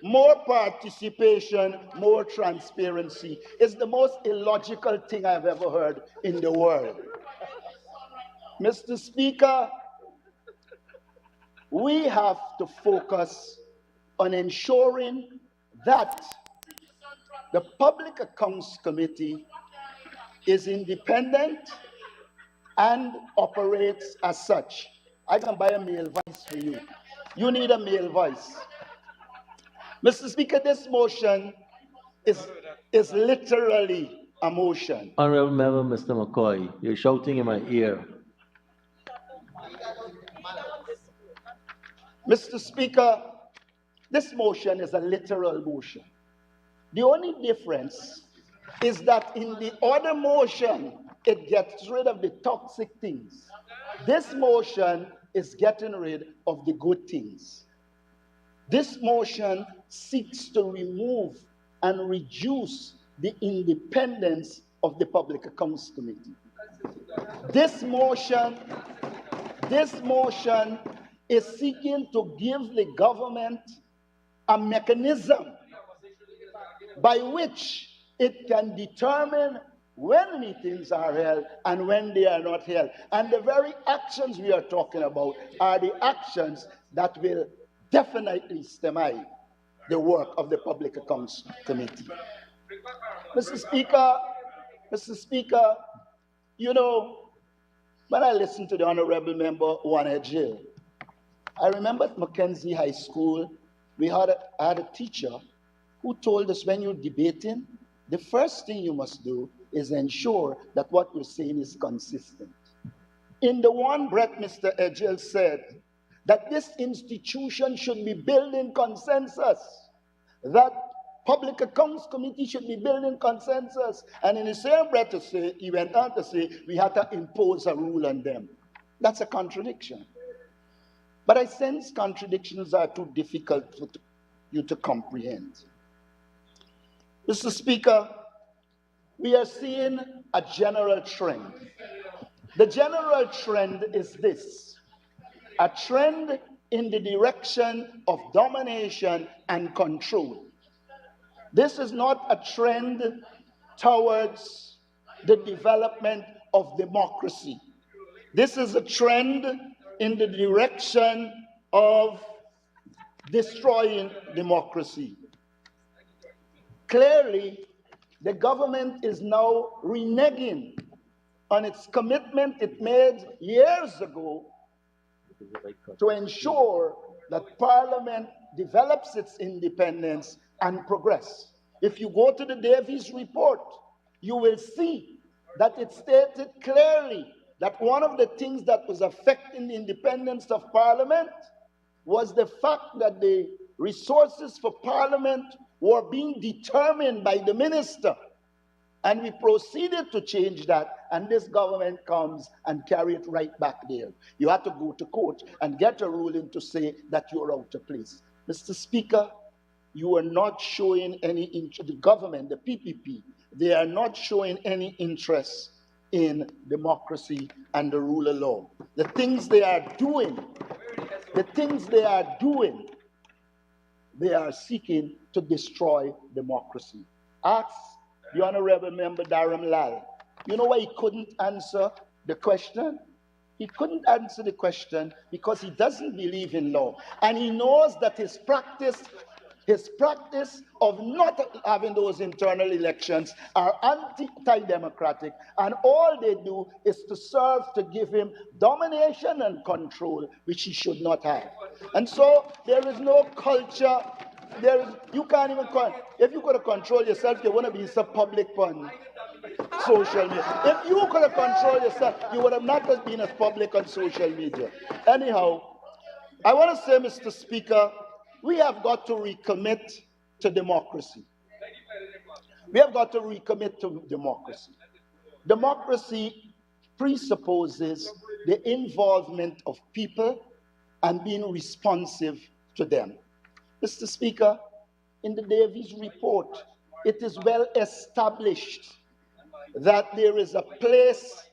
more participation, more transparency is the most illogical thing I've ever heard in the world. Mr. Speaker, we have to focus on ensuring that the Public Accounts Committee is independent and operates as such. I can buy a male voice for you. You need a male voice. Mr. Speaker, this motion is literally a motion. Honorable Member, Mr. McCoy, you're shouting in my ear. Mr. Speaker, this motion is a literal motion. The only difference is that in the other motion, it gets rid of the toxic things. This motion is getting rid of the good things. This motion seeks to remove and reduce the independence of the Public Accounts Committee. This motion is seeking to give the government a mechanism by which it can determine when meetings are held and when they are not held. And the very actions we are talking about are the actions that will definitely stymie the work of the Public Accounts Committee. Mr. Speaker, you know, when I listened to the Honorable Member Juan Jill, I remember at Mackenzie High School, I had a teacher who told us when you're debating, the first thing you must do is ensure that what you're saying is consistent. In the one breath, Mr. Edgell said that this institution should be building consensus, that Public Accounts Committee should be building consensus. And in the same breath, he went on to say we had to impose a rule on them. That's a contradiction. But I sense contradictions are too difficult for you to comprehend. Mr. Speaker, we are seeing a general trend. The general trend is this: a trend in the direction of domination and control. This is not a trend towards the development of democracy. This is a trend in the direction of destroying democracy. Clearly, the government is now reneging on its commitment it made years ago to ensure that Parliament develops its independence and progress. If you go to the Davies report, you will see that it stated clearly that one of the things that was affecting the independence of Parliament was the fact that the resources for Parliament were being determined by the minister. And we proceeded to change that, and this government comes and carry it right back there. You have to go to court and get a ruling to say that you're out of place. Mr. Speaker, you are not showing any interest, the government, the PPP, they are not showing any interest in democracy and the rule of law. The things they are doing, they are seeking to destroy democracy. Ask the Honorable Member Dharam Lal, you know why he couldn't answer the question? He couldn't answer the question because he doesn't believe in law. And he knows that his practice of not having those internal elections are anti-democratic, and all they do is to serve to give him domination and control, which he should not have. And so there is no culture. You can't even, if you could have controlled yourself, you wouldn't be so public on social media. If you could have controlled yourself, you would have not been as public on social media. Anyhow, I want to say, Mr. Speaker, we have got to recommit to democracy. We have got to recommit to democracy. Democracy presupposes the involvement of people and being responsive to them. Mr. Speaker, in the Davies report, it is well established that there is a place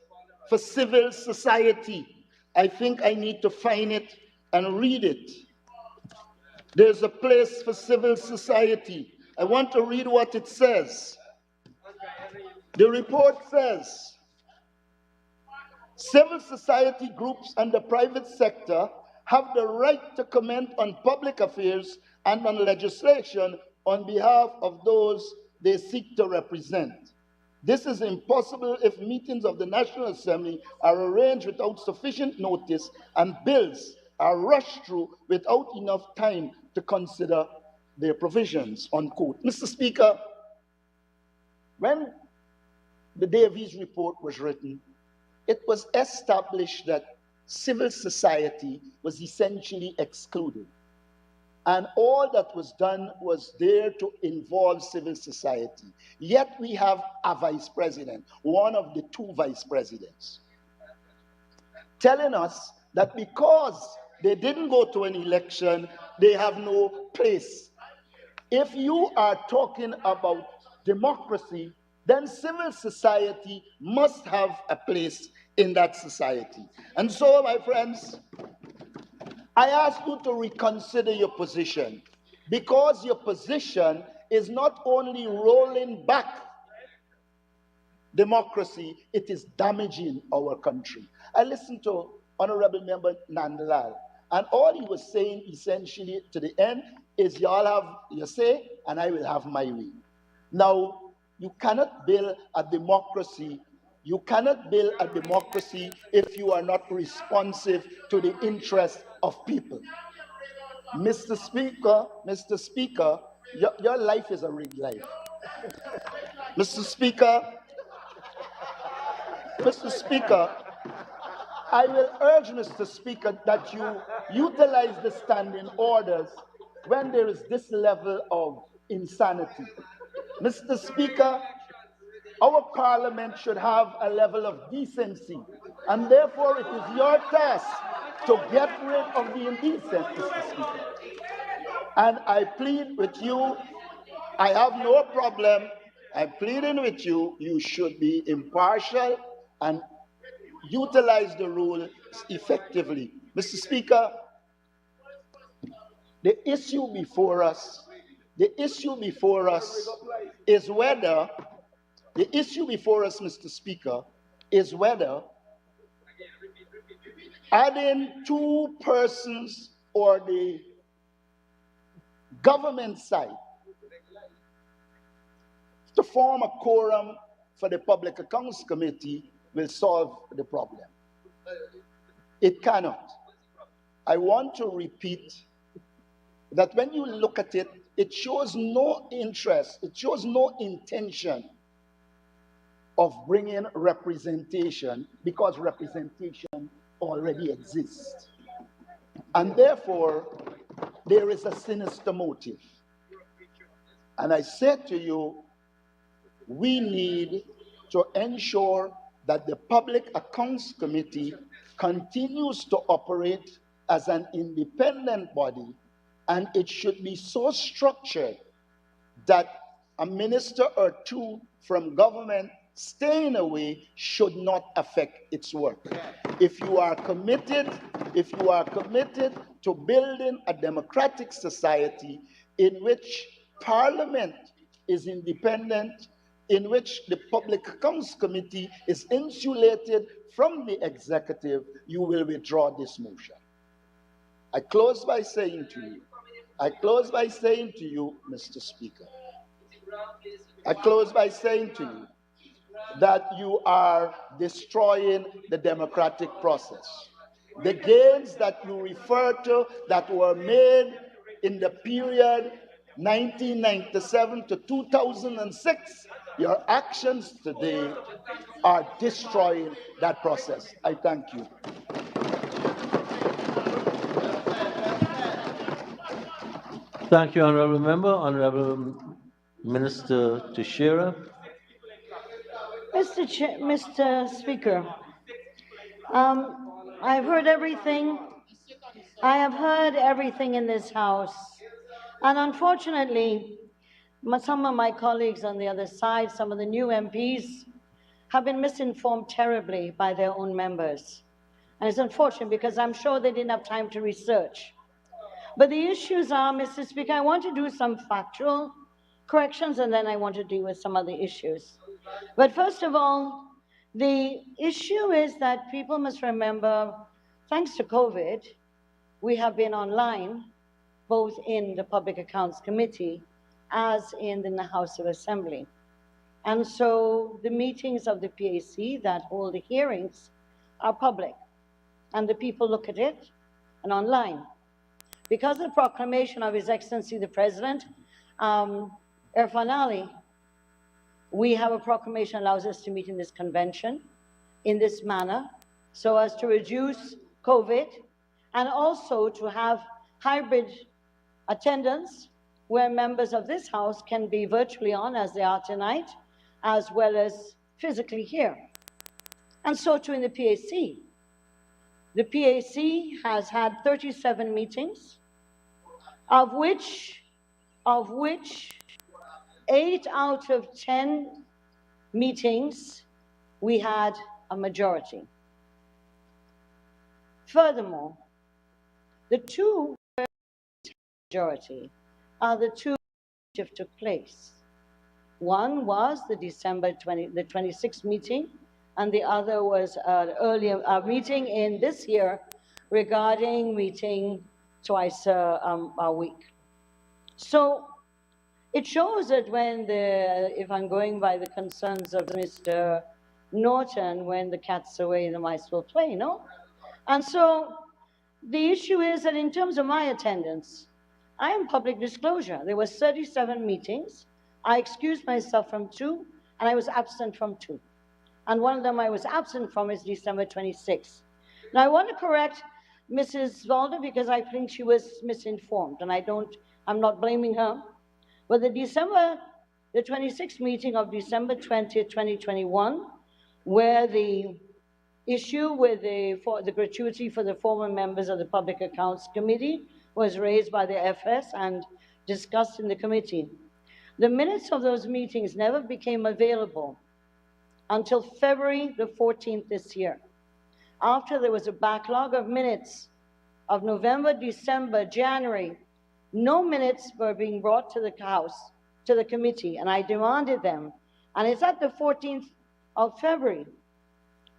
for civil society. I think I need to find it and read it. There's a place for civil society. I want to read what it says. The report says, civil society groups and the private sector have the right to comment on public affairs and on legislation on behalf of those they seek to represent. This is impossible if meetings of the National Assembly are arranged without sufficient notice and bills are rushed through without enough time to consider their provisions, unquote. Mr. Speaker, when the Davies report was written, it was established that civil society was essentially excluded. And all that was done was there to involve civil society. Yet we have a vice president, one of the two vice presidents, telling us that because they didn't go to an election, they have no place. If you are talking about democracy, then civil society must have a place in that society. And so, my friends, I ask you to reconsider your position, because your position is not only rolling back democracy, it is damaging our country. I listened to Honorable Member Nandalal, and all he was saying essentially to the end is, y'all have your say and I will have my way. Now, you cannot build a democracy. You cannot build a democracy if you are not responsive to the interests of people. Mr. Speaker, your life is a rigged life. Mr. Speaker, I will urge, Mr. Speaker, that you utilize the standing orders when there is this level of insanity. Mr. Speaker, our parliament should have a level of decency, and therefore it is your task to get rid of the indecent, Mr. Speaker. And I plead with you, I have no problem, I'm pleading with you, you should be impartial and utilize the rules effectively. Mr. Speaker, the issue before us is whether, Mr. Speaker, is whether adding two persons or the government side to form a quorum for the Public Accounts Committee will solve the problem. It cannot. I want to repeat that when you look at it, it shows no interest, it shows no intention of bringing representation, because representation already exists. And therefore, there is a sinister motive. And I said to you, we need to ensure that the Public Accounts Committee continues to operate as an independent body, and it should be so structured that a minister or two from government staying away should not affect its work. If you are committed to building a democratic society in which Parliament is independent, in which the Public Accounts Committee is insulated from the executive, you will withdraw this motion. I close by saying to you, Mr. Speaker, that you are destroying the democratic process. The gains that you refer to that were made in the period 1997 to 2006, your actions today are destroying that process. I thank you. Thank you, Honourable Member. Honourable Minister Teixeira. Mr. Speaker, I've heard everything. I have heard everything in this House. And unfortunately, some of my colleagues on the other side, some of the new MPs, have been misinformed terribly by their own members. And it's unfortunate because I'm sure they didn't have time to research. But the issues are, Mr. Speaker, I want to do some factual corrections and then I want to deal with some other issues. But first of all, the issue is that people must remember, thanks to COVID, we have been online, both in the Public Accounts Committee as in the House of Assembly. And so the meetings of the PAC that hold the hearings are public, and the people look at it and online. Because of the proclamation of His Excellency the President, Irfan Ali, we have a proclamation that allows us to meet in this convention in this manner so as to reduce COVID and also to have hybrid attendance, where members of this House can be virtually on, as they are tonight, as well as physically here. And so too in the PAC. The PAC has had 37 meetings, of which 8 out of 10 meetings we had a majority. Furthermore, the two majority are the two which took place. One was the December 26th meeting, and the other was an earlier meeting in this year regarding meeting twice a week. So it shows that when if I'm going by the concerns of Mr. Norton, when the cat's away, the mice will play, no? And so the issue is that in terms of my attendance, I am public disclosure. There were 37 meetings. I excused myself from 2, and I was absent from 2. And one of them I was absent from is December 26th. Now I want to correct Mrs. Walder because I think she was misinformed, and I'm not blaming her. But the 26th meeting of December 20th, 2021, where the issue with the gratuity for the former members of the Public Accounts Committee was raised by the FS and discussed in the committee. The minutes of those meetings never became available until February the 14th this year, after there was a backlog of minutes of November, December, January. No minutes were being brought to the House, to the committee, and I demanded them. And it's at the 14th of February,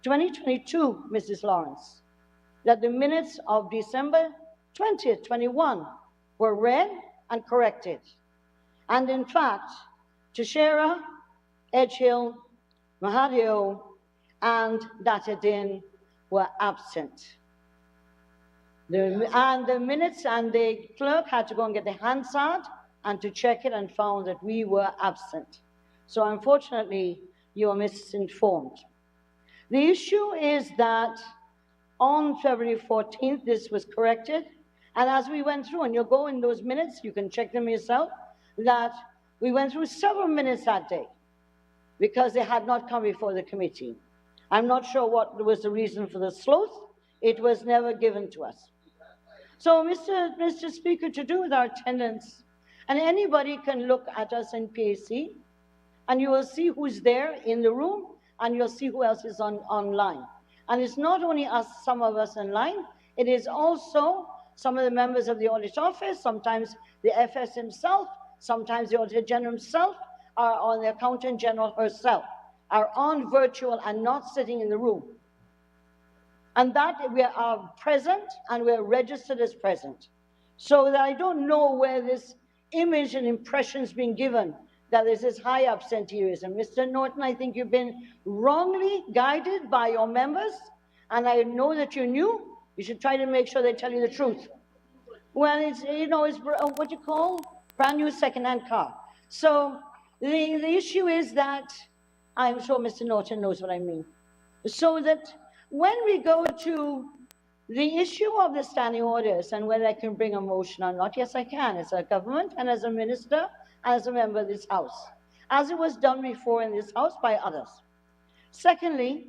2022, Mrs. Lawrence, that the minutes of December 20th, 21 were read and corrected. And in fact, Tashera, Edgehill, Mahadio, and Datadin were absent. The minutes and the clerk had to go and get the Hansard and to check it and found that we were absent. So unfortunately, you are misinformed. The issue is that on February 14th, this was corrected. And as we went through, and you'll go in those minutes, you can check them yourself, that we went through several minutes that day because they had not come before the committee. I'm not sure what was the reason for the sloth. It was never given to us. So, Mr. Speaker, to do with our attendance, and anybody can look at us in PAC, and you will see who's there in the room, and you'll see who else is online. And it's not only us, some of us online, it is also some of the members of the Audit Office, sometimes the FS himself, sometimes the Auditor General himself, or the Accountant General herself, are on virtual and not sitting in the room. And that we are present and we're registered as present. So that I don't know where this image and impression is being given that there's this high absenteeism. Mr. Norton, I think you've been wrongly guided by your members, and I know that you knew. You should try to make sure they tell you the truth. Well, it's, you know, it's what you call brand new second-hand car. So the issue is that, I'm sure Mr. Norton knows what I mean. So that when we go to the issue of the standing orders and whether I can bring a motion or not, yes, I can, as a government and as a minister, as a member of this House, as it was done before in this House by others. Secondly,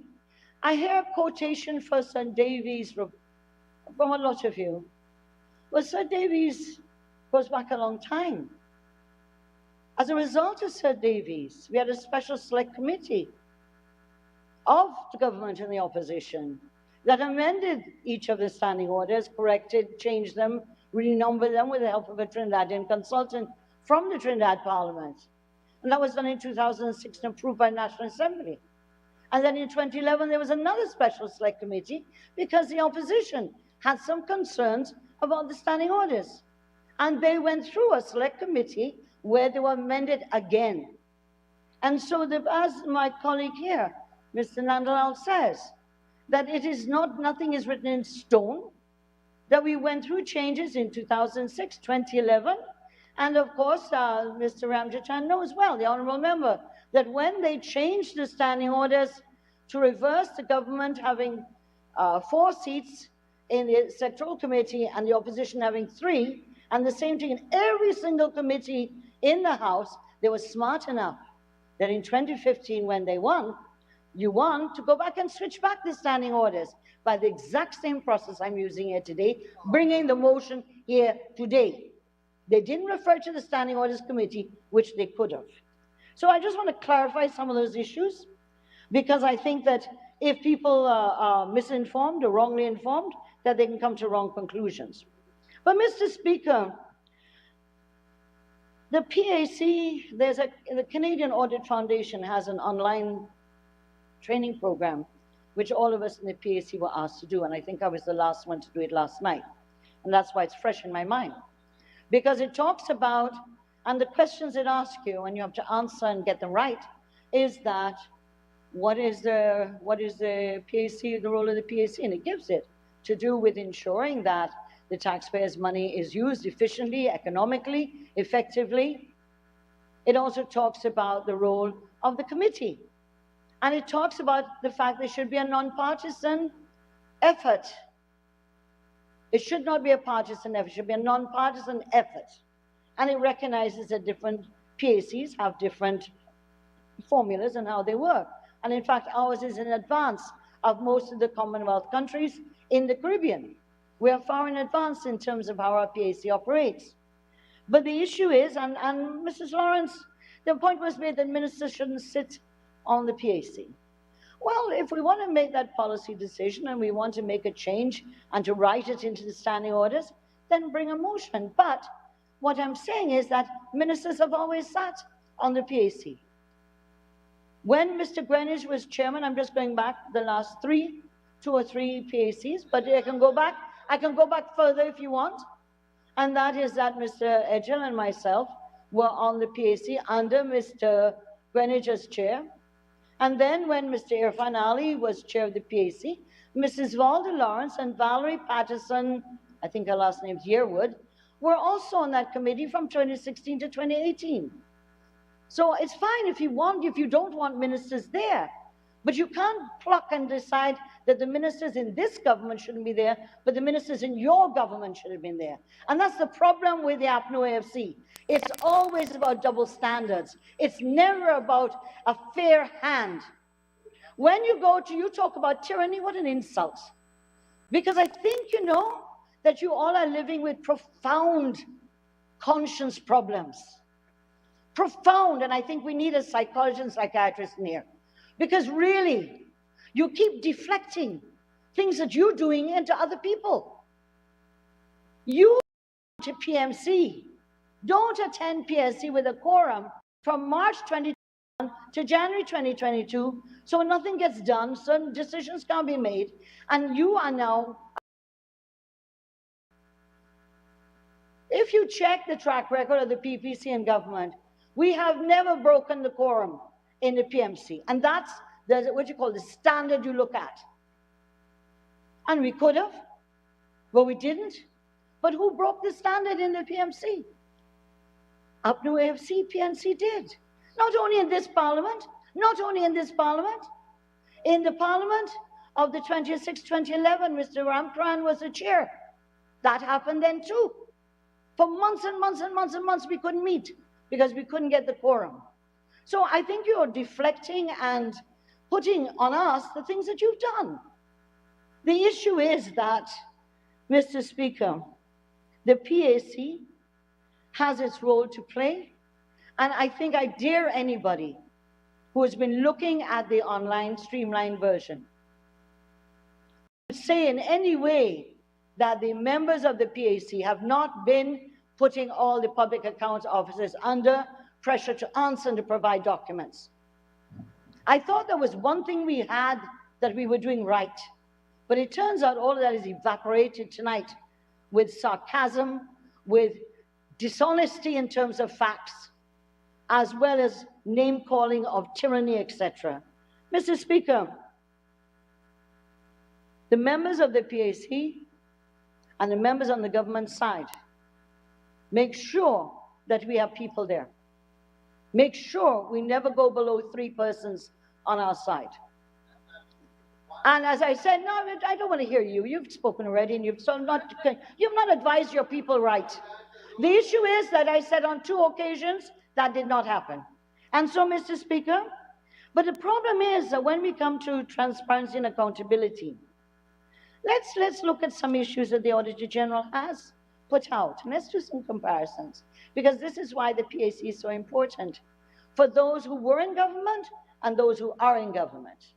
I hear a quotation for Sir Davies from a lot of you. Well, Sir Davies goes back a long time. As a result of Sir Davies, we had a special select committee of the government and the opposition that amended each of the standing orders, corrected, changed them, renumbered them with the help of a Trinidadian consultant from the Trinidad Parliament. And that was done in 2006 and approved by the National Assembly. And then in 2011, there was another special select committee because the opposition had some concerns about the standing orders. And they went through a select committee where they were amended again. And so, as my colleague here, Mr. Nandalal says, that it is not, nothing is written in stone, that we went through changes in 2006, 2011, and of course, Mr. Ramjachan knows well, the honourable member, that when they changed the standing orders to reverse the government having 4 seats in the sectoral committee and the opposition having 3, And the same thing in every single committee in the House. They were smart enough that in 2015, when they won, you won to go back and switch back the standing orders by the exact same process I'm using here today, bringing the motion here today. They didn't refer to the Standing Orders Committee, which they could have. So I just want to clarify some of those issues, because I think that if people are misinformed or wrongly informed, that they can come to wrong conclusions. But Mr. Speaker, the PAC, the Canadian Audit Foundation has an online training program, which all of us in the PAC were asked to do, and I think I was the last one to do it last night. And that's why it's fresh in my mind. Because it talks about, and the questions it asks you, and you have to answer and get them right, is that what is the PAC, the role of the PAC? And it gives it to do with ensuring that the taxpayers' money is used efficiently, economically, effectively. It also talks about the role of the committee. And it talks about the fact there should be a nonpartisan effort. It should not be a partisan effort, it should be a nonpartisan effort. And it recognizes that different PACs have different formulas and how they work. And in fact, ours is in advance of most of the Commonwealth countries in the Caribbean. We are far in advance in terms of how our PAC operates. But the issue is, and Mrs. Lawrence, the point was made that ministers shouldn't sit on the PAC. Well, if we want to make that policy decision and we want to make a change and to write it into the standing orders, then bring a motion. But what I'm saying is that ministers have always sat on the PAC. When Mr. Greenwich was chairman, I'm just going back the last 2 or 3 PACs, but I can go back further if you want. And that is that Mr. Edgell and myself were on the PAC under Mr. Greenwich as chair. And then when Mr. Irfan Ali was chair of the PAC, Mrs. Valda Lawrence and Valerie Patterson, I think her last name's Yearwood, were also on that committee from 2016 to 2018. So it's fine if you don't want ministers there, but you can't pluck and decide that the ministers in this government shouldn't be there, but the ministers in your government should have been there. And that's the problem with the APNO AFC. It's always about double standards. It's never about a fair hand. When you talk about tyranny, what an insult. Because I think you know that you all are living with profound conscience problems. Profound, and I think we need a psychologist and psychiatrist in here. Because really, you keep deflecting things that you're doing into other people. You to PMC. Don't attend PSC with a quorum from March 2021 to January 2022, so nothing gets done, certain decisions can't be made, and you are now. If you check the track record of the PPC and government, we have never broken the quorum in the PMC, and that's what you call the standard you look at. And we could have, but we didn't. But who broke the standard in the PMC? APNO AFC, PNC did. Not only in this parliament, in the parliament of the 26-2011, Mr. Ramcharan was the chair. That happened then too. For months and months and months and months, we couldn't meet because we couldn't get the quorum. So I think you're deflecting and putting on us the things that you've done. The issue is that, Mr. Speaker, the PAC has its role to play, and I think I dare anybody who has been looking at the online streamlined version to say in any way that the members of the PAC have not been putting all the public accounts officers under pressure to answer and to provide documents. I thought there was one thing we had that we were doing right, but it turns out all of that is evaporated tonight with sarcasm, with dishonesty in terms of facts, as well as name-calling of tyranny, etc. Mr. Speaker, the members of the PAC and the members on the government side make sure that we have people there. Make sure we never go below 3 persons on our side. And as I said, no, I don't want to hear you. You've spoken already, and you've not advised your people right. The issue is that I said on 2 occasions that did not happen. And so, Mr. Speaker, but the problem is that when we come to transparency and accountability, let's look at some issues that the Auditor General has put out. And let's do some comparisons, because this is why the PAC is so important for those who were in government and those who are in government.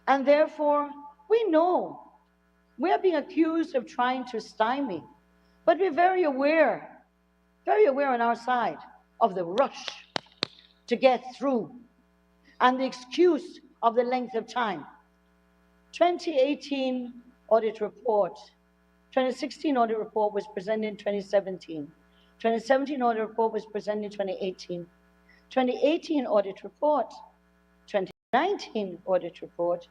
And therefore, we know we are being accused of trying to stymie, but we're very aware on our side of the rush to get through and the excuse of the length of time. 2018 audit report, 2016 audit report was presented in 2017. 2017 audit report was presented in 2018. 2018 audit report, 2019 audit report,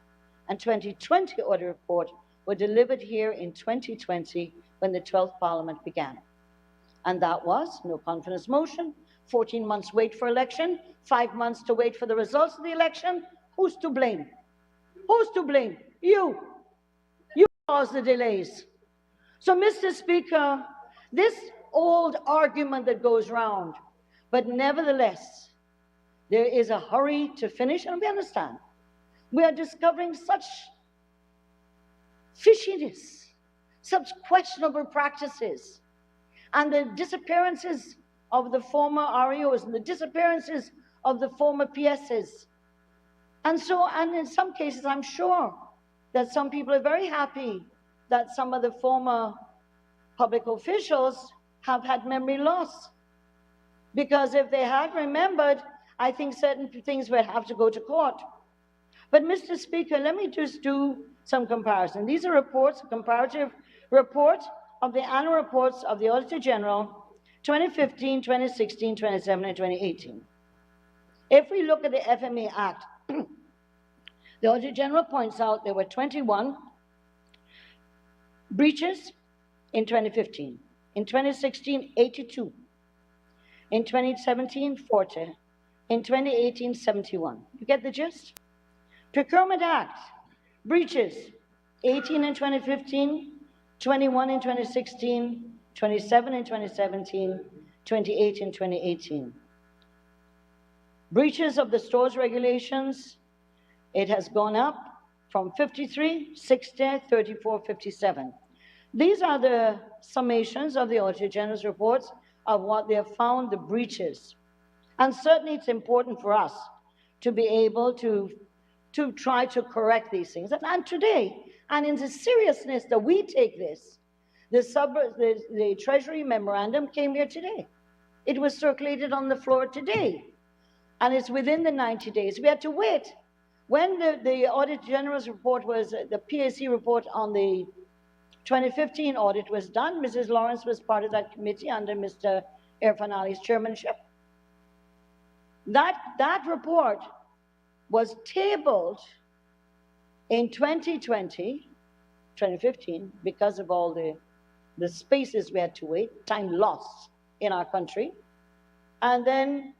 and 2020 audit report were delivered here in 2020 when the 12th Parliament began. And that was no confidence motion, 14 months wait for election, 5 months to wait for the results of the election. Who's to blame? Who's to blame? You. You caused the delays. So, Mr. Speaker, this old argument that goes round, but nevertheless, there is a hurry to finish, and we understand. We are discovering such fishiness, such questionable practices, and the disappearances of the former REOs and the disappearances of the former PSs. And so, and in some cases, I'm sure that some people are very happy that some of the former public officials have had memory loss. Because if they had remembered, I think certain things would have to go to court. But Mr. Speaker, let me just do some comparison. These are reports, a comparative report of the annual reports of the Auditor General, 2015, 2016, 2017, and 2018. If we look at the FMA Act, the Auditor General points out there were 21 breaches in 2015. In 2016, 82. In 2017, 40. In 2018, 71. You get the gist? Procurement Act, breaches, 18 in 2015, 21 in 2016, 27 in 2017, 28 in 2018. Breaches of the stores regulations, it has gone up from 53, 60, 34, 57. These are the summations of the Auditor General's reports of what they have found the breaches. And certainly it's important for us to be able to try to correct these things. And today, and in the seriousness that we take this, the Treasury memorandum came here today. It was circulated on the floor today, and it's within the 90 days. We had to wait. When the Auditor General's report was, the PAC report on the 2015 audit was done, Mrs. Lawrence was part of that committee under Mr. Irfan Ali's chairmanship. That report was tabled in 2020, 2015, because of all the spaces we had to wait, time lost in our country. And then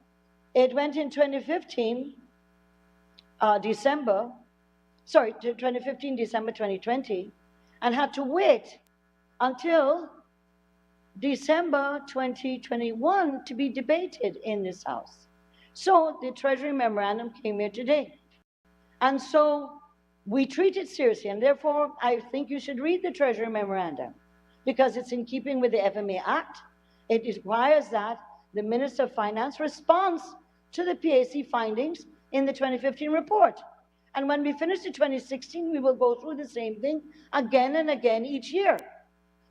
it went in 2015, December 2020, and had to wait until December 2021 to be debated in this House. So the Treasury memorandum came here today. And so we treat it seriously, and therefore I think you should read the Treasury memorandum, because it's in keeping with the FMA Act. It requires that the Minister of Finance responds to the PAC findings in the 2015 report. And when we finish the 2016, we will go through the same thing again and again each year.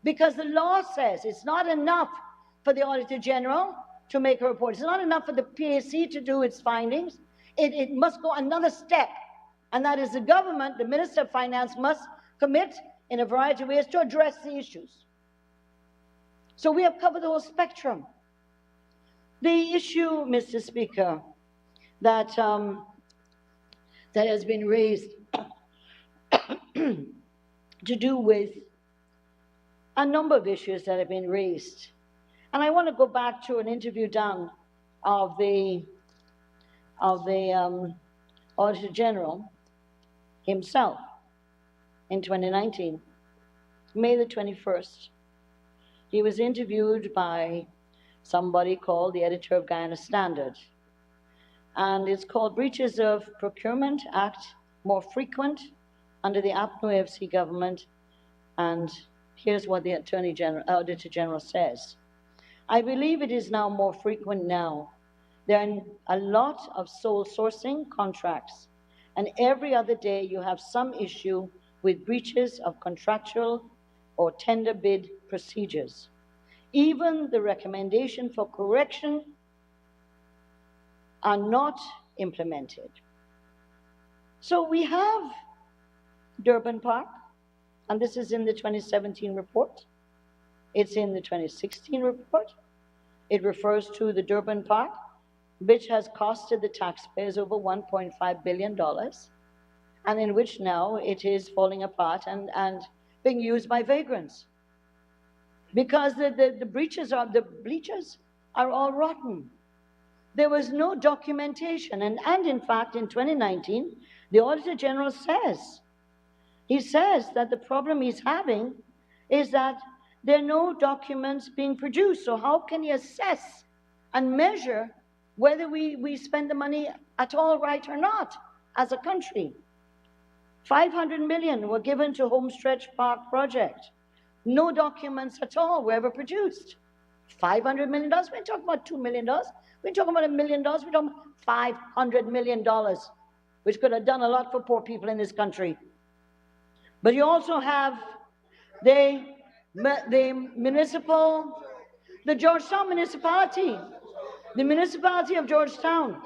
Because the law says it's not enough for the Auditor General to make a report. It's not enough for the PAC to do its findings. It must go another step. And that is the government, the Minister of Finance, must commit in a variety of ways to address the issues. So we have covered the whole spectrum. The issue, Mr. Speaker, that has been raised to do with a number of issues that have been raised. And I want to go back to an interview done of the Auditor General himself in 2019, May the 21st. he was interviewed by somebody called the editor of Guyana Standard. And it's called Breaches of Procurement Act More Frequent under the APNO-FC government. And here's what the Auditor General says. I believe it is now more frequent now. There are a lot of sole sourcing contracts, and every other day you have some issue with breaches of contractual or tender bid procedures. Even the recommendation for correction are not implemented. So we have Durban Park, and this is in the 2017 report. It's in the 2016 report. It refers to the Durban Park, which has costed the taxpayers over $1.5 billion, and in which now it is falling apart and being used by vagrants. Because the bleachers are all rotten. There was no documentation, and in fact, in 2019, the Auditor General says, he says that the problem he's having is that there are no documents being produced. So how can he assess and measure whether we spend the money at all right or not as a country? 500 million were given to Homestretch Park project. No documents at all were ever produced. $500 million, we're talking about $2 million. We're talking about $1 million, we're talking about $500 million, which could have done a lot for poor people in this country. But you also have the Georgetown municipality, the municipality of Georgetown,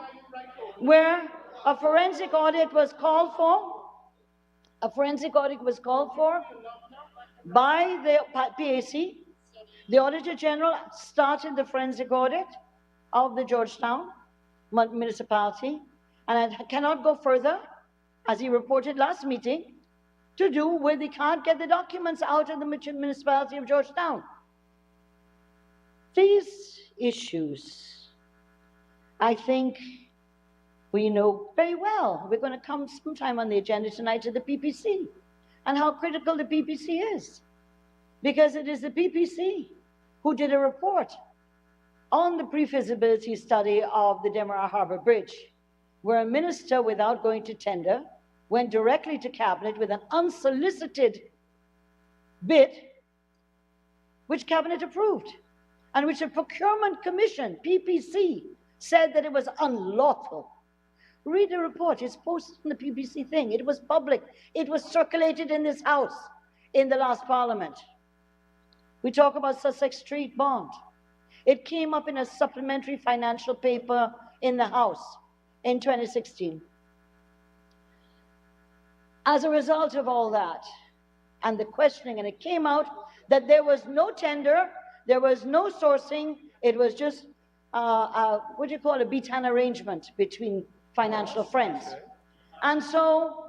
where a forensic audit was called for. A forensic audit was called for by the PAC. The Auditor General started the forensic audit of the Georgetown municipality, and I cannot go further, as he reported last meeting, to do with they can't get the documents out of the municipality of Georgetown. These issues, I think we know very well. We're going to come sometime on the agenda tonight to the PPC and how critical the PPC is, because it is the PPC who did a report on the pre-feasibility study of the Demerara Harbour Bridge, where a minister, without going to tender, went directly to Cabinet with an unsolicited bid, which Cabinet approved, and which the Procurement Commission, PPC, said that it was unlawful. Read the report. It's posted on the PPC thing. It was public. It was circulated in this House in the last Parliament. We talk about Sussex Street bond. It came up in a supplementary financial paper in the House in 2016. As a result of all that and the questioning, and it came out that there was no tender, there was no sourcing, it was just what do you call a beat-an arrangement between financial friends. And so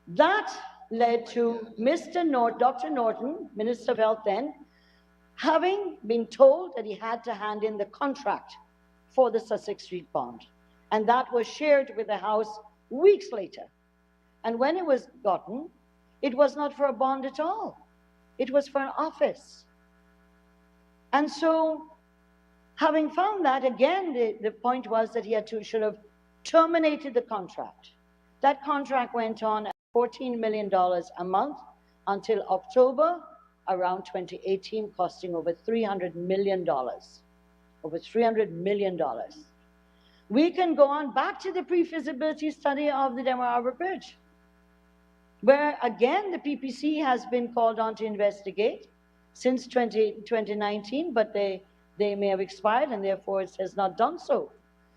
that led to Dr. Norton, Minister of Health then, having been told that he had to hand in the contract for the Sussex Street bond. And that was shared with the House weeks later. And when it was gotten, it was not for a bond at all. It was for an office. And so, having found that, again, the point was that he should have terminated the contract. That contract went on at $14 million a month until October around 2018, costing over $300 million. Over $300 million. We can go on back to the pre-feasibility study of the Demerara Harbour Bridge, where again the PPC has been called on to investigate since 2019, but they may have expired and therefore it has not done so.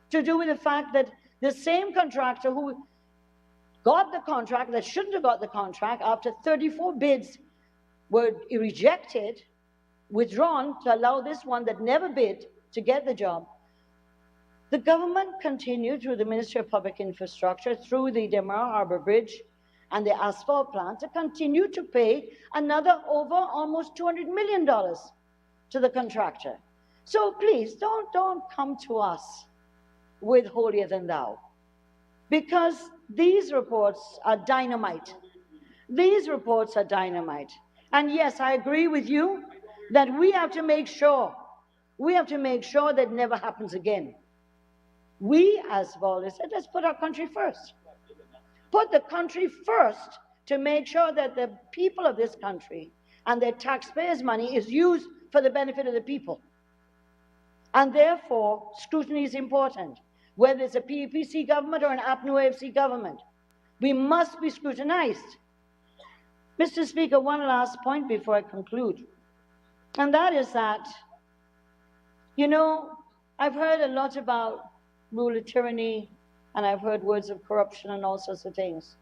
To do with the fact that the same contractor who got the contract, that shouldn't have got the contract, after 34 bids were rejected, withdrawn to allow this one that never bid to get the job. The government continued through the Ministry of Public Infrastructure, through the Demerara Harbour Bridge and the asphalt plant, to continue to pay another over almost $200 million to the contractor. So please don't come to us with holier than thou, because these reports are dynamite. These reports are dynamite. And yes, I agree with you that we have to make sure that never happens again. We, as Walter said, let's put our country first. Put the country first to make sure that the people of this country and their taxpayers' money is used for the benefit of the people. And therefore, scrutiny is important. Whether it's a PEPC government or an APNU-AFC government, we must be scrutinized. Mr. Speaker, one last point before I conclude. And that is that, you know, I've heard a lot about rule of tyranny, and I've heard words of corruption and all sorts of things.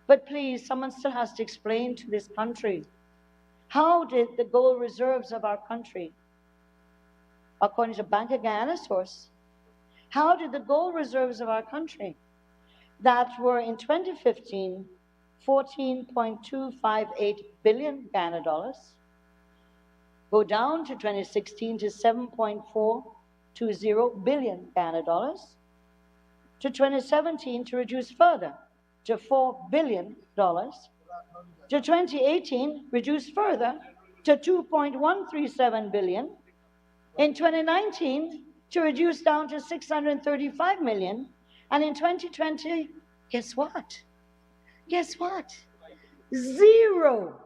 But please, someone still has to explain to this country, how did the gold reserves of our country, according to Bank of Guyana source, how did the gold reserves of our country that were in 2015 $14.258 billion Guyana dollars go down to 2016 to $7.420 billion Guyana dollars, to 2017 to reduce further to $4 billion, to 2018 reduce further to $2.137 billion, in 2019 to reduce down to $635 million, and in 2020, guess what? Guess what? Zero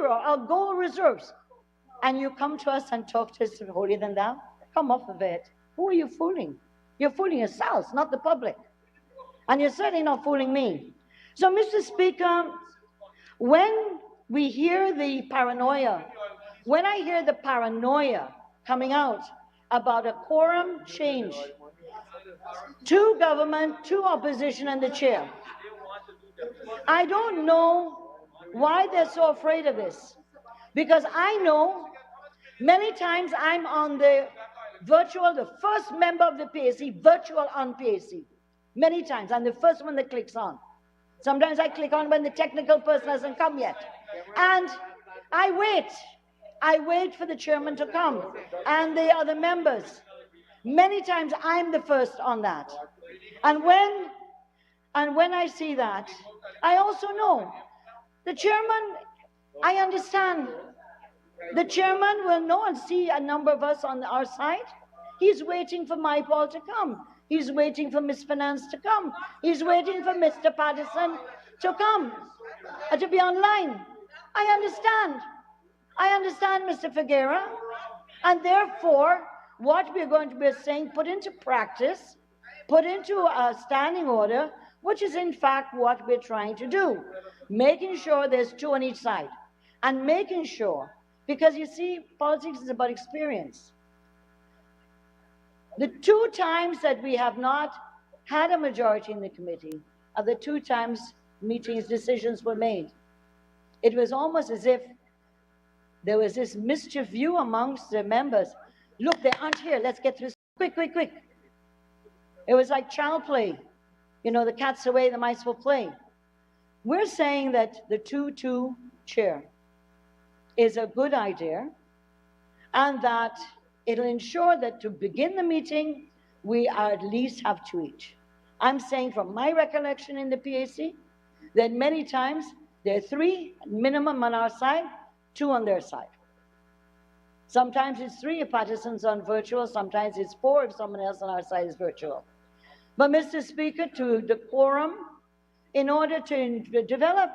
our gold reserves. And you come to us and talk to us holier than thou? Come off of it. Who are you fooling? You're fooling yourselves, not the public. And you're certainly not fooling me. So, Mr. Speaker, when we hear the paranoia, when I hear the paranoia coming out about a quorum change, two government, two opposition, and the chair, I don't know why they're so afraid of this. Because I know many times I'm on the virtual, the first member of the PAC, virtual on PAC. Many times, I'm the first one that clicks on. Sometimes I click on when the technical person hasn't come yet. And I wait for the chairman to come and the other members. Many times I'm the first on that. And when I see that, I also know the chairman, I understand. The chairman will know and see a number of us on our side. He's waiting for my Paul to come. He's waiting for Miss Finance to come. He's waiting for Mr. Patterson to come, to be online. I understand, Mr. Figuera. And therefore, what we're going to be saying, put into practice, put into a standing order, which is in fact what we're trying to do. Making sure there's two on each side. And making sure, because you see, politics is about experience. The two times that we have not had a majority in the committee are the two times decisions were made. It was almost as if there was this mischief view amongst the members. Look, they aren't here. Let's get through. Quick. It was like child play. You know, the cat's away, the mice will play. We're saying that the 2-2 chair is a good idea, and that it'll ensure that to begin the meeting, we at least have two each. I'm saying from my recollection in the PAC, that many times there are three minimum on our side, two on their side. Sometimes it's three if Patterson's on virtual, sometimes it's four if someone else on our side is virtual. But Mr. Speaker, to the quorum, in order to develop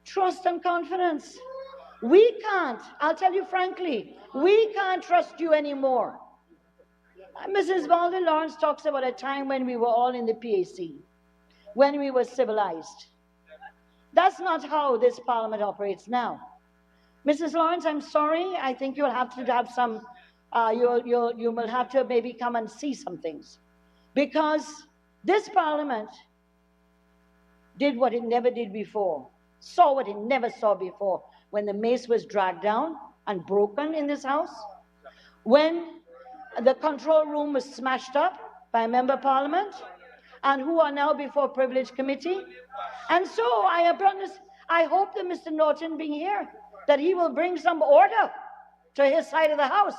trust and confidence, we can't, I'll tell you frankly, we can't trust you anymore. Mrs. Valder Lawrence talks about a time when we were all in the PAC, when we were civilized. That's not how this parliament operates now. Mrs. Lawrence, I'm sorry, I think you'll have to have some, you will have to maybe come and see some things. Because this parliament did what it never did before, saw what it never saw before, when the mace was dragged down and broken in this house, when the control room was smashed up by a member of parliament, and who are now before privilege committee. And so I hope that Mr. Norton being here, that he will bring some order to his side of the house.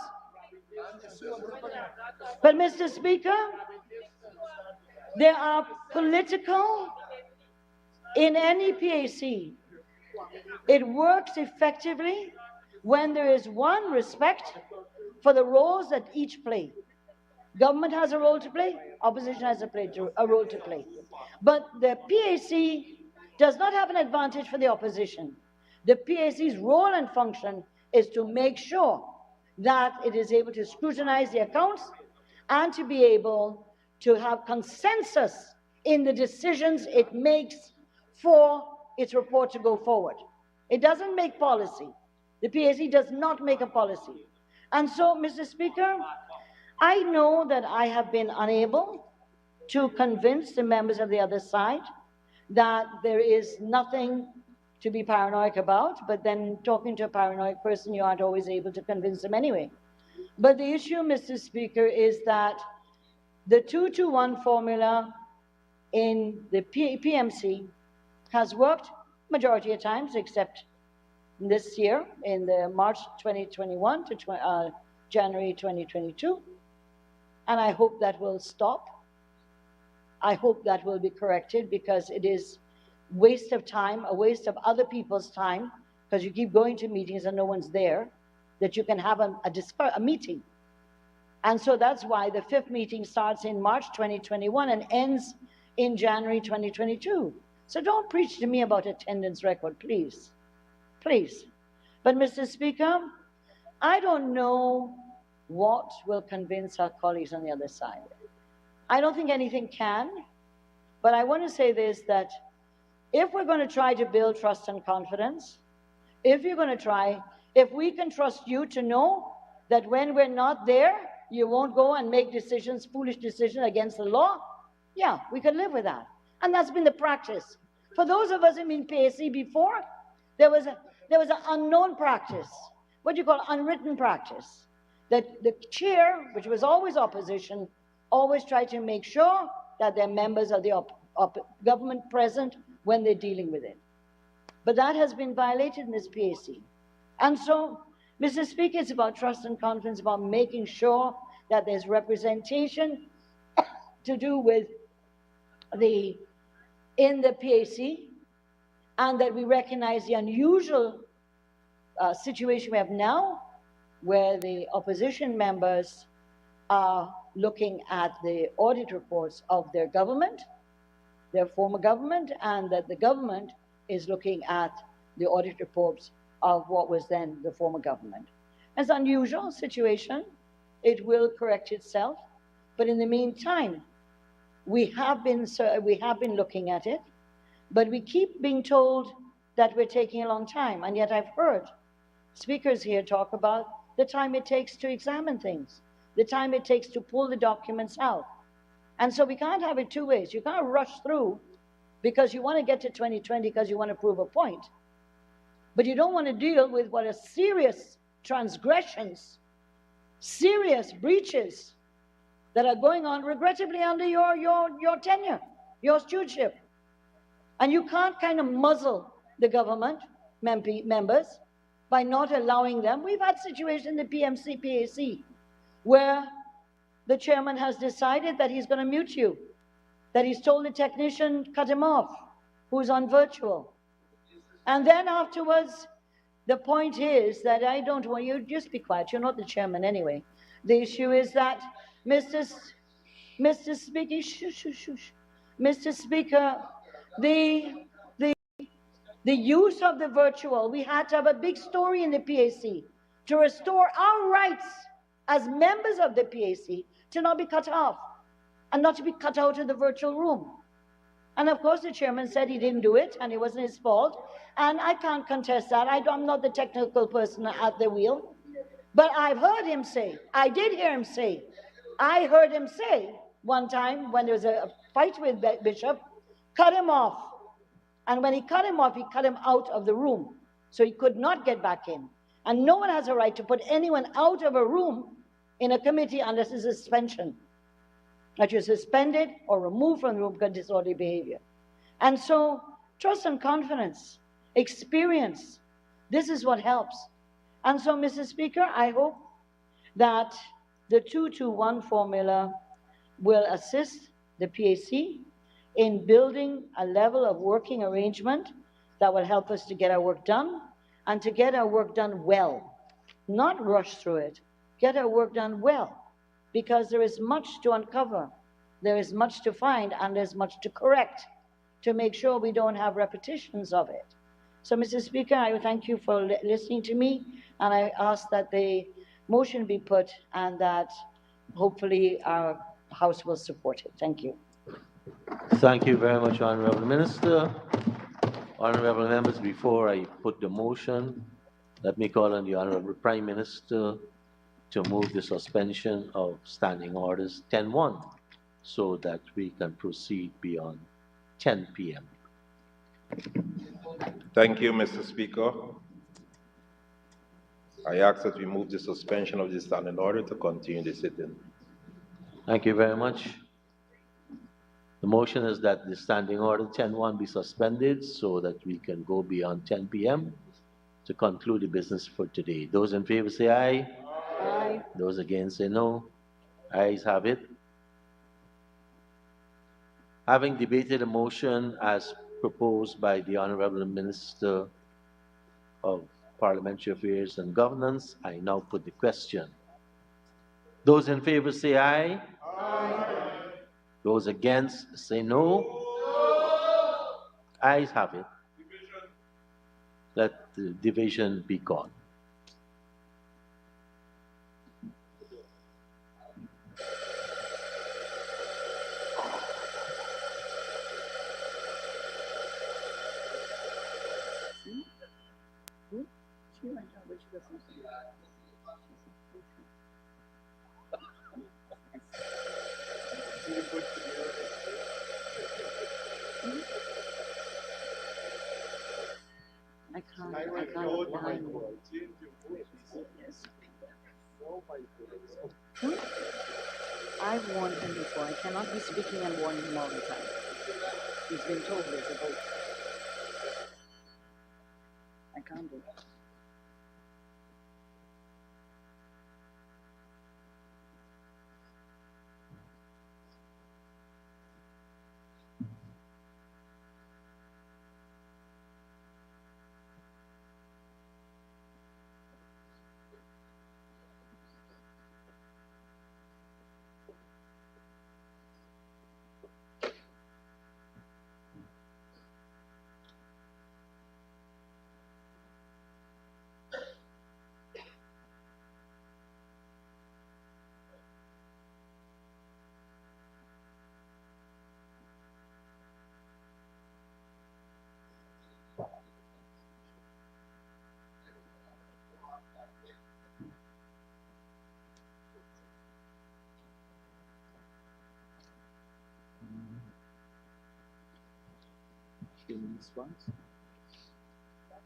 But Mr. Speaker, there are political, in any PAC, it works effectively when there is one, respect for the roles that each play. Government has a role to play, opposition has a role to play. But the PAC does not have an advantage for the opposition. The PAC's role and function is to make sure that it is able to scrutinize the accounts and to be able to have consensus in the decisions it makes for its report to go forward. It doesn't make policy. The PAC does not make a policy. And so, Mr. Speaker, I know that I have been unable to convince the members of the other side that there is nothing to be paranoid about, but then talking to a paranoid person, you aren't always able to convince them anyway. But the issue, Mr. Speaker, is that the 2-to-1 formula in the PMC has worked majority of times, except this year in the March 2021 to January 2022. And I hope that will stop. I hope that will be corrected, because it is waste of time, a waste of other people's time, because you keep going to meetings and no one's there, that you can have a meeting. And so that's why the 5th meeting starts in March 2021 and ends in January 2022. So don't preach to me about attendance record, please. Please. But Mr. Speaker, I don't know what will convince our colleagues on the other side. I don't think anything can, but I want to say this, that if we're going to try to build trust and confidence, if we can trust you to know that when we're not there, you won't go and make decisions, foolish decisions against the law, yeah, we can live with that. And that's been the practice. For those of us who've been PAC before, there was an unknown practice, what you call unwritten practice, that the chair, which was always opposition, always tried to make sure that there are members of the government present when they're dealing with it. But that has been violated in this PAC. And so, Mr. Speaker, it's about trust and confidence, about making sure that there's representation to do with in the PAC, and that we recognize the unusual situation we have now, where the opposition members are looking at the audit reports of their government, their former government, and that the government is looking at the audit reports of what was then the former government. It's an unusual situation. It will correct itself. But in the meantime, we have been looking at it, but we keep being told that we're taking a long time. And yet I've heard speakers here talk about the time it takes to examine things, the time it takes to pull the documents out. And so we can't have it two ways. You can't rush through because you want to get to 2020 because you want to prove a point. But you don't want to deal with what are serious transgressions, serious breaches that are going on regrettably under your tenure, your stewardship. And you can't kind of muzzle the government members by not allowing them. We've had situations in the PMC, PAC, where the chairman has decided that he's going to mute you, that he's told the technician, cut him off, who's on virtual. And then afterwards, the point is that I don't want you, just be quiet, you're not the chairman anyway. The issue is that, Mr. Speaker, Mr. Speaker, the use of the virtual, we had to have a big story in the PAC to restore our rights as members of the PAC to not be cut off and not to be cut out of the virtual room. And of course, the chairman said he didn't do it and it wasn't his fault. And I can't contest that. I'm not the technical person at the wheel. But I've heard him say, I did hear him say, I heard him say one time when there was a fight with Bishop, cut him off. And when he cut him off, he cut him out of the room. So he could not get back in. And no one has a right to put anyone out of a room in a committee unless it's a suspension. That you're suspended or removed from the room because of disorderly behavior. And so, trust and confidence, experience, this is what helps. And so, Mr. Speaker, I hope that the 2-to-1 formula will assist the PAC in building a level of working arrangement that will help us to get our work done and to get our work done well. not rush through it, get our work done well, because there is much to uncover, there is much to find, and there's much to correct to make sure we don't have repetitions of it. So, Mr. Speaker, I thank you for listening to me, and I ask that the motion be put and that hopefully our House will support it. Thank you. Thank you very much, Honorable Minister. Honorable members, before I put the motion, let me call on the Honorable Prime Minister to move the suspension of Standing Orders 10-1 so that we can proceed beyond 10 p.m. Thank you, Mr. Speaker. I ask that we move the suspension of the standing order to continue the sitting. Thank you very much. The motion is that the Standing Order 10-1 be suspended so that we can go beyond 10 p.m. to conclude the business for today. Those in favor say aye. Aye. Those against say no. Ayes have it. Having debated a motion as proposed by the Honorable Minister of Parliamentary Affairs and Governance, I now put the question. Those in favor say aye. Aye. Those against say no. Ayes have it. Let the division be gone. I can't behind me. Yes. I've warned him before. I cannot be speaking and warning him all the time. He's been told there's a vote. I can't do it.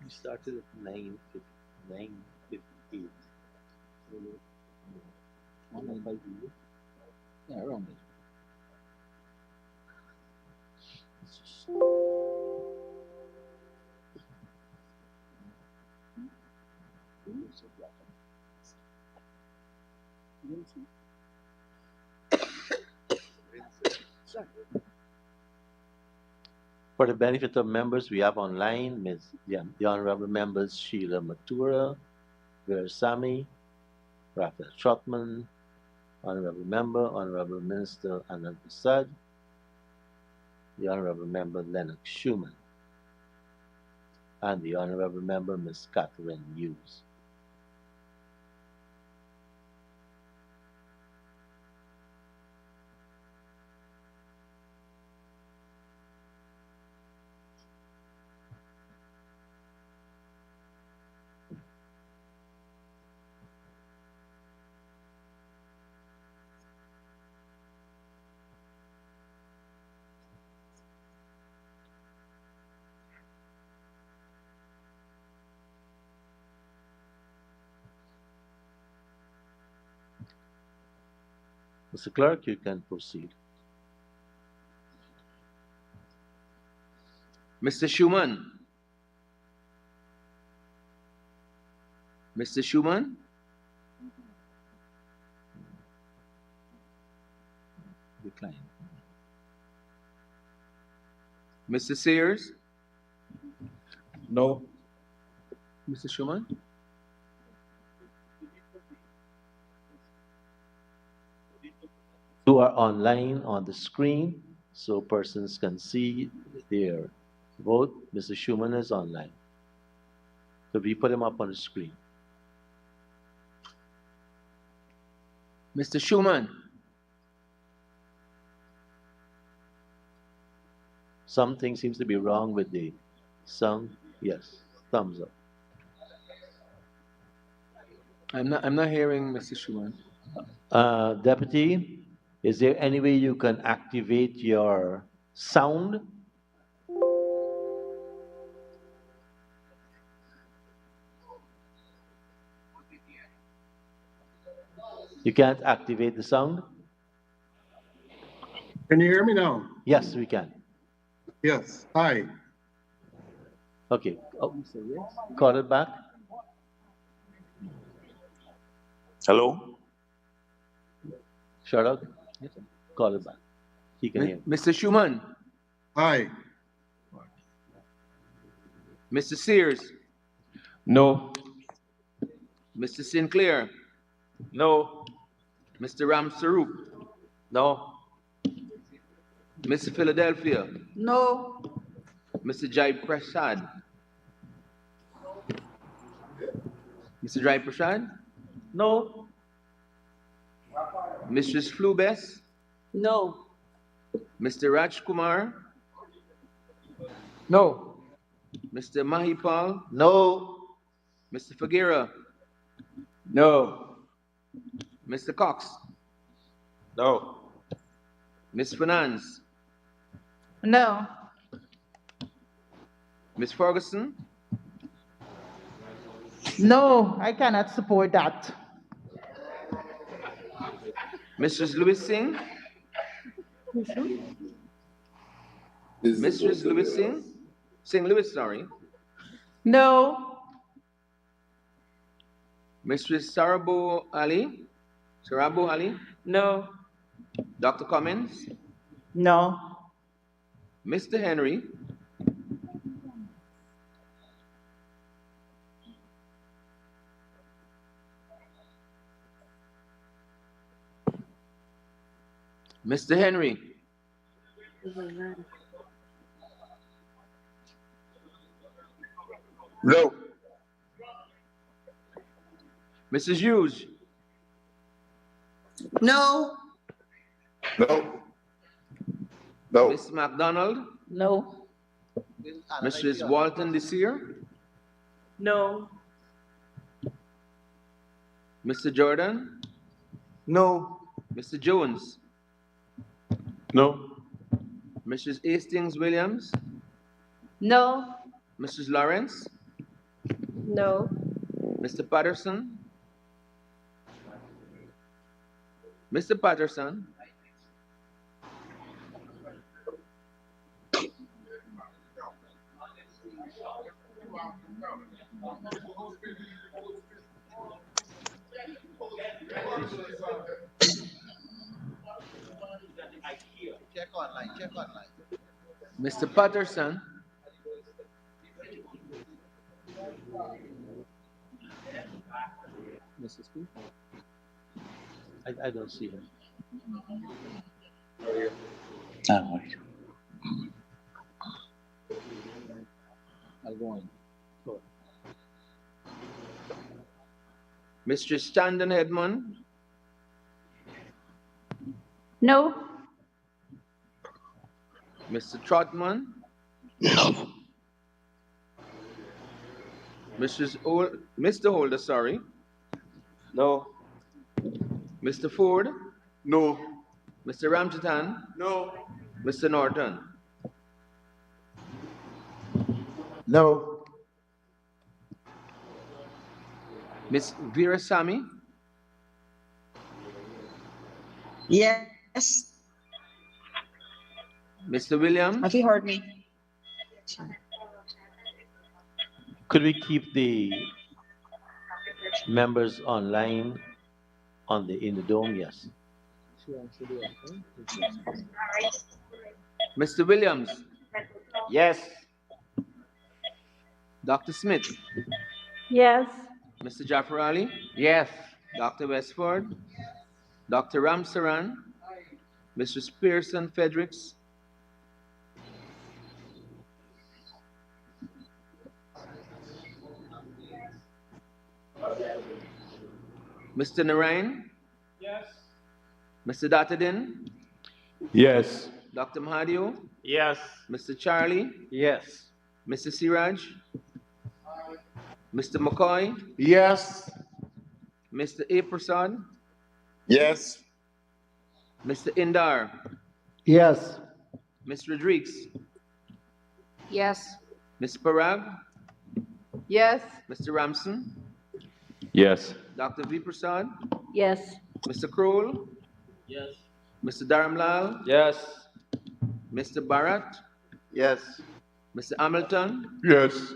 We started at 9:58. Yeah, around it. For the benefit of members, we have online the Honorable Members Sheila Matura, Vera Sami, Raphael Trotman, Honorable Member, Honorable Minister Anand Prasad, the Honorable Member Lennox Schumann, and the Honorable Member Ms. Catherine Hughes. Mr. Clerk, you can proceed. Mr. Schumann. Mr. Schumann? Decline. Mr. Sears? No. Mr. Schumann? are online on the screen so persons can see their vote. Mr. Schumann is online. So we put him up on the screen. Mr. Schumann. Something seems to be wrong with the sound. Yes, thumbs up. I'm not hearing Mr. Schumann. Deputy, is there any way you can activate your sound? You can't activate the sound? Can you hear me now? Yes, we can. Yes. Hi. Okay. Oh, call it back. Hello? Sherlock, call it back. He can hear. Mr. Schumann. Hi. Mr. Sears. No. Mr. Sinclair. No. Mr. Ram Sarup. No. Mr. Philadelphia. No. Mr. Jai Prasad. Mr. Jai Prasad. No. Mistress Flubes. No. Mr. Raj Kumar. No. Mr. Mahipal. No. Mr. Fagera. No. Mr. Cox. No. Ms. Finance. No. Ms. Ferguson. No, I cannot support that. Mrs. Louis Singh. Mrs. Louis Singh. Singh Louis, sorry. No. Mrs. Sarabu Ali. Sarabu Ali. No. Dr. Cummins. No. Mr. Henry. Mr. Henry. No. Mrs. Hughes. No. No. No. Ms. McDonald. No. Mrs. Walton Desir. No. Mr. Jordan. No. Mr. Jones. No. Mrs. Hastings Williams. No. Mrs. Lawrence. No. Mr. Patterson. Mr. Patterson. Check online, check online. Mr. Patterson. Mrs. P. I don't see him. I'll go on. Mr. Standen Hedman. No. Mr. Trotman. No. Mr. Holder, sorry. No. Mr. Ford. No. Mr. Ramjatan. No. Mr. Norton. No. Miss Veerasamy. Yes. Mr. Williams. Have you heard me? Could we keep the members online in the dome? Yes. Mr. Williams. Yes. Dr. Smith. Yes. Mr. Jaffer Ali. Yes. Dr. Westford. Dr. Ramsaran. Mr. Pearson Fredericks, Mr. Narain, Yes. Mr. Datadin, Yes. Dr. Mahadio, Yes. Mr. Charlie, Yes. Mr. Siraj, Mr. McCoy, Yes. Mr. A. Prasad, Yes. Mr. Indar, Yes. Ms. Rodriguez, Yes. Ms. Parag, Yes. Mr. Ramson, Yes. Dr. V. Prasad, Yes. Mr. Kroll, Yes. Mr. Dharamlal, Yes. Mr. Bharat, Yes. Mr. Hamilton, Yes.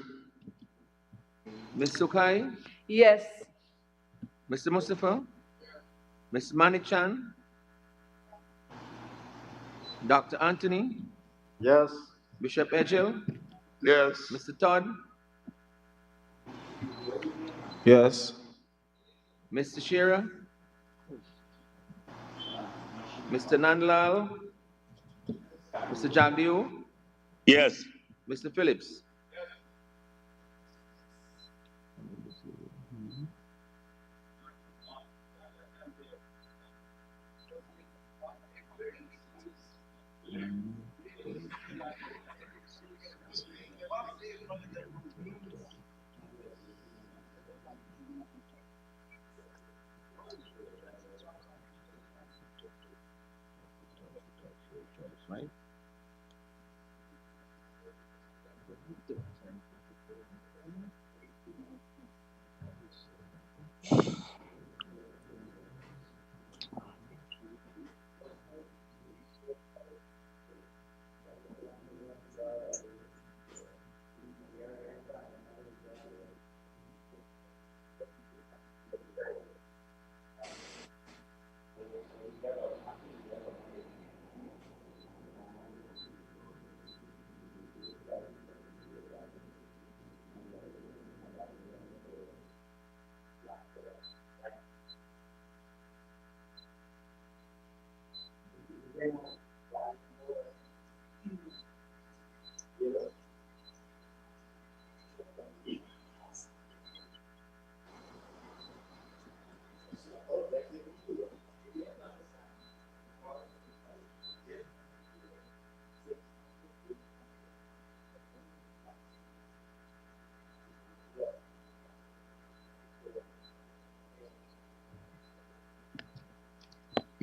Ms. Sukai, Yes. Mr. Mustafa, Ms. Manichan, Dr. Anthony, Yes. Bishop Edgel, Yes. Mr. Todd, Yes. Mr. Shearer, Mr. Nandlal, Mr. Jagdeo, Yes. Mr. Phillips. Right?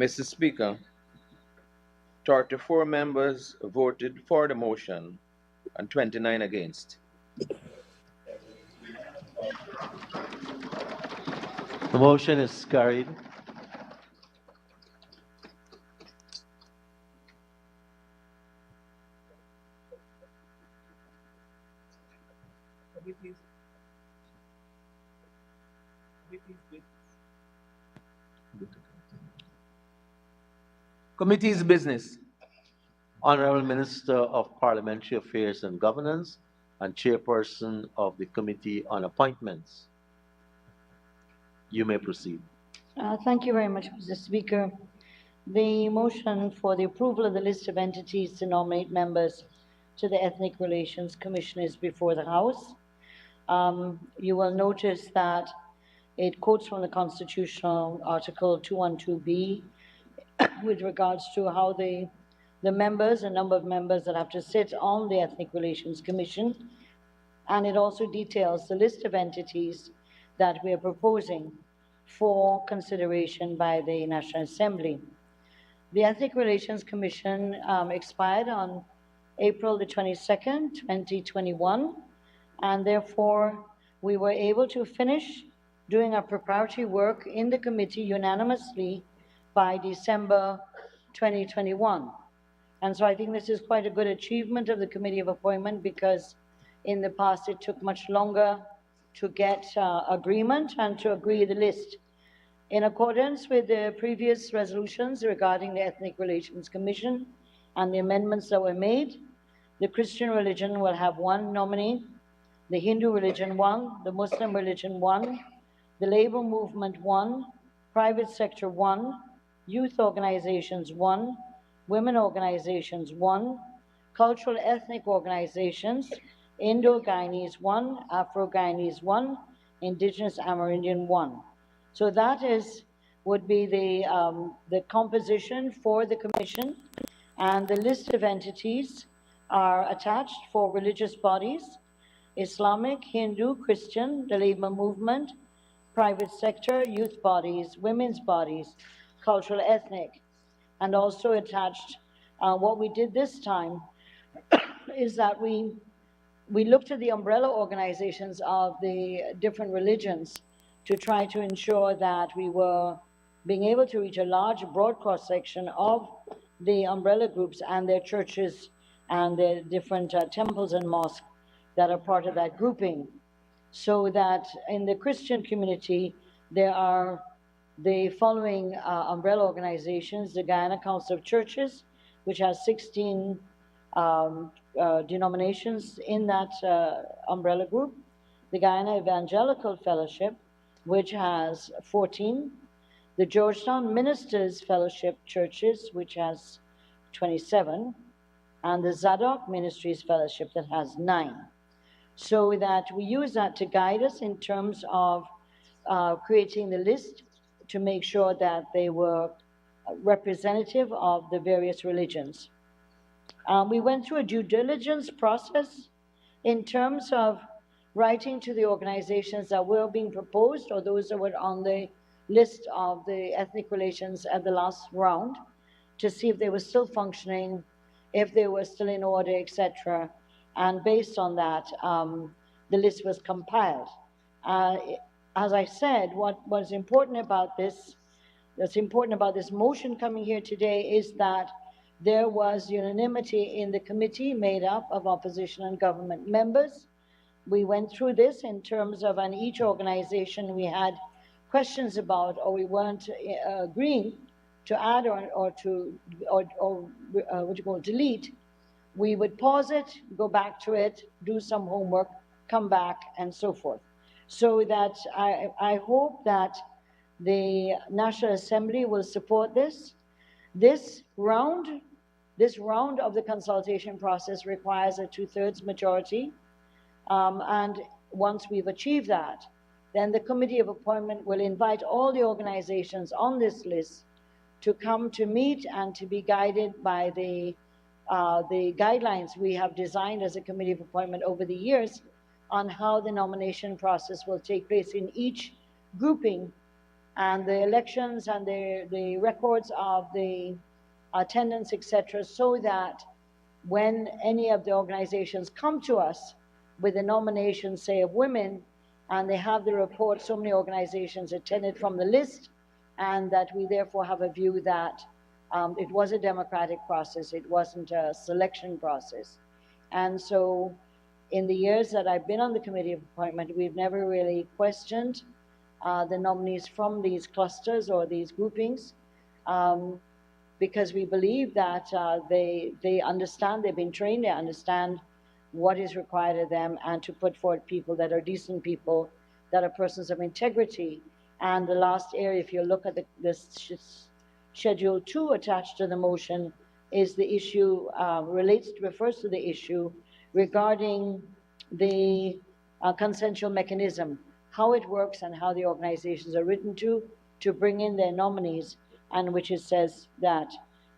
Mr. Speaker, 34 members voted for the motion and 29 against. The motion is carried. Committee's business. Honorable Minister of Parliamentary Affairs and Governance and Chairperson of the Committee on Appointments. You may proceed. Thank you very much, Mr. Speaker. The motion for the approval of the list of entities to nominate members to the Ethnic Relations Commission is before the House. You will notice that it quotes from the Constitutional Article 212B with regards to how the members, the number of members that have to sit on the Ethnic Relations Commission, and it also details the list of entities that we are proposing for consideration by the National Assembly. The Ethnic Relations Commission expired on April the 22nd, 2021, and therefore we were able to finish doing our preparatory work in the committee unanimously by December 2021. And so I think this is quite a good achievement of the Committee of Appointment, because in the past it took much longer to get agreement and to agree the list. In accordance with the previous resolutions regarding the Ethnic Relations Commission and the amendments that were made, the Christian religion will have one nominee, the Hindu religion one, the Muslim religion one, the labor movement one, private sector one, youth organizations one, women organizations 1, cultural ethnic organizations, Indo-Guyanese 1, Afro-Guyanese 1, Indigenous Amerindian 1. So that would be the composition for the commission, and the list of entities are attached for religious bodies: Islamic, Hindu, Christian, the labor movement, private sector, youth bodies, women's bodies, cultural ethnic. And also attached, what we did this time is that we looked at the umbrella organizations of the different religions to try to ensure that we were being able to reach a large, broad cross-section of the umbrella groups and their churches and their different temples and mosques that are part of that grouping. So that in the Christian community, there are the following umbrella organizations: the Guyana Council of Churches, which has 16 denominations in that umbrella group; the Guyana Evangelical Fellowship, which has 14; the Georgetown Ministers Fellowship Churches, which has 27; and the Zadok Ministries Fellowship, that has 9. So that we use that to guide us in terms of creating the list to make sure that they were representative of the various religions. We went through a due diligence process in terms of writing to the organizations that were being proposed, or those that were on the list of the ethnic relations at the last round, to see if they were still functioning, if they were still in order, etc. And based on that, the list was compiled. As I said, what was important about this, that's important about this motion coming here today, is that there was unanimity in the committee made up of opposition and government members. We went through this in terms of, on each organization we had questions about, or we weren't agreeing to add or delete. We would pause it, go back to it, do some homework, come back, and so forth. So that I hope that the National Assembly will support this. This round of the consultation process requires a 2/3 majority. And once we've achieved that, then the Committee of Appointment will invite all the organizations on this list to come to meet and to be guided by the guidelines we have designed as a Committee of Appointment over the years on how the nomination process will take place in each grouping, and the elections and the records of the attendance, etc., so that when any of the organizations come to us with a nomination, say, of women, and they have the report, so many organizations attended from the list, and that we therefore have a view that it was a democratic process, it wasn't a selection process. And so in the years that I've been on the Committee of Appointment, we've never really questioned the nominees from these clusters or these groupings, because we believe that they understand, they've been trained, they understand what is required of them, and to put forward people that are decent people, that are persons of integrity. And the last area, if you look at the Schedule 2 attached to the motion, is the issue, refers to the issue regarding the consensual mechanism, how it works and how the organizations are written to bring in their nominees, and which it says that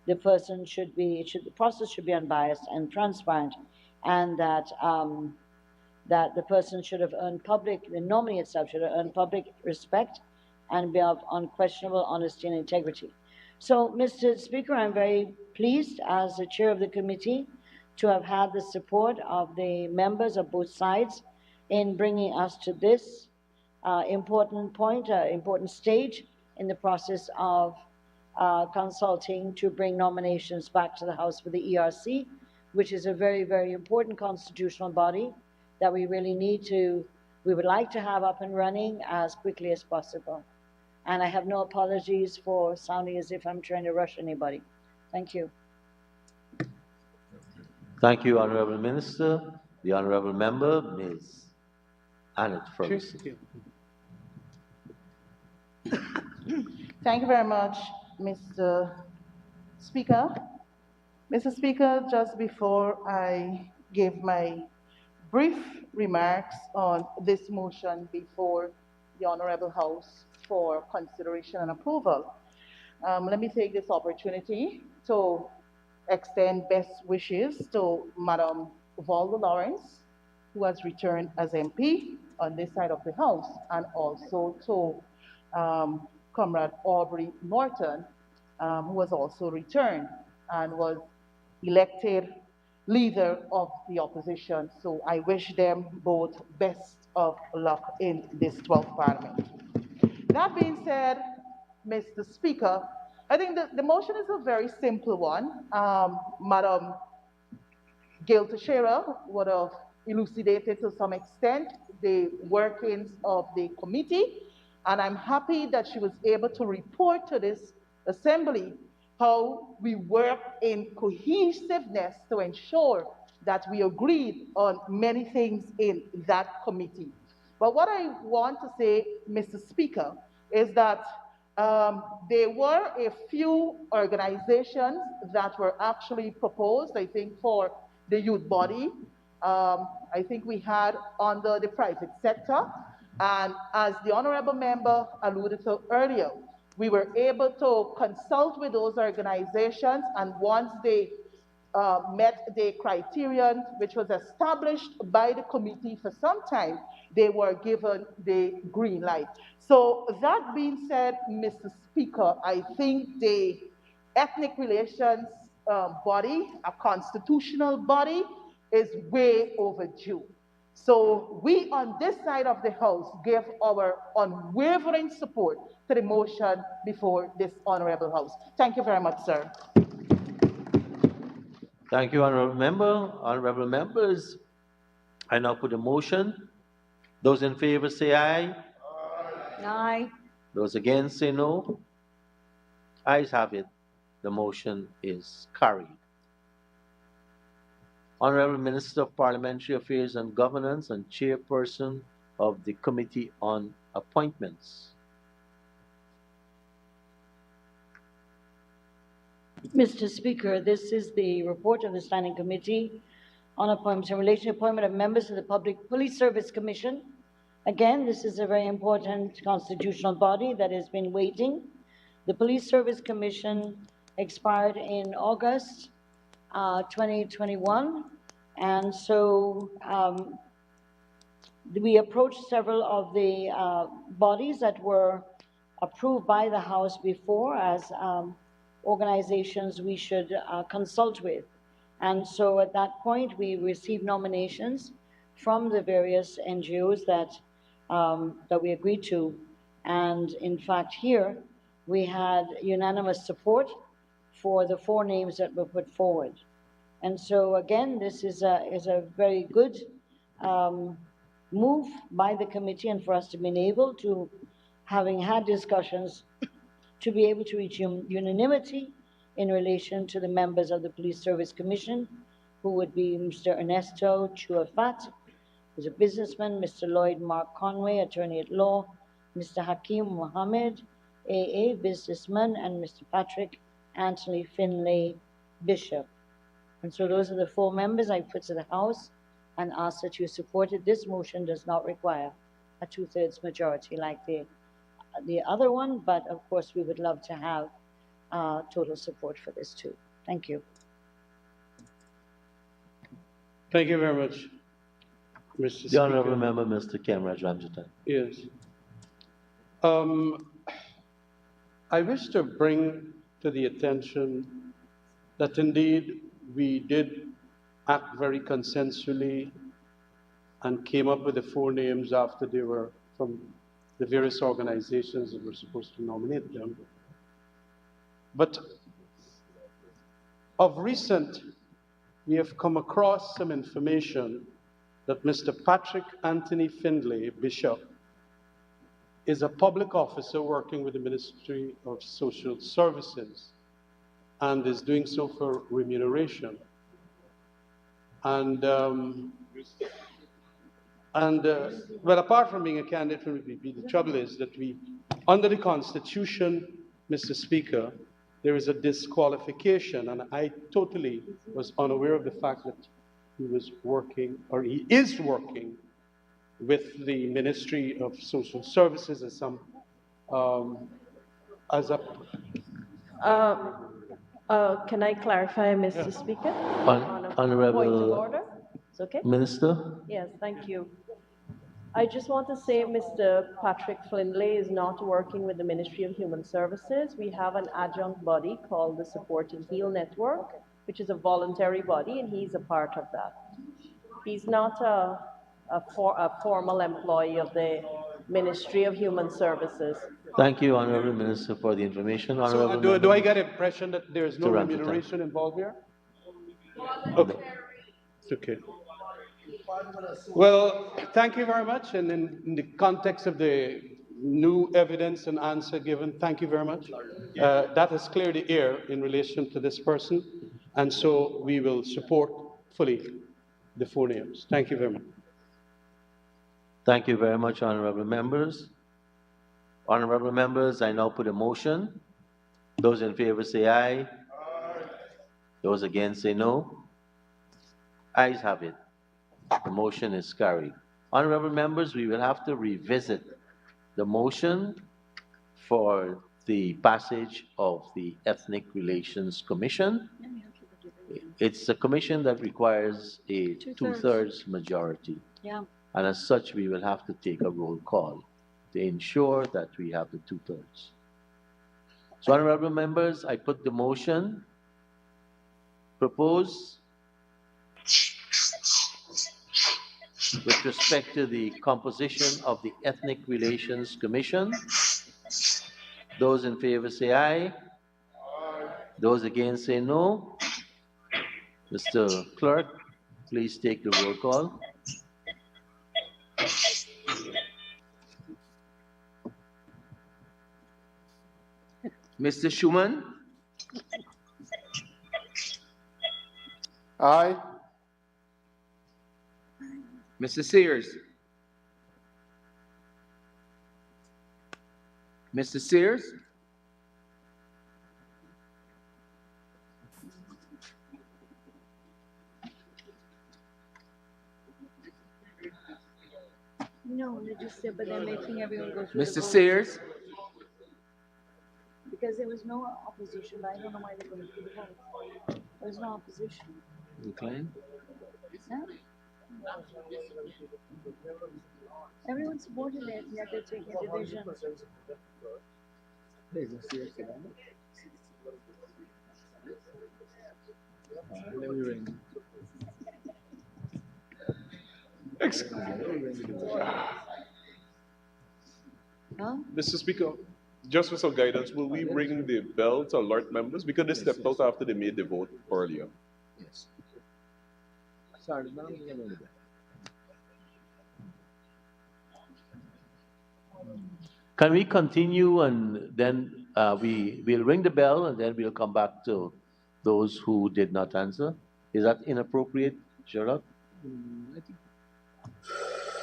the person should be, the process should be unbiased and transparent, and that that the person should have earned the nominee itself should have earned public respect and be of unquestionable honesty and integrity. So, Mr. Speaker, I'm very pleased as the chair of the committee to have had the support of the members of both sides in bringing us to this important point, important stage in the process of consulting to bring nominations back to the House for the ERC, which is a very, very important constitutional body that we really we would like to have up and running as quickly as possible. And I have no apologies for sounding as if I'm trying to rush anybody. Thank you. Thank you, Honorable Minister. The Honorable Member, Ms. Annette Ferguson. Thank you very much, Mr. Speaker. Mr. Speaker, just before I give my brief remarks on this motion before the Honorable House for consideration and approval, let me take this opportunity to extend best wishes to Madam Volda Lawrence, who has returned as MP on this side of the House, and also to Comrade Aubrey Norton, who has also returned and was elected leader of the opposition. So I wish them both best of luck in this 12th Parliament. That being said, Mr. Speaker, I think the motion is a very simple one. Madam Gail Teixeira would have elucidated to some extent the workings of the committee, and I'm happy that she was able to report to this assembly how we work in cohesiveness to ensure that we agreed on many things in that committee. But what I want to say, Mr. Speaker, is that there were a few organizations that were actually proposed, I think, for the youth body. I think we had under the private sector. And as the honorable member alluded to earlier, we were able to consult with those organizations, and once they met the criterion which was established by the committee for some time, they were given the green light. So that being said, Mr. Speaker, I think the ethnic relations body, a constitutional body, is way overdue. So we on this side of the House give our unwavering support to the motion before this Honorable House. Thank you very much, sir. Thank you, Honorable Member. Honorable Members, I now put a motion. Those in favor say aye. Aye. Those against say no. Ayes have it. The motion is carried. Honorable Minister of Parliamentary Affairs and Governance and Chairperson of the Committee on Appointments. Mr. Speaker, this is the report of the Standing Committee on Appointments in relation to appointment of members of the Public Police Service Commission. Again, this is a very important constitutional body that has been waiting. The Police Service Commission expired in August 2021, and so we approached several of the bodies that were approved by the House before as organizations we should consult with. And so at that point, we received nominations from the various NGOs that we agreed to. And in fact, here, we had unanimous support for the 4 names that were put forward. And so again, this is a very good move by the committee, and for us to be able to, having had discussions, to be able to reach unanimity in relation to the members of the Police Service Commission, who would be Mr. Ernesto Chuafat, who's a businessman, Mr. Lloyd Mark Conway, attorney at law, Mr. Hakeem Mohammed, AA, businessman, and Mr. Patrick Anthony Finlay, Bishop. And so those are the 4 members I put to the House and ask that you support it. This motion does not require a 2/3 majority like the other one, but of course we would love to have total support for this too. Thank you. Thank you very much, Mr. Speaker. The Honorable Member, Mr. Kemraj Ramjatan. Yes. I wish to bring to the attention that indeed we did act very consensually and came up with the 4 names after they were from the various organizations that were supposed to nominate them. But of recent, we have come across some information that Mr. Patrick Anthony Finlay, Bishop, is a public officer working with the Ministry of Social Services and is doing so for remuneration. Well, apart from being a candidate for VP, the trouble is that we, under the Constitution, Mr. Speaker, there is a disqualification, and I totally was unaware of the fact that he was working, or he is working, with the Ministry of Social Services as some, as a... Can I clarify, Mr. Speaker? On a Honorable point of order? It's okay? Minister? Yes, thank you. I just want to say Mr. Patrick Findlay is not working with the Ministry of Human Services. We have an adjunct body called the Support and Heal Network, which is a voluntary body, and he's a part of that. He's not a formal employee of the Ministry of Human Services. Thank you, Honorable Minister, for the information. So do I get the impression that there is no remuneration involved here? Okay. It's okay. Well, thank you very much. And in the context of the new evidence and answer given, thank you very much. That has cleared the air in relation to this person. And so we will support fully the 4 names. Thank you very much. Thank you very much, honorable members. Honorable members, I now put a motion. Those in favor say aye. Aye. Those against say no. Ayes have it. The motion is carried. Honorable members, we will have to revisit the motion for the passage of the Ethnic Relations Commission. It's a commission that requires a two-thirds majority. Yeah. And as such, we will have to take a roll call to ensure that we have the two-thirds. So, honorable members, I put the motion. Propose with respect to the composition of the Ethnic Relations Commission. Those in favor say aye. Aye. Those against say no. Mr. Clerk, please take the roll call. Mr. Schumann? Aye. Mr. Sears? Mr. Sears? No, they just said, but they're making everyone go through. Mr. Sears? Because there was no opposition, but I don't know why they're going through the vote. There was no opposition. Incline. No? Everyone supported it, yet they're taking a division. Huh? Mr. Speaker, just for some guidance, will we ring the bell to alert members? Because they stepped out after they made the vote earlier. Yes. Sorry, no, Can we continue and then we'll ring the bell and then we'll come back to those who did not answer? Is that inappropriate, Sherlock? I think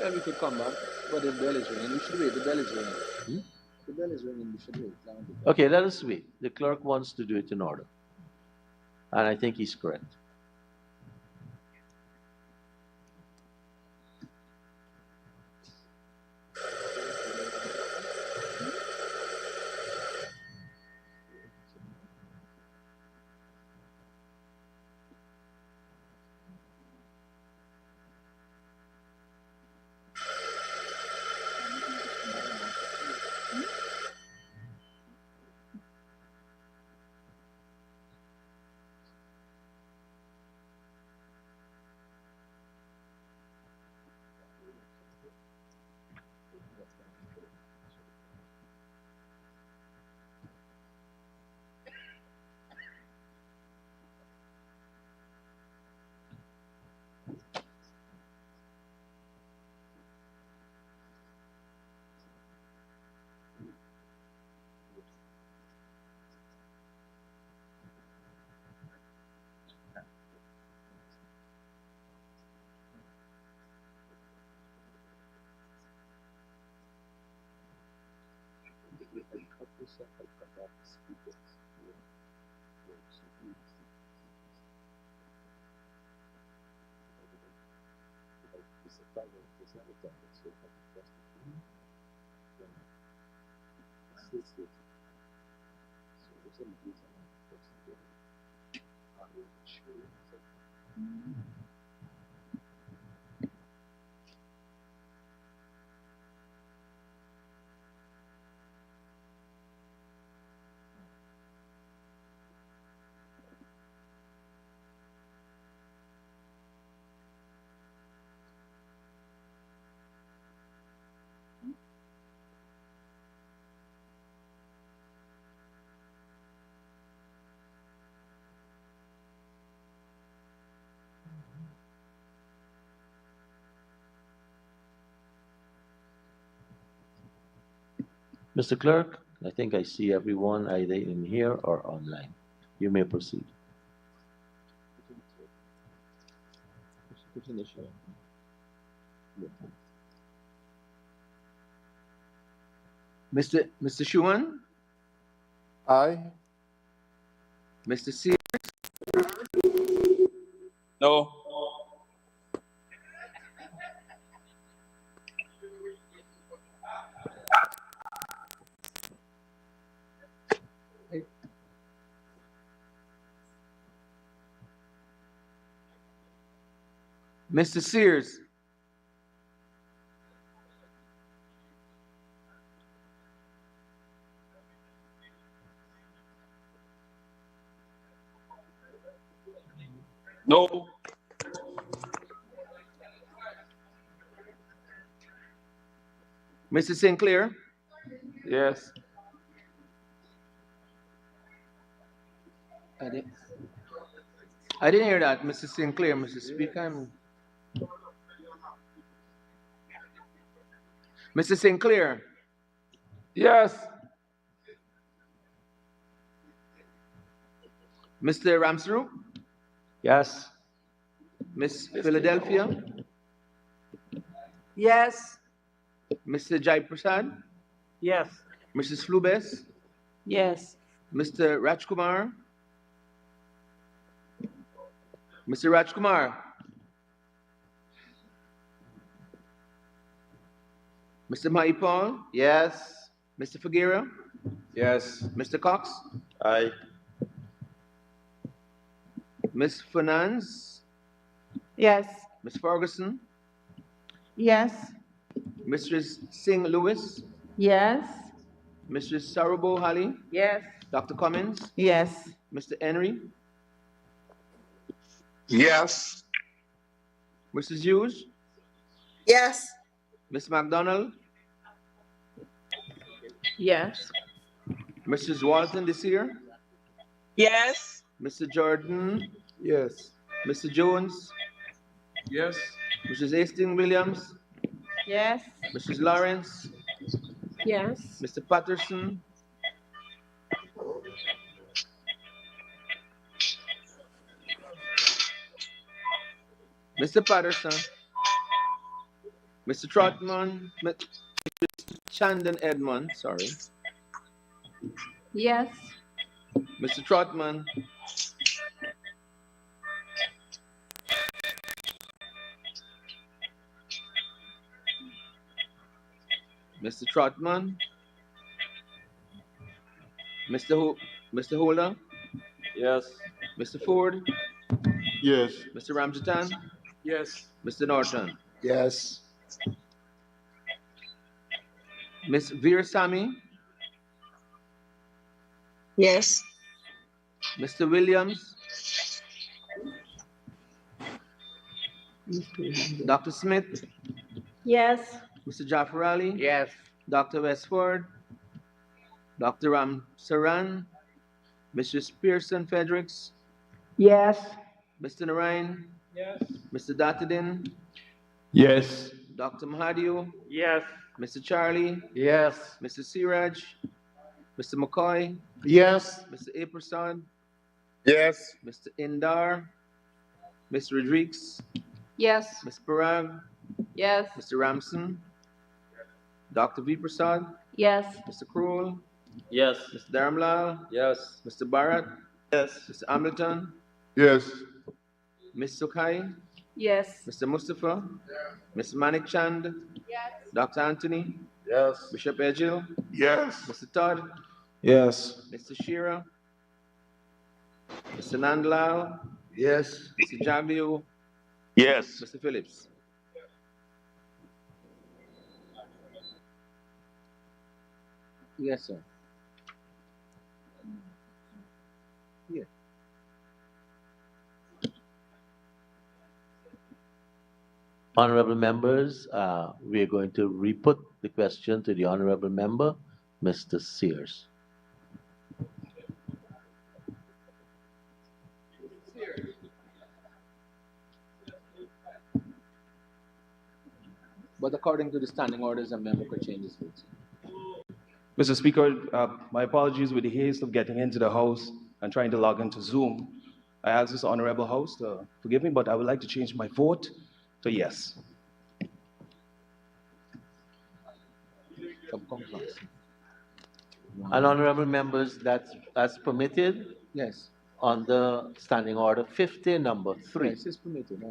yeah, we could come back, but the bell is ringing. We should wait. The bell is ringing. The bell is ringing. We should wait. Okay, let us wait. The clerk wants to do it in order. And I think he's correct. Mr. Clerk, I think I see everyone either in here or online. You may proceed. Mr. Schumann, Aye. Mr. Sears, No. Mr. Sears, No. Mr. Sinclair, Yes. I didn't hear that, Mr. Sinclair, Mr. Speaker. Mr. Sinclair, Yes. Mr. Ramsroop, Yes. Miss Philadelphia, Yes. Mr. Jai Prasad, Yes. Mrs. Flubes, Yes. Mr. Rajkumar, Mr. Rajkumar, Mr. Maipal, Yes. Mr. Figuera, Yes. Mr. Cox, Aye. Miss Fernandes, Yes. Miss Ferguson, Yes. Mrs. Singh Lewis, Yes. Mrs. Sarubo Hali, Yes. Dr. Cummins, Yes. Mr. Henry, Yes. Mrs. Hughes, Yes. Miss McDonald, Yes. Mrs. Walton this year, Yes. Mr. Jordan, Yes. Mr. Jones, Yes. Mrs. Hastings Williams, Yes. Mrs. Lawrence, Yes. Mr. Patterson, Mr. Patterson, Mr. Trotman, Mr. Chandon Edmond, sorry, Yes. Mr. Trotman, Mr. Trotman, Mr. Hola, Yes. Mr. Ford, Yes. Mr. Ramjatan, Yes. Mr. Norton, Yes. Miss Veersamy, Yes. Mr. Williams, Dr. Smith, Yes. Mr. Jaffer Ali, Yes. Dr. Westford, Dr. Ram Saran, Mrs. Pearson Fredericks, Yes. Mr. Narayan, Yes. Mr. Datadin, Yes. Dr. Mahadio, Yes. Mr. Charlie, Yes. Mr. Siraj, Mr. McCoy, Yes. Mr. A. Prasad, Yes. Mr. Indar, Ms. Rodriguez, Yes. Ms. Parag, Yes. Mr. Ramson, Dr. V. Prasad, Yes. Mr. Kroll, Yes. Mr. Dharamlal, Yes. Mr. Bharat, Yes. Mr. Hamilton, Yes. Ms. Sukai, Yes. Mr. Mustafa, Ms. Manik Chand, Yes. Dr. Anthony, Yes. Bishop Edgil, Yes. Mr. Todd, Yes. Mr. Shearer, Mr. Nandlal, Yes. Mr. Jagdeo, Yes. Mr. Phillips. Yes, sir. Yeah. Honorable members, we are going to re-put the question to the honorable member, Mr. Sears. But according to the standing orders, a member could change his vote. Mr. Speaker, my apologies with the haste of getting into the House and trying to log into Zoom. I ask this honorable House to forgive me, but I would like to change my vote to yes. And honorable members, that's permitted Yes. under Standing Order 50, number 3. Yes, it's permitted.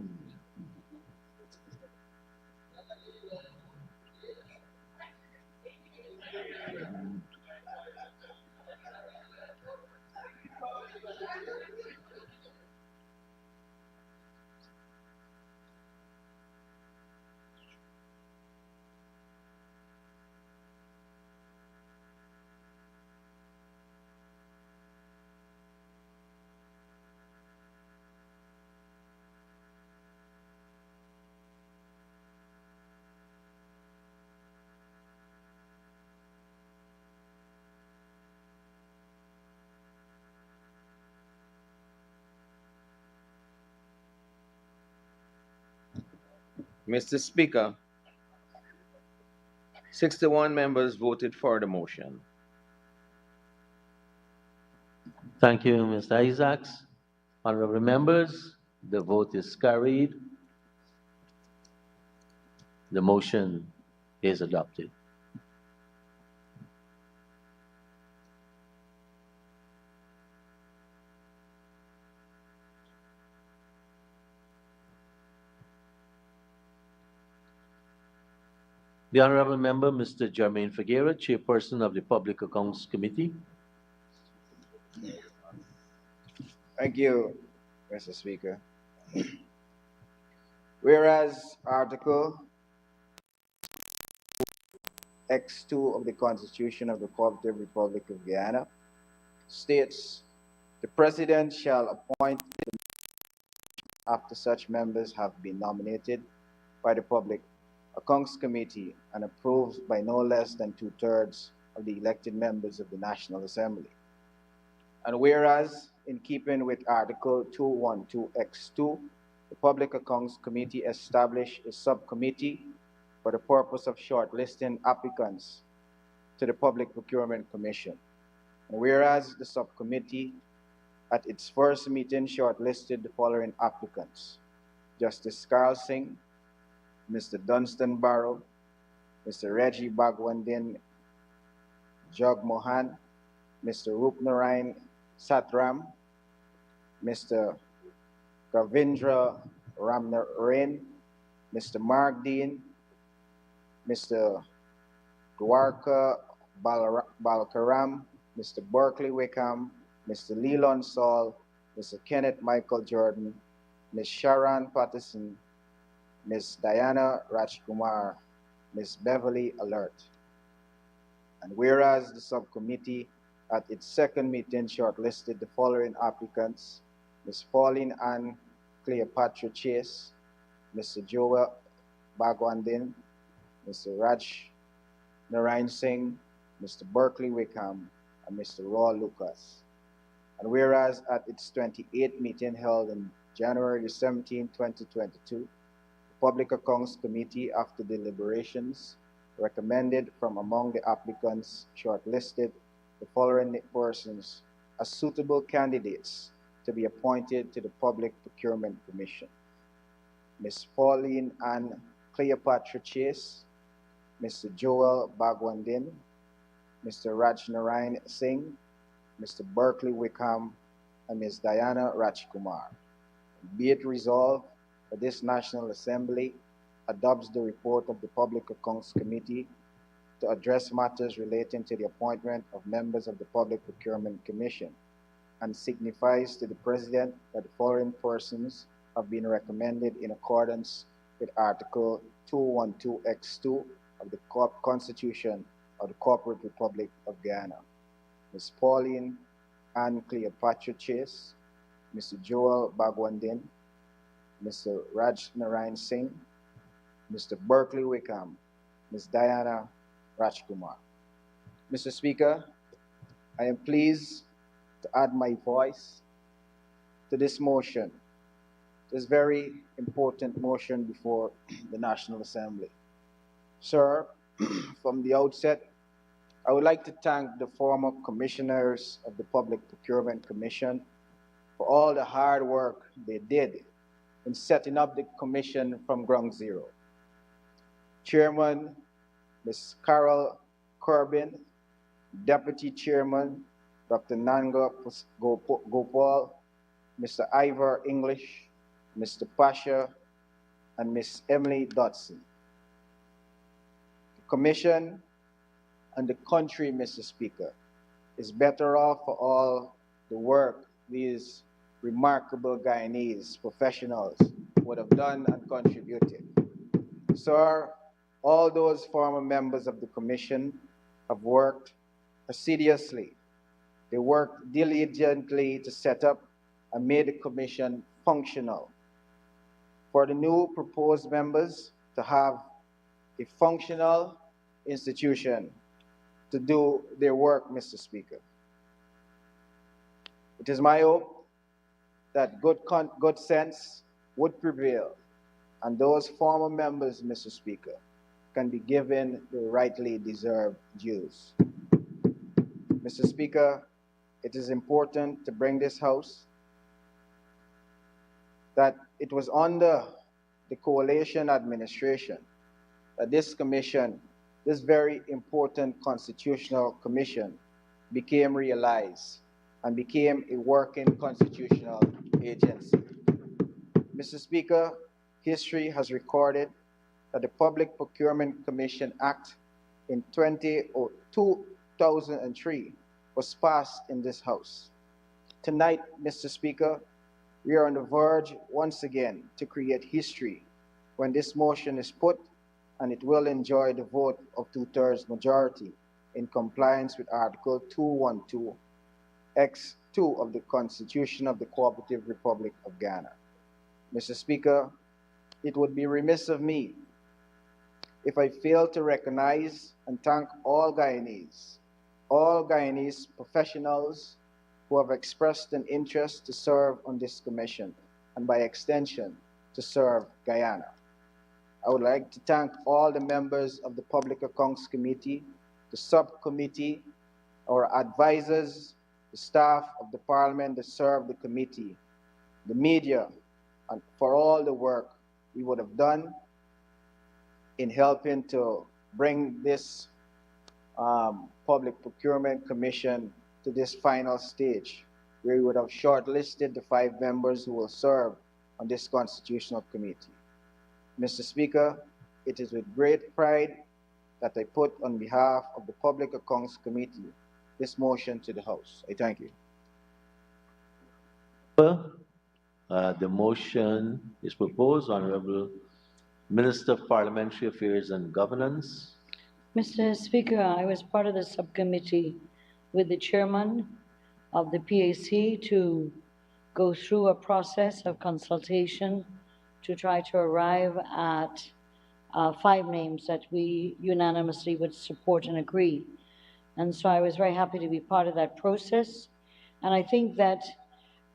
Mr. Speaker, 61 members voted for the motion. Thank you, Mr. Isaacs. Honorable members, the vote is carried. The motion is adopted. The honorable member, Mr. Jermaine Figueroa, chairperson of the Public Accounts Committee. Thank you, Mr. Speaker. Whereas Article X2 of the Constitution of the Cooperative Republic of Guyana states, the President shall appoint after such members have been nominated by the Public Accounts Committee and approved by no less than 2/3 of the elected members of the National Assembly. And whereas, in keeping with Article 212X2, the Public Accounts Committee established a subcommittee for the purpose of shortlisting applicants to the Public Procurement Commission. And whereas the subcommittee at its first meeting shortlisted the following applicants: Justice Carl Singh, Mr. Dunstan Barrow, Mr. Reggie Bagwandin Jog Mohan, Mr. Rupnarayan Satram, Mr. Gavindra Ramnarayan, Mr. Mark Dean, Mr. Dwarka Balakaram, Mr. Berkeley Wickham, Mr. Leland Saul, Mr. Kenneth Michael Jordan, Ms. Sharon Patterson, Ms. Diana Rajkumar, Ms. Beverly Alert. And whereas the subcommittee at its second meeting shortlisted the following applicants: Ms. Pauline Ann Cleopatra Chase, Mr. Joel Bagwandin, Mr. Raj Narayan Singh, Mr. Berkeley Wickham, and Mr. Raw Lucas. And whereas at its 28th meeting held on January 17, 2022, the Public Accounts Committee, after deliberations, recommended from among the applicants shortlisted the following persons as suitable candidates to be appointed to the Public Procurement Commission: Ms. Pauline Ann Cleopatra Chase, Mr. Joel Bagwandin, Mr. Raj Narayan Singh, Mr. Berkeley Wickham, and Ms. Diana Rajkumar. Be it resolved that this National Assembly adopts the report of the Public Accounts Committee to address matters relating to the appointment of members of the Public Procurement Commission, and signifies to the President that the following persons have been recommended in accordance with Article 212(x)(2) of the Constitution of the Corporate Republic of Guyana: Ms. Pauline Ann Cleopatra Chase, Mr. Joel Bagwandin, Mr. Raj Narayan Singh, Mr. Berkeley Wickham, Ms. Diana Rajkumar. Mr. Speaker, I am pleased to add my voice to this motion, this very important motion before the National Assembly. Sir, from the outset, I would like to thank the former commissioners of the Public Procurement Commission for all the hard work they did in setting up the commission from ground zero. Chairman, Ms. Carol Corbin, Deputy Chairman, Dr. Nanga Gopal, Mr. Ivor English, Mr. Pasha, and Ms. Emily Dodson. The Commission and the country, Mr. Speaker, is better off for all the work these remarkable Guyanese professionals would have done and contributed. Sir, all those former members of the Commission have worked assiduously. They worked diligently to set up and made the Commission functional. For the new proposed members to have a functional institution to do their work, Mr. Speaker. It is my hope that good sense would prevail, and those former members, Mr. Speaker, can be given the rightly deserved dues. Mr. Speaker, it is important to bring this House that it was under the coalition administration that this commission, this very important constitutional commission, became realized and became a working constitutional agency. Mr. Speaker, history has recorded that the Public Procurement Commission Act in 2003 was passed in this House. Tonight, Mr. Speaker, we are on the verge once again to create history when this motion is put, and it will enjoy the vote of 2/3 majority in compliance with Article 212(x)(2) of the Constitution of the Cooperative Republic of Ghana. Mr. Speaker, it would be remiss of me if I fail to recognize and thank all Guyanese professionals who have expressed an interest to serve on this commission, and by extension, to serve Guyana. I would like to thank all the members of the Public Accounts Committee, the subcommittee, our advisors, the staff of the Parliament that serve the committee, the media, and for all the work we would have done in helping to bring this Public Procurement Commission to this final stage, where we would have shortlisted the 5 members who will serve on this constitutional committee. Mr. Speaker, it is with great pride that I put on behalf of the Public Accounts Committee this motion to the House. I thank you. The motion is proposed. Honorable Minister of Parliamentary Affairs and Governance. Mr. Speaker, I was part of the subcommittee with the chairman of the PAC to go through a process of consultation to try to arrive at 5 names that we unanimously would support and agree. And so I was very happy to be part of that process. And I think that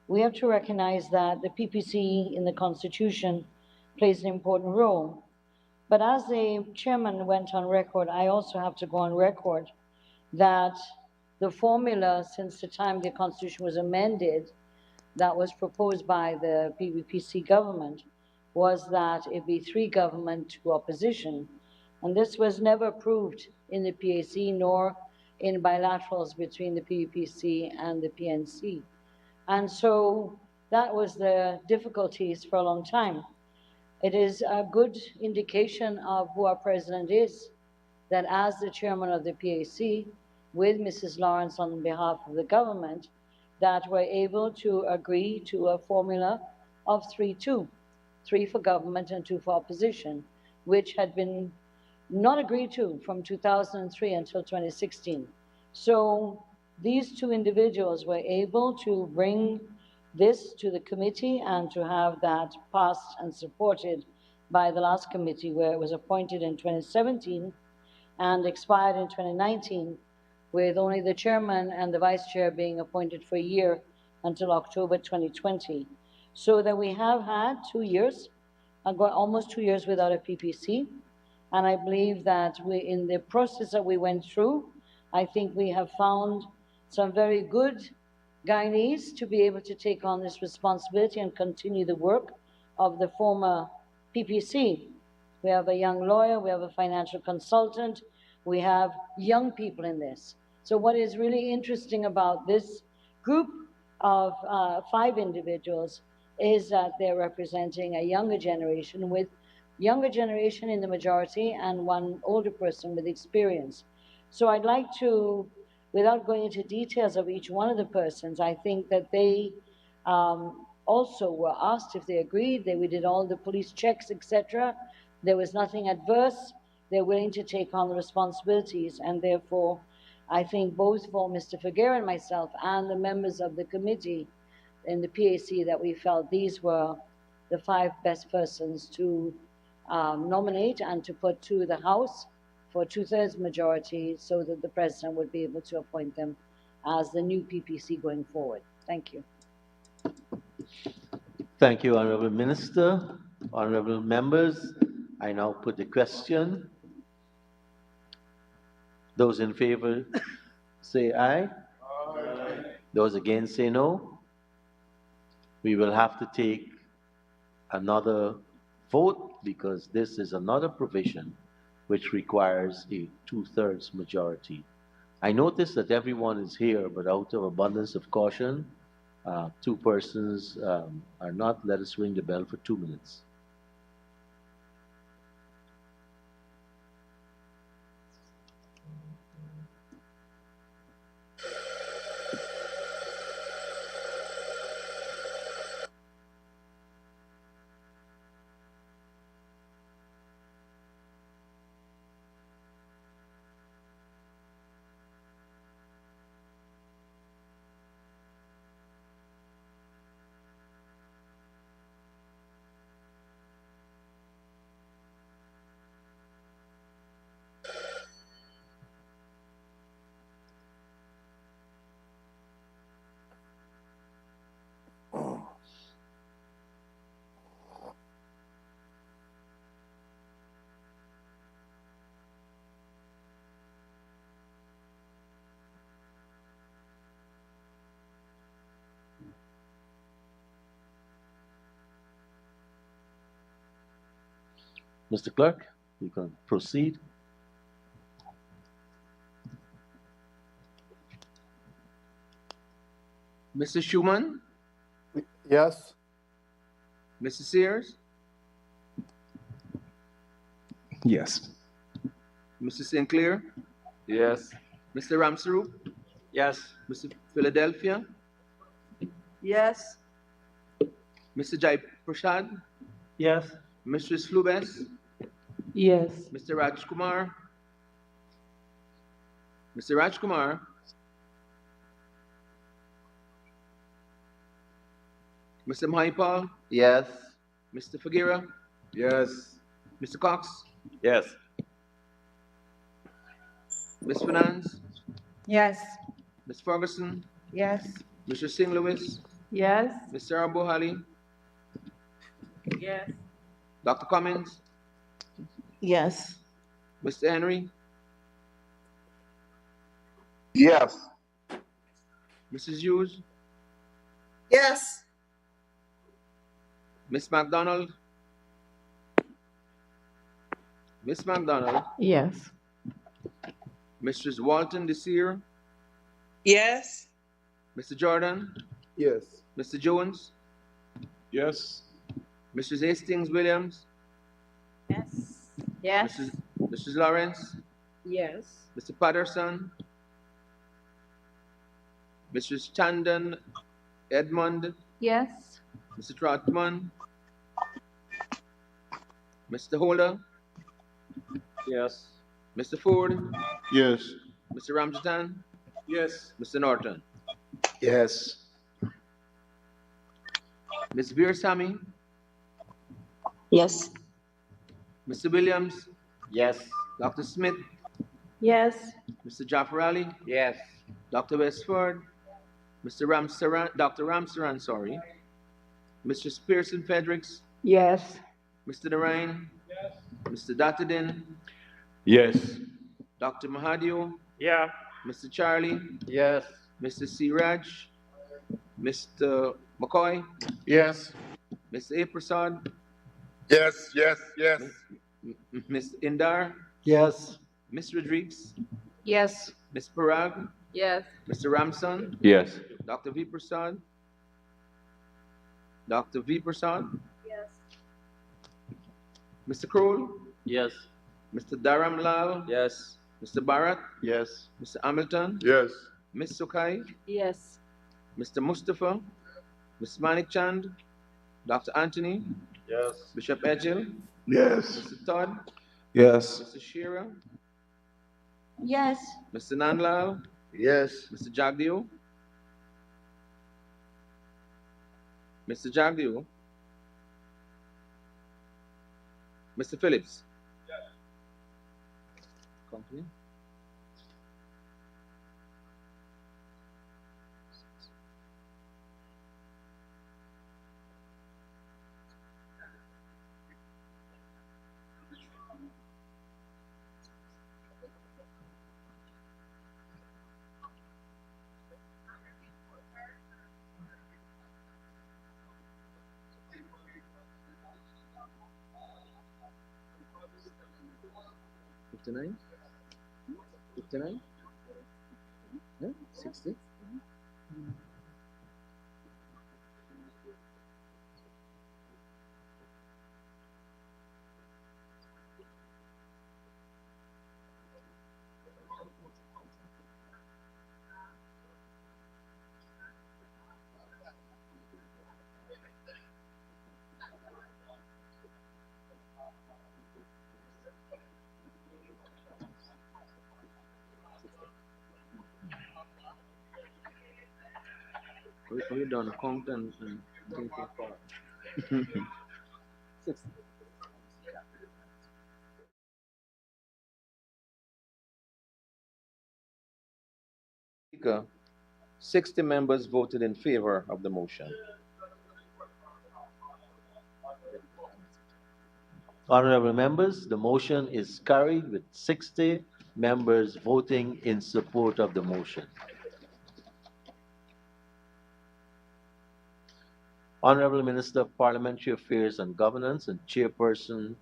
we have to recognize that the PPC in the Constitution plays an important role. But as the chairman went on record, I also have to go on record that the formula since the time the Constitution was amended that was proposed by the PPC government was that it be 3 government, 2 opposition. And this was never approved in the PAC nor in bilaterals between the PPC and the PNC. And so that was the difficulties for a long time. It is a good indication of who our president is, that as the chairman of the PAC, with Mrs. Lawrence on behalf of the government, that we're able to agree to a formula of 3-2, 3 for government and 2 for opposition, which had been not agreed to from 2003 until 2016. So these 2 individuals were able to bring this to the committee and to have that passed and supported by the last committee, where it was appointed in 2017 and expired in 2019, with only the chairman and the vice chair being appointed for a year until October 2020. So that we have had 2 years, almost 2 years without a PPC. And I believe that in the process that we went through, I think we have found some very good Guyanese to be able to take on this responsibility and continue the work of the former PPC. We have a young lawyer, we have a financial consultant, we have young people in this. So what is really interesting about this group of 5 individuals is that they're representing a younger generation, with younger generation in the majority and 1 older person with experience. So I'd like to, without going into details of each one of the persons, I think that they also were asked if they agreed. We did all the police checks, etc. There was nothing adverse. They're willing to take on the responsibilities, and therefore, I think both for Mr. Figueroa and myself and the members of the committee in the PAC, that we felt these were the 5 best persons to nominate and to put to the House for 2/3 majority, so that the President would be able to appoint them as the new PPC going forward. Thank you. Thank you, Honorable Minister. Honorable members, I now put the question. Those in favor say aye. Aye. Those against say no. We will have to take another vote, because this is another provision which requires a 2/3 majority. I notice that everyone is here, but out of abundance of caution, 2 persons are not. Let us ring the bell for 2 minutes. Mr. Clerk, you can proceed. Mr. Schumann? Yes. Mr. Sears? Yes. Mr. Sinclair? Yes. Mr. Ramsaroop? Yes. Mr. Philadelphia? Yes. Mr. Jai Prashad? Yes. Mrs. Flubes? Yes. Mr. Rajkumar? Mr. Rajkumar? Mr. Mahaipal? Yes. Mr. Figueroa? Yes. Mr. Cox? Yes. Ms. Finance? Yes. Ms. Ferguson? Yes. Mr. Singh Lewis? Yes. Mr. Abu Ali? Yes. Dr. Cummins? Yes. Mr. Henry? Yes. Mrs. Hughes? Yes. Miss McDonald? Miss McDonald? Yes. Mrs. Walton Desir? Yes. Mr. Jordan? Yes. Mr. Jones? Yes. Mrs. Hastings Williams? Yes. Yes. Mrs. Lawrence? Yes. Mr. Patterson. Mrs. Chandan Edmond. Yes. Mr. Trotman. Mr. Holder. Yes. Mr. Ford. Yes. Mr. Ramjatan. Yes. Mr. Norton. Yes. Ms. Veersamy. Yes. Mr. Williams. Yes. Dr. Smith. Yes. Mr. Jaffer Ali. Yes. Dr. Westford. Mr. Ramsaran, Dr. Ramsaran, sorry. Mr. Pearson Fredericks. Yes. Mr. Narain. Mr. Datadin. Yes. Dr. Mahadio. Yeah. Mr. Charlie. Yes. Mr. Siraj. Mr. McCoy. Yes. Mr. A. Prasad. Yes, yes, yes. Ms. Indar. Yes. Ms. Rodriguez. Yes. Ms. Parag. Yes. Mr. Ramson. Yes. Dr. V. Prasad. Dr. V. Prasad. Yes. Mr. Kroll. Yes. Mr. Dharam Lal. Yes. Mr. Bharat. Yes. Mr. Hamilton. Yes. Ms. Sukai. Yes. Mr. Mustafa. Ms. Manik Chand. Dr. Anthony. Yes. Bishop Edgil. Yes. Mr. Todd. Yes. Mr. Shearer. Yes. Mr. Nandlal. Yes. Mr. Jagdeo. Mr. Jagdeo. Mr. Phillips. Company. $59? $59? Yeah, 60? We done count and think for 60. Speaker, 60 members voted in favor of the motion. Honorable members, the motion is carried with 60 members voting in support of the motion. Honorable Minister of Parliamentary Affairs and Governance and Chairperson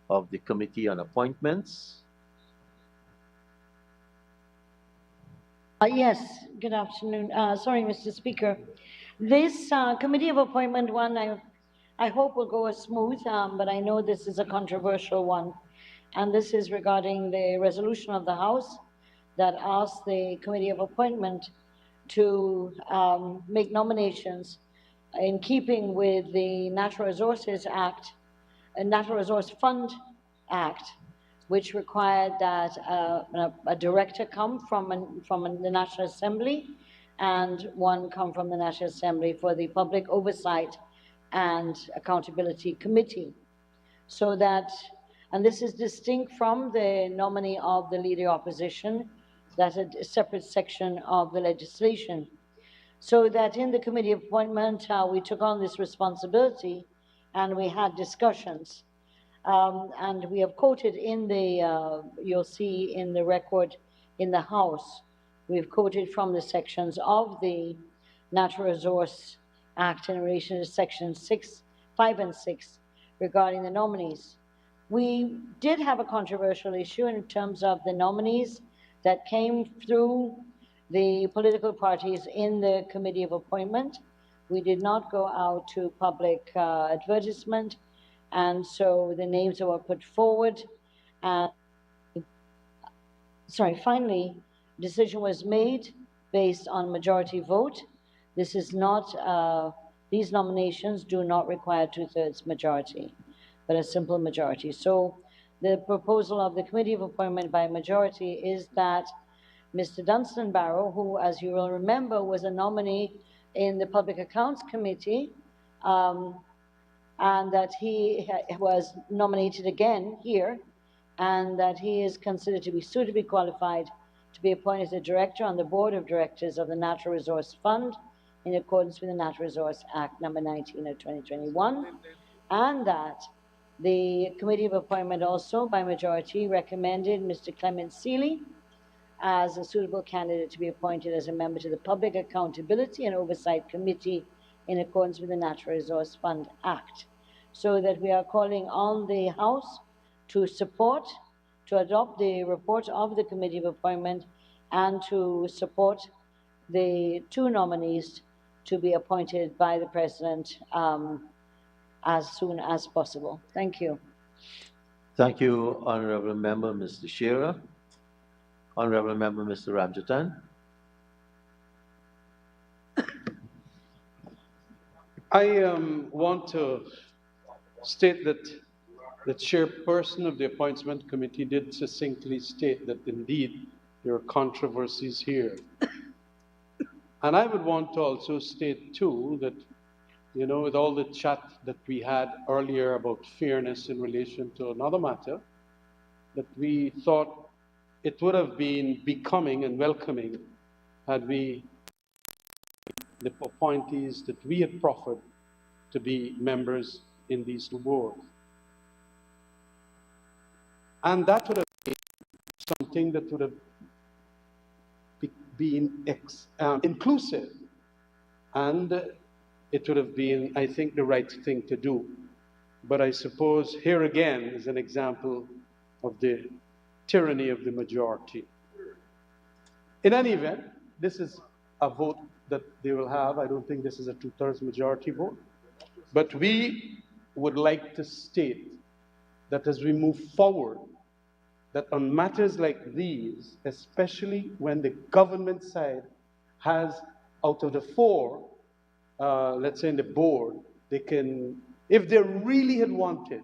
of the Committee on Appointments. Yes, good afternoon. Sorry, Mr. Speaker. This Committee of Appointment one, I hope will go smooth, but I know this is a controversial one. And this is regarding the resolution of the House that asks the Committee of Appointment to make nominations in keeping with the Natural Resources Act, Natural Resource Fund Act, which required that a director come from the National Assembly and one come from the National Assembly for the Public Oversight and Accountability Committee. So that, and this is distinct from the nominee of the Leader Opposition, that's a separate section of the legislation. So that in the Committee appointment, we took on this responsibility and we had discussions. And we have quoted in the, you'll see in the record in the House, we've quoted from the sections of the Natural Resource Act in relation to Section 5 and 6 regarding the nominees. We did have a controversial issue in terms of the nominees that came through the political parties in the Committee of Appointment. We did not go out to public advertisement, and so the names that were put forward, and finally, decision was made based on majority vote. This is not, these nominations do not require 2/3 majority, but a simple majority. So the proposal of the Committee of Appointment by majority is that Mr. Dunstan Barrow, who, as you will remember, was a nominee in the Public Accounts Committee, and that he was nominated again here, and that he is considered to be suitably qualified to be appointed as a director on the Board of Directors of the Natural Resource Fund in accordance with the Natural Resource Act number 19 of 2021, and that the Committee of Appointment also, by majority, recommended Mr. Clement Seeley as a suitable candidate to be appointed as a member to the Public Accountability and Oversight Committee in accordance with the Natural Resource Fund Act. So that we are calling on the House to support, to adopt the report of the Committee of Appointment and to support the two nominees to be appointed by the President as soon as possible. Thank you. Thank you, Honorable Member Mr. Shearer. Honorable Member Mr. Ramjatan. I want to state that the chairperson of the Appointment Committee did succinctly state that indeed there are controversies here. And I would want to also state too that, you know, with all the chat that we had earlier about fairness in relation to another matter, that we thought it would have been becoming and welcoming had we, the appointees that we had proffered to be members in these two boards. And that would have been something that would have been inclusive, and it would have been, I think, the right thing to do. But I suppose here again is an example of the tyranny of the majority. In any event, this is a vote that they will have. I don't think this is a 2/3 majority vote. But we would like to state that as we move forward, that on matters like these, especially when the government side has, out of the four, let's say in the board, they can, if they really had wanted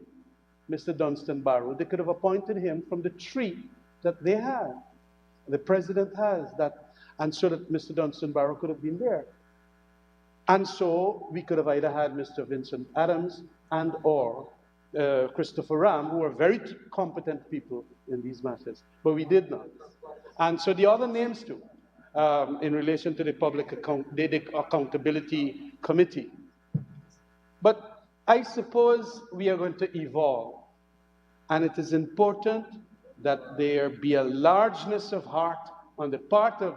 Mr. Dunstan Barrow, they could have appointed him from the three that they had. The president has that, and so that Mr. Dunstan Barrow could have been there. And so we could have either had Mr. Vincent Adams and or Christopher Ram, who are very competent people in these matters, but we did not. And so the other names too, in relation to the Accountability Committee. But I suppose we are going to evolve, and it is important that there be a largeness of heart on the part of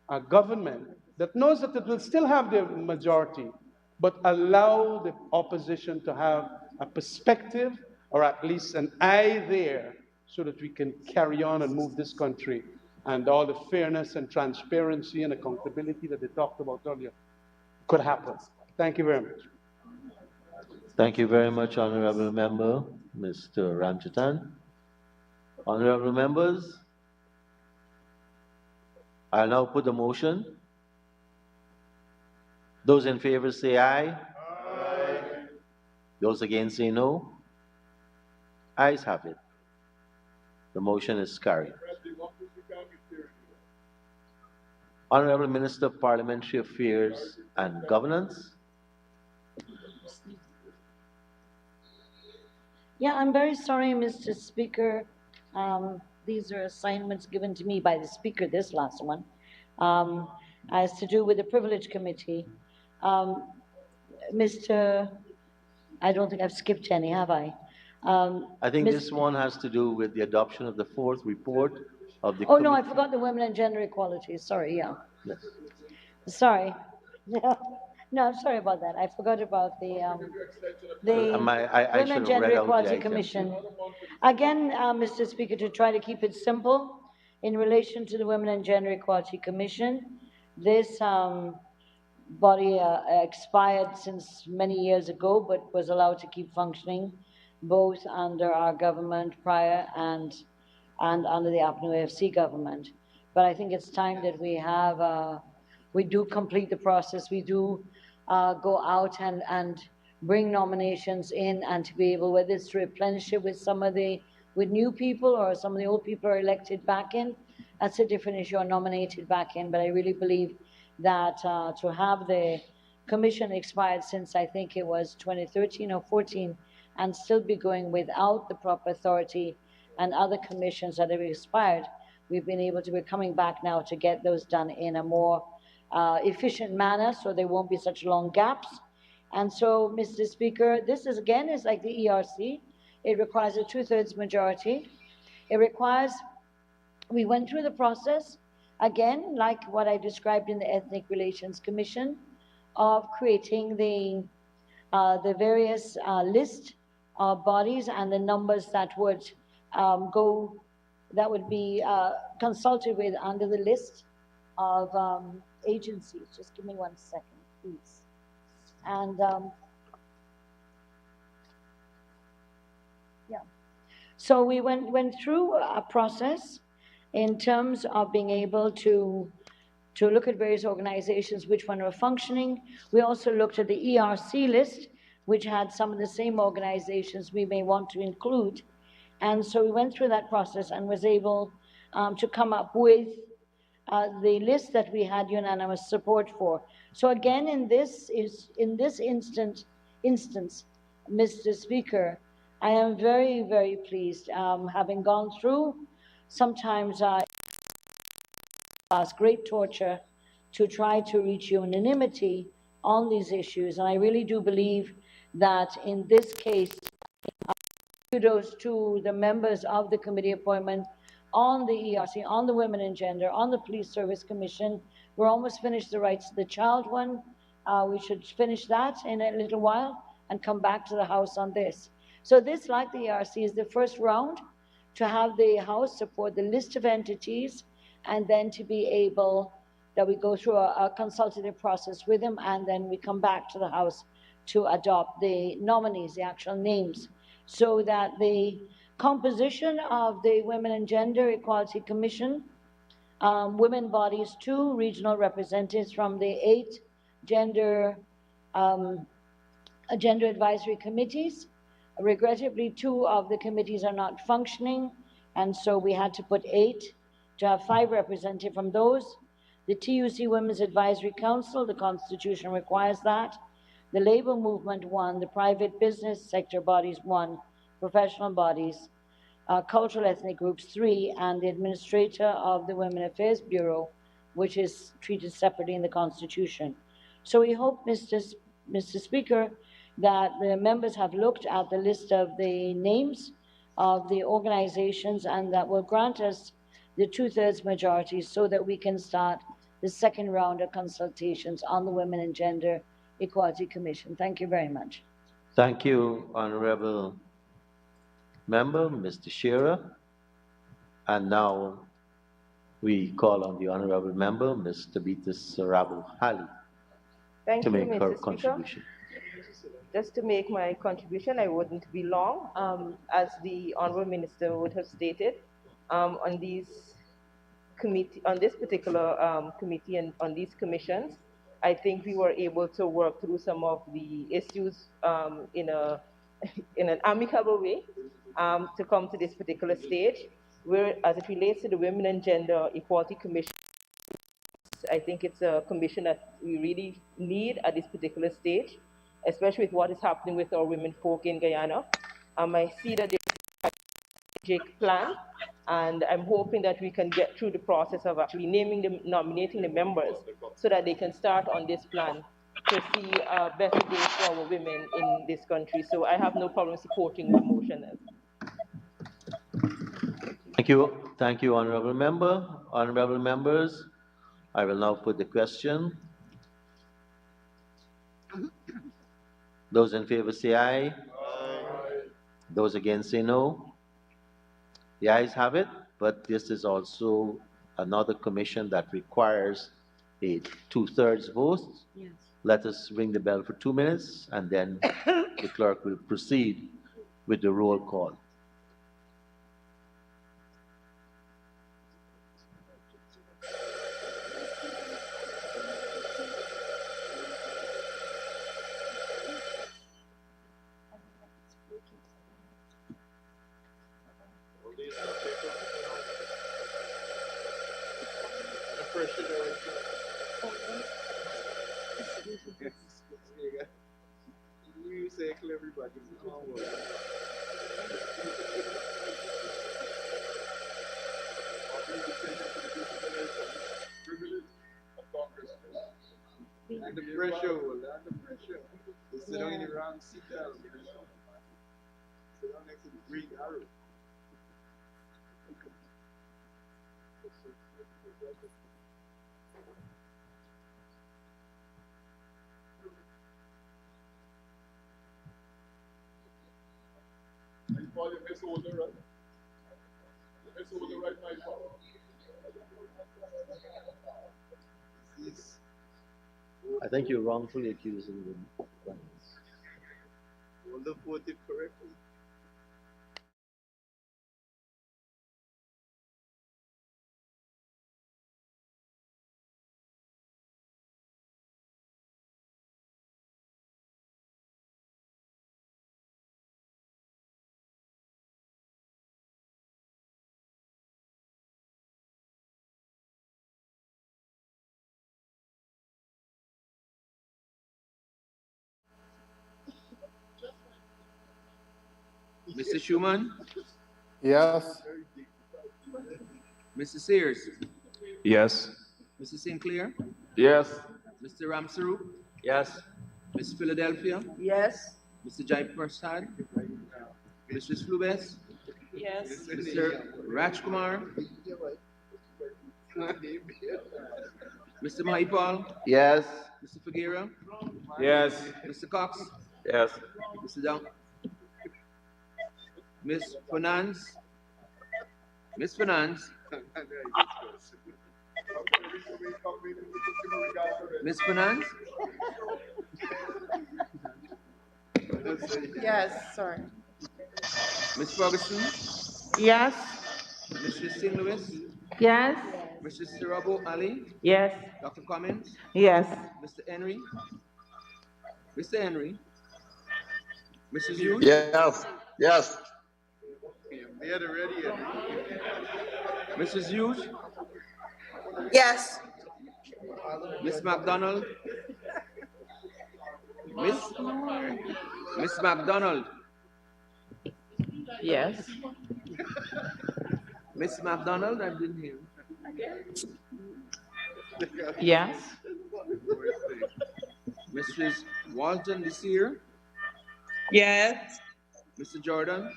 a government that knows that it will still have the majority, but allow the opposition to have a perspective, or at least an eye there, so that we can carry on and move this country, and all the fairness and transparency and accountability that they talked about earlier could happen. Thank you very much. Thank you very much, Honorable Member Mr. Ramjatan. Honorable members, I'll now put the motion. Those in favor say aye. Aye. Those against say no. Ayes have it. The motion is carried. Honorable Minister of Parliamentary Affairs and Governance. Yeah, I'm very sorry, Mr. Speaker. These are assignments given to me by the Speaker, this last one, as to do with the Privilege Committee. I don't think I've skipped any, have I? I think this one has to do with the adoption of the fourth report of the Oh, no, I forgot the Women and Gender Equality. Sorry, yeah. Yes. Sorry. No, I'm sorry about that. I forgot about the Women and Gender Equality Commission. Again, Mr. Speaker, to try to keep it simple, in relation to the Women and Gender Equality Commission, this body expired since many years ago, but was allowed to keep functioning both under our government prior and and under the Avenue AFC government. But I think it's time that we do complete the process. We do go out and bring nominations in, and to be able, whether it's to replenish it with new people or some of the old people are elected back in, that's a different issue, or nominated back in. But I really believe that to have the commission expired since I think it was 2013 or 14, and still be going without the proper authority and other commissions that have expired, we've been able to be coming back now to get those done in a more efficient manner, so there won't be such long gaps. And so, Mr. Speaker, this is again is like the ERC. It requires a 2/3 majority. It requires, we went through the process, again, like what I described in the Ethnic Relations Commission, of creating the various list of bodies and the numbers that would be consulted with under the list of agencies. Just give me 1 second, please. And yeah, so we went through a process in terms of being able to look at various organizations, which one were functioning. We also looked at the ERC list, which had some of the same organizations we may want to include. And so we went through that process and was able to come up with the list that we had unanimous support for. So again, in this instance, Mr. Speaker, I am very, very pleased, having gone through sometimes great torture to try to reach unanimity on these issues. And I really do believe that in this case, kudos to the members of the committee appointment on the ERC, on the Women and Gender, on the Police Service Commission. We're almost finished the Rights of the Child one. We should finish that in a little while and come back to the House on this. So this, like the ERC, is the first round to have the House support the list of entities, and then to be able, that we go through a consultative process with them, and then we come back to the House to adopt the nominees, the actual names, so that the composition of the Women and Gender Equality Commission, women bodies, 2 regional representatives from the 8 gender advisory committees. Regrettably, 2 of the committees are not functioning, and so we had to put 8 to have 5 representatives from those. The TUC Women's Advisory Council, the Constitution requires that. The labor movement 1, the private business sector bodies 1, professional bodies, cultural ethnic groups 3, and the administrator of the Women Affairs Bureau, which is treated separately in the Constitution. So we hope, Mr. Speaker, that the members have looked at the list of the names of the organizations, and that will grant us the 2/3 majority so that we can start the second round of consultations on the Women and Gender Equality Commission. Thank you very much. Thank you, Honorable Member, Mr. Shearer. And now we call on the Honorable Member, Ms. Tabitha Sarabo-Halley, Thank to you, make her Mr. Speaker. contribution. Just to make my contribution, I wouldn't be long. As the Honourable Minister would have stated, on this particular committee and on these commissions, I think we were able to work through some of the issues in an amicable way to come to this particular stage. Where, as it relates to the Women and Gender Equality Commission, I think it's a commission that we really need at this particular stage, especially with what is happening with our women folk in Guyana. I see that there's a strategic plan, and I'm hoping that we can get through the process of actually nominating the members so that they can start on this plan to see better days for our women in this country. So I have no problem supporting the motion. Thank you, Honorable Member. Honorable Members, I will now put the question. Those in favor say aye. Aye. Those against say no. The ayes have it, but this is also another commission that requires a 2/3 vote. Yes. Let us ring the bell for 2 minutes, and then the clerk will proceed with the roll call. You say clear everybody. Under pressure, under pressure. You sit down in the wrong seat down. Sit down next to the green arrow. You call your miss holder, right? The miss holder, right, my fault. I think you're wrongfully accusing them. Holder voted correctly. Mr. Schumann? Yes. Mr. Sears? Yes. Mr. Sinclair? Yes. Mr. Ramsaru? Yes. Miss Philadelphia? Yes. Mr. Jai Prasad? Mrs. Flubes? Yes. Mr. Rajkumar? Mr. Mahipal? Yes. Mr. Figuera? Yes. Mr. Cox? Yes. Mr. Down? Miss Finance? Miss Finance? Miss Finance? Yes, sorry. Miss Ferguson? Yes. Mrs. St. Louis? Yes. Mrs. Sirabo Ali? Yes. Dr. Cummins? Yes. Mr. Henry? Mr. Henry? Mrs. Hughes? Yes. Yes. They're ready. Mrs. Hughes? Yes. Miss McDonald? Miss McDonald? Yes. Miss McDonald, I didn't hear. Yes. Mrs. Walton Desir? Yes. Mr. Jordan?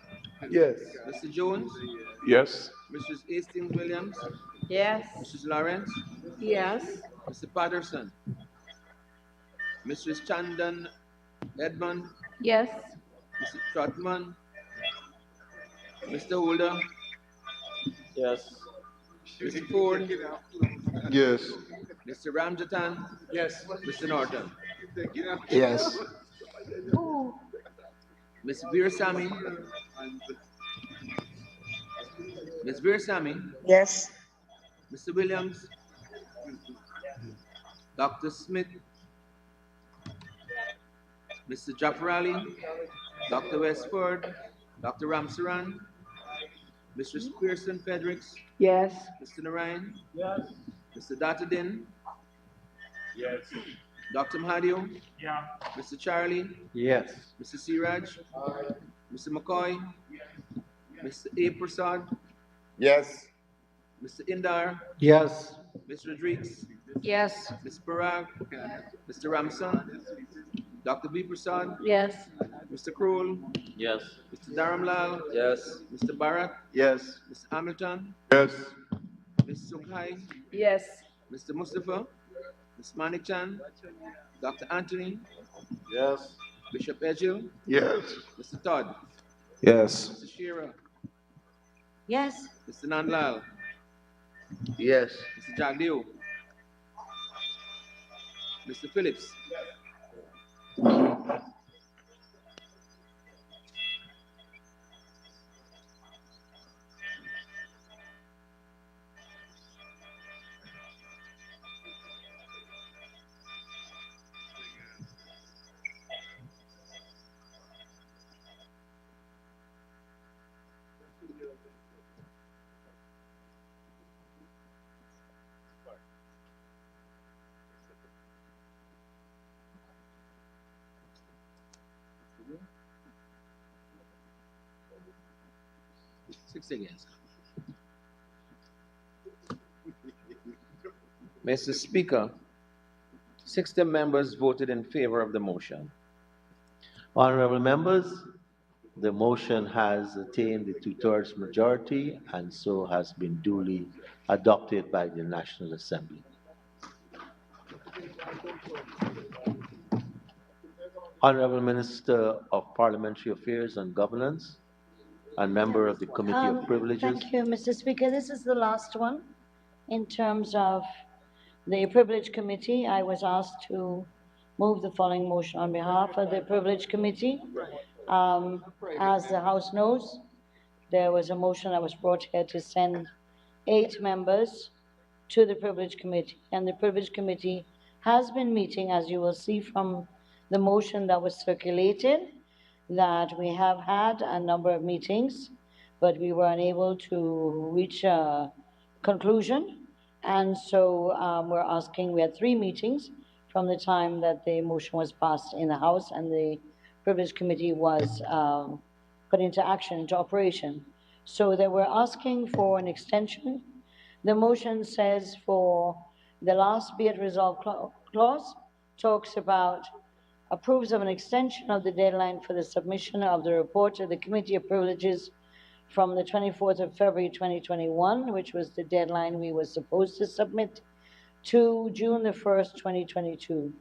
Yes. Mr. Jones? Yes. Mrs. Hastings Williams? Yes. Mrs. Lawrence? Yes. Mr. Patterson? Mrs. Chandan Edmond? Yes. Mr. Trotman? Mr. Holder? Yes. Mr. Ford? Yes. Mr. Ramjatan? Yes. Mr. Norton? Yes. Ms. Veersamy? Ms. Veersamy? Yes. Mr. Williams? Dr. Smith? Mr. Jaffarali? Dr. Westford? Dr. Ramsaran? Mr. Pearson Fredericks? Yes. Mr. Narayan? Yes. Mr. Datadin? Yes. Dr. Mahadio? Yeah. Mr. Charlie? Yes. Mr. Siraj? Mr. McCoy? Mr. A. Prasad? Yes. Mr. Indar? Yes. Ms. Rodriguez? Yes. Ms. Parag? Mr. Ramson? Dr. B. Prasad? Yes. Mr. Kroll? Yes. Mr. Dharamlal? Yes. Mr. Bharat? Yes. Mr. Hamilton? Yes. Ms. Sukhai? Yes. Mr. Mustafa? Ms. Manichan? Dr. Anthony? Yes. Bishop Edgil? Yes. Mr. Todd? Yes. Mr. Shearer? Yes. Mr. Nandlal? Yes. Mr. Jagdeo? Mr. Phillips? 6 against. Mr. Speaker, 60 members voted in favor of the motion. Honorable members, the motion has attained the two-thirds majority and so has been duly adopted by the National Assembly. Honorable Minister of Parliamentary Affairs and Governance and member of the Committee of Privileges. Thank you, Mr. Speaker. This is the last one. In terms of the Privilege Committee, I was asked to move the following motion on behalf of the Privilege Committee. As the House knows, there was a motion that was brought here to send 8 members to the Privilege Committee, and the Privilege Committee has been meeting, as you will see from the motion that was circulated, that we have had a number of meetings, but we were unable to reach a conclusion. And so we're asking, we had 3 meetings from the time that the motion was passed in the House and the Privilege Committee was put into action, into operation. So they were asking for an extension. The motion says for the last be it resolved clause, talks about approves of an extension of the deadline for the submission of the report to the Committee of Privileges from the 24th of February 2021, which was the deadline we were supposed to submit, to June the 1st, 2022.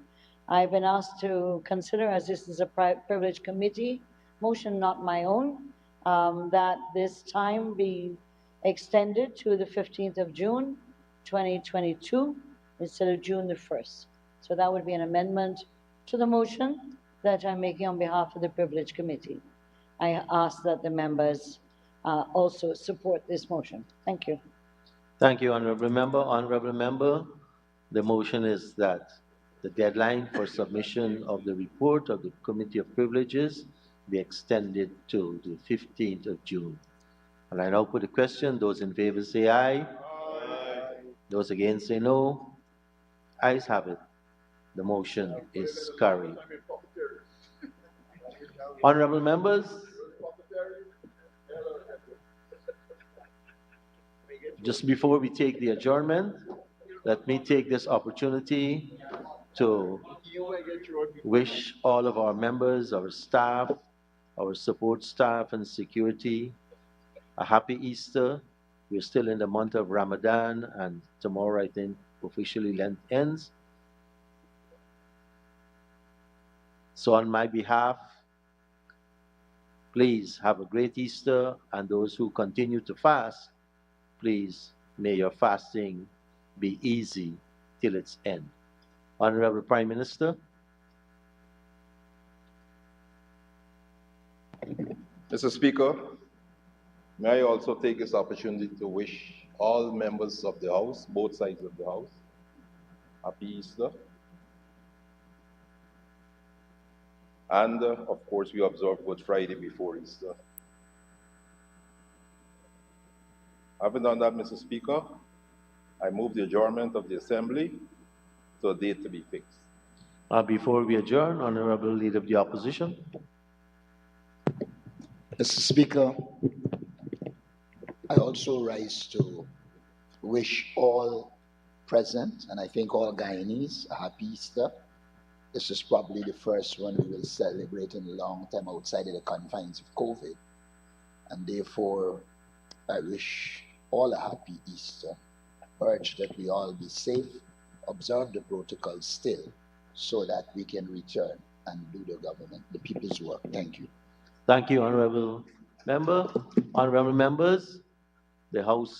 I've been asked to consider, as this is a Privilege Committee motion, not my own, that this time be extended to the 15th of June, 2022, instead of June the 1st. So that would be an amendment to the motion that I'm making on behalf of the Privilege Committee. I ask that the members also support this motion. Thank you. Thank you, Honorable Member. Honorable Member, the motion is that the deadline for submission of the report of the Committee of Privileges be extended to the 15th of June. And I now put the question. Those in favor say aye. Aye. Those against say no. Ayes have it. The motion is carried. Honorable members, just before we take the adjournment, let me take this opportunity to wish all of our members, our staff, our support staff and security a happy Easter. We're still in the month of Ramadan, and tomorrow, I think, officially Lent ends. So on my behalf, please have a great Easter, and those who continue to fast, please may your fasting be easy till its end. Honorable Prime Minister. Mr. Speaker, may I also take this opportunity to wish all members of the House, both sides of the House, happy Easter. And, of course, we observe Good Friday before Easter. Having done that, Mr. Speaker, I move the adjournment of the Assembly to a date to be fixed. Before we adjourn, Honorable Leader of the Opposition. Mr. Speaker, I also rise to wish all present, and I think all Guyanese, a happy Easter. This is probably the first one we will celebrate in a long time outside of the confines of COVID. And therefore, I wish all a happy Easter. Urge that we all be safe, observe the protocol still, so that we can return and do the government, the people's work. Thank you. Thank you, Honorable Member. Honorable Members, the House